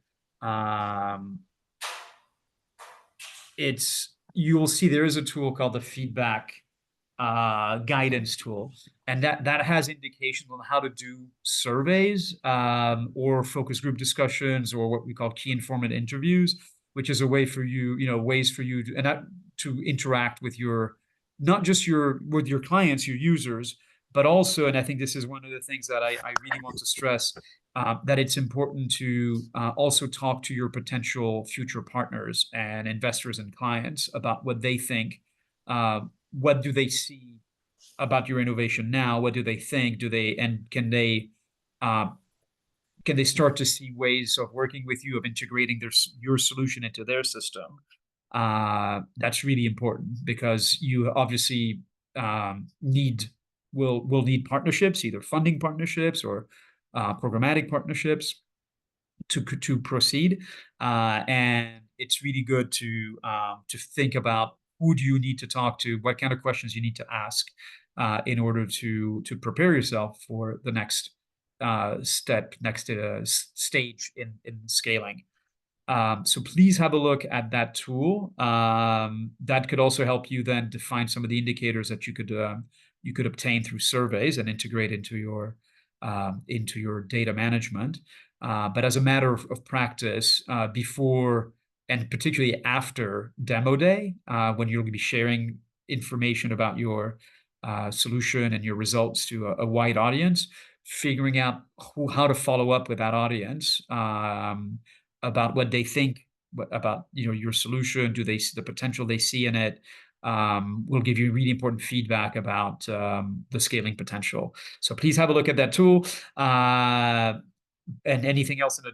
You will see there is a tool called the feedback guidance tool, and that has indications on how to do surveys or focus group discussions or what we call key informant interviews, which is a way for you, ways for you to interact with not just with your clients, your users, but also, and I think this is one of the things that I really want to stress, that it's important to also talk to your potential future partners and investors and clients about what they think. What do they see about your innovation now? What do they think? Can they start to see ways of working with you, of integrating your solution into their system? That's really important because you obviously will need partnerships, either funding partnerships or programmatic partnerships to proceed. And it's really good to think about who do you need to talk to, what kind of questions you need to ask in order to prepare yourself for the next stage in scaling. So please have a look at that tool. That could also help you then define some of the indicators that you could obtain through surveys and integrate into your data management. But as a matter of practice, before and particularly after demo day, when you're going to be sharing information about your solution and your results to a wide audience, figuring out how to follow up with that audience about what they think about your solution. Do they see the potential they see in it? Will give you really important feedback about the scaling potential. So please have a look at that tool. And anything else in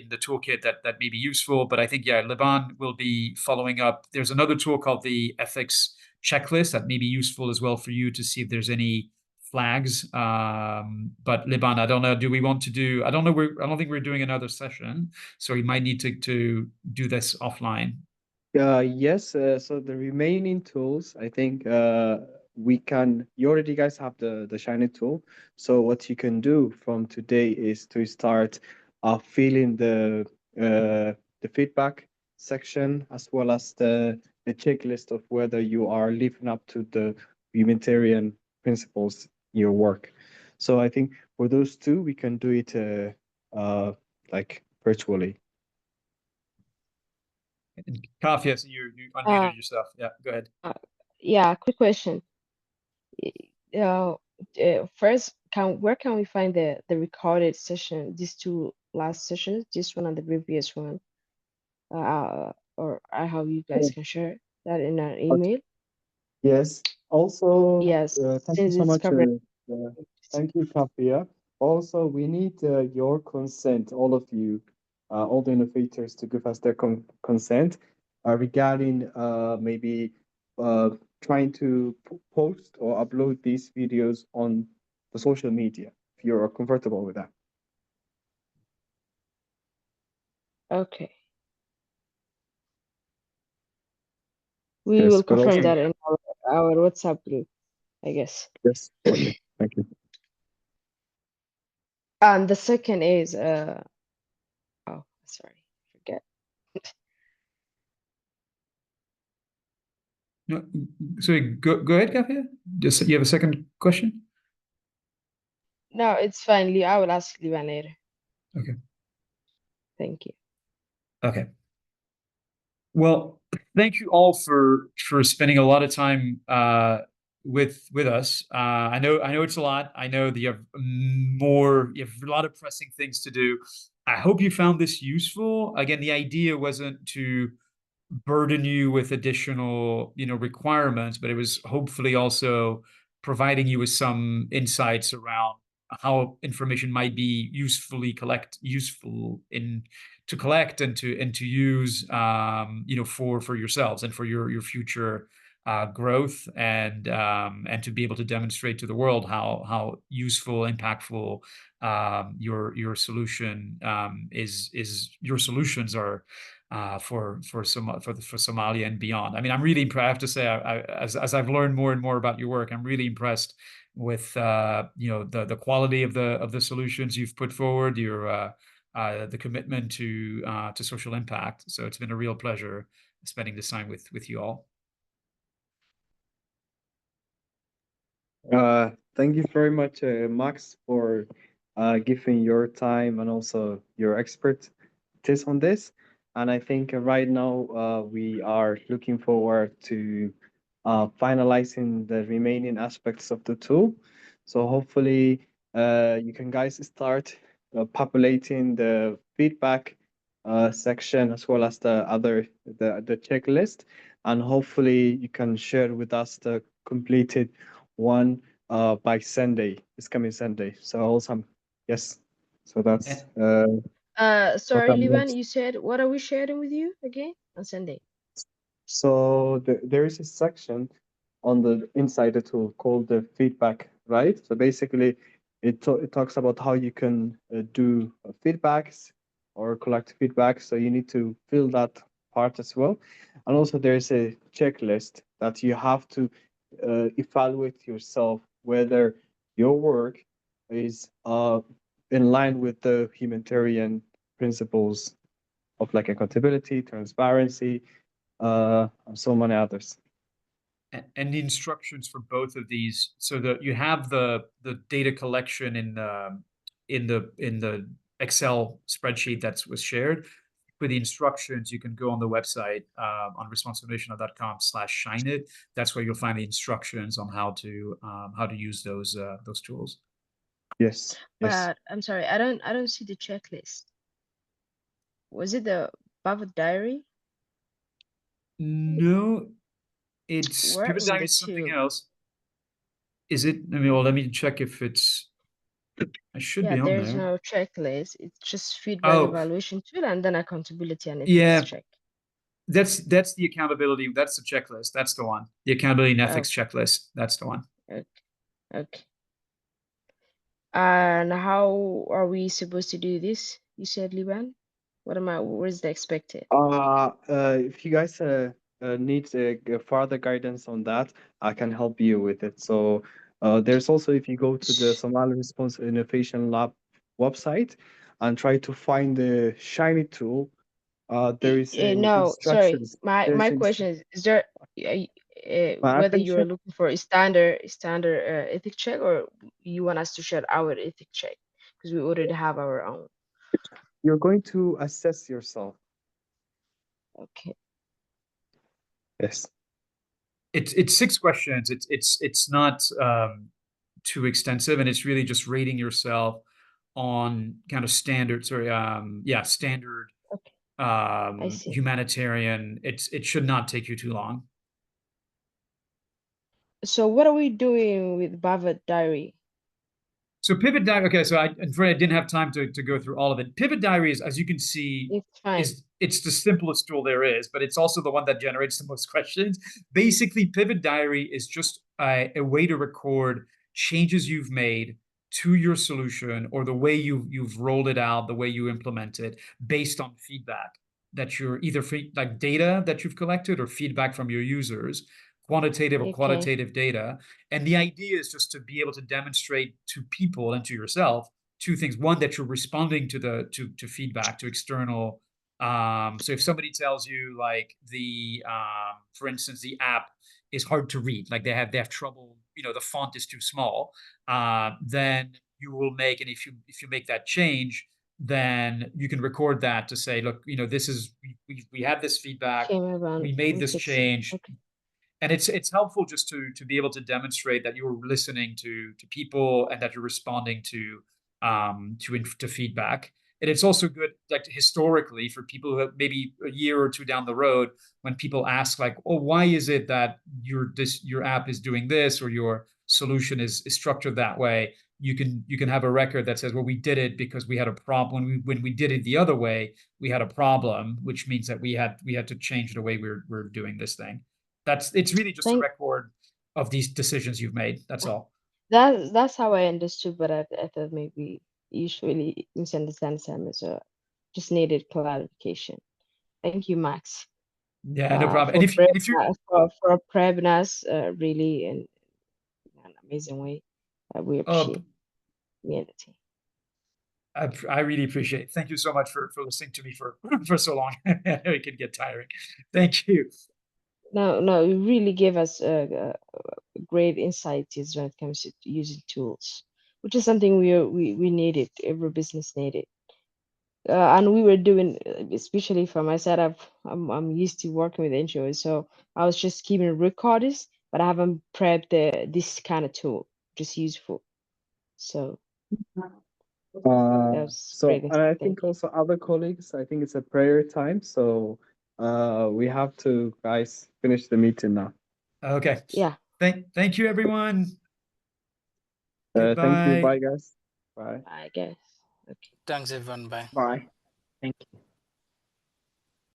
the toolkit that may be useful. But I think, yeah, Liban will be following up. There's another tool called the ethics checklist that may be useful as well for you to see if there's any flags. But Liban, I don't know, do we want to do, I don't think we're doing another session, so we might need to do this offline.
Yes, so the remaining tools, I think you already guys have the Shiny tool. So what you can do from today is to start filling the feedback section as well as the checklist of whether you are living up to the humanitarian principles in your work. So I think for those two, we can do it like virtually.
Kafia, so you unmuted yourself. Yeah, go ahead.
Yeah, quick question. First, where can we find the recorded session? These two last sessions, this one and the previous one, or I hope you guys can share that in an email.
Yes. Also,
Yes,
thank you
since
so
it's
much.
covering.
Thank you, Kafia. Also, we need your consent, all of you, all the innovators, to give us their consent regarding maybe trying to post or upload these videos on the social media, if you're comfortable with that.
Okay. We
Yes,
will
but
confirm
also,
that in our WhatsApp group, I guess.
yes, okay, thank you.
And the second is oh, sorry, forget.
No, sorry, go ahead, Kafia. Just you have a second question?
No, it's fine. I will ask Liban later.
Okay.
Thank you.
Okay. Well, thank you all for spending a lot of time with us. I know it's a lot. I know that you have a lot of pressing things to do. I hope you found this useful. Again, the idea wasn't to burden you with additional requirements, but it was hopefully also providing you with some insights around how information might be useful to collect and to use for yourselves and for your future growth, and to be able to demonstrate to the world how useful, impactful your solution is. Your solutions are for Somalia and beyond. I mean, I'm really impressed. I have to say, as I've learned more and more about your work, I'm really impressed with the quality of the solutions you've put forward, the commitment to social impact. So it's been a real pleasure spending this time with you all.
Thank you very much, Max, for giving your time and also your expertise on this. And I think right now we are looking forward to finalizing the remaining aspects of the tool. So hopefully you can guys start populating the feedback section as well as the checklist, and hopefully you can share with us the completed one by Sunday, this coming Sunday. So awesome. Yes. So that's what
Sorry,
I'm
Liban, you said what are we sharing with you again on Sunday?
So there is a section on the inside the tool called the feedback, right? So basically, it talks about how you can do feedbacks or collect feedback. So you need to fill that part as well. And also there's a checklist that you have to evaluate yourself whether your work is in line with the humanitarian principles of like accountability, transparency, and so many others.
And the instructions for both of these, so that you have the data collection in the Excel spreadsheet that was shared. For the instructions, you can go on the website on responsiblenational.com/shineit. That's where you'll find the instructions on how to use those tools.
Yes. Yes.
But I'm sorry, I don't see the checklist. Was it the Buffett diary?
No, it's
Where
Pivot
in
Diary
the
is something
tool?
else. Is it? I mean, well, let me check if it's. I should
Yeah,
be on
there's
there.
no checklist. It's just feedback
Oh,
evaluation tool and then accountability and ethics
yeah.
check.
That's the accountability. That's the checklist. That's the one. The accountability and ethics
Okay,
checklist. That's the one.
okay. And how are we supposed to do this? You said, Liban? Where's the expected?
If you guys need further guidance on that, I can help you with it. So there's also, if you go to the Somali Response Innovation Lab website and try to find the Shiny tool, there is an
No, sorry.
instructions.
My question is there
I
whether
can
you are
share.
looking for a standard ethic check or you want us to share our ethic check because we already have our own.
You're going to assess yourself.
Okay.
Yes.
It's 6 questions. It's not too extensive, and it's really just rating yourself on kind of standard. Standard
Okay. I see.
humanitarian. It should not take you too long.
So what are we doing with Bava Diary?
So Pivot Diary, okay, so I didn't have time to go through all of it. Pivot Diary is, as you can see,
It's fine.
it's the simplest tool there is, but it's also the one that generates the most questions. Basically, Pivot Diary is just a way to record changes you've made to your solution or the way you've rolled it out, the way you implement it, based on feedback that you're either like data that you've collected or feedback from your users, quantitative or
Okay.
qualitative data. And the idea is just to be able to demonstrate to people and to yourself 2 things. One, that you're responding to feedback, to external. So if somebody tells you like for instance, the app is hard to read, like they have trouble, the font is too small, then you will make, and if you make that change, then you can record that to say, look, this is we have this feedback, we made this change.
Okay.
And it's helpful just to be able to demonstrate that you're listening to people and that you're responding to feedback. And it's also good, like historically, for people who have maybe a year or 2 down the road, when people ask like, oh, why is it that your app is doing this or your solution is structured that way? You can have a record that says, well, we did it because we had a problem. When we did it the other way, we had a problem, which means that we had to change the way we're doing this thing. It's really just a record of these decisions you've made. That's all.
That's how I understood, but I thought maybe usually misunderstand some, so just needed clarification. Thank you, Max.
Yeah, no problem.
For
And if you're
for prepping us really in an amazing way. We appreciate community.
I really appreciate it. Thank you so much for listening to me for so long. I know it can get tiring. Thank you.
No, you really gave us great insights when it comes to using tools, which is something we needed. Every business needed. And we were doing, especially for my setup, I'm used to working with NGOs, so I was just keeping recordings, but I haven't prepped this kind of tool, which is useful. So
Uh,
that was
so,
pretty good.
and I
Thank
think
you.
also other colleagues, I think it's a prayer time. So, we have to, guys, finish the meeting now.
Okay.
Yeah.
Thank you, everyone.
Thank you.
Goodbye.
Bye, guys. Bye.
I guess. Okay.
Thanks, everyone. Bye.
Bye.
Thank you.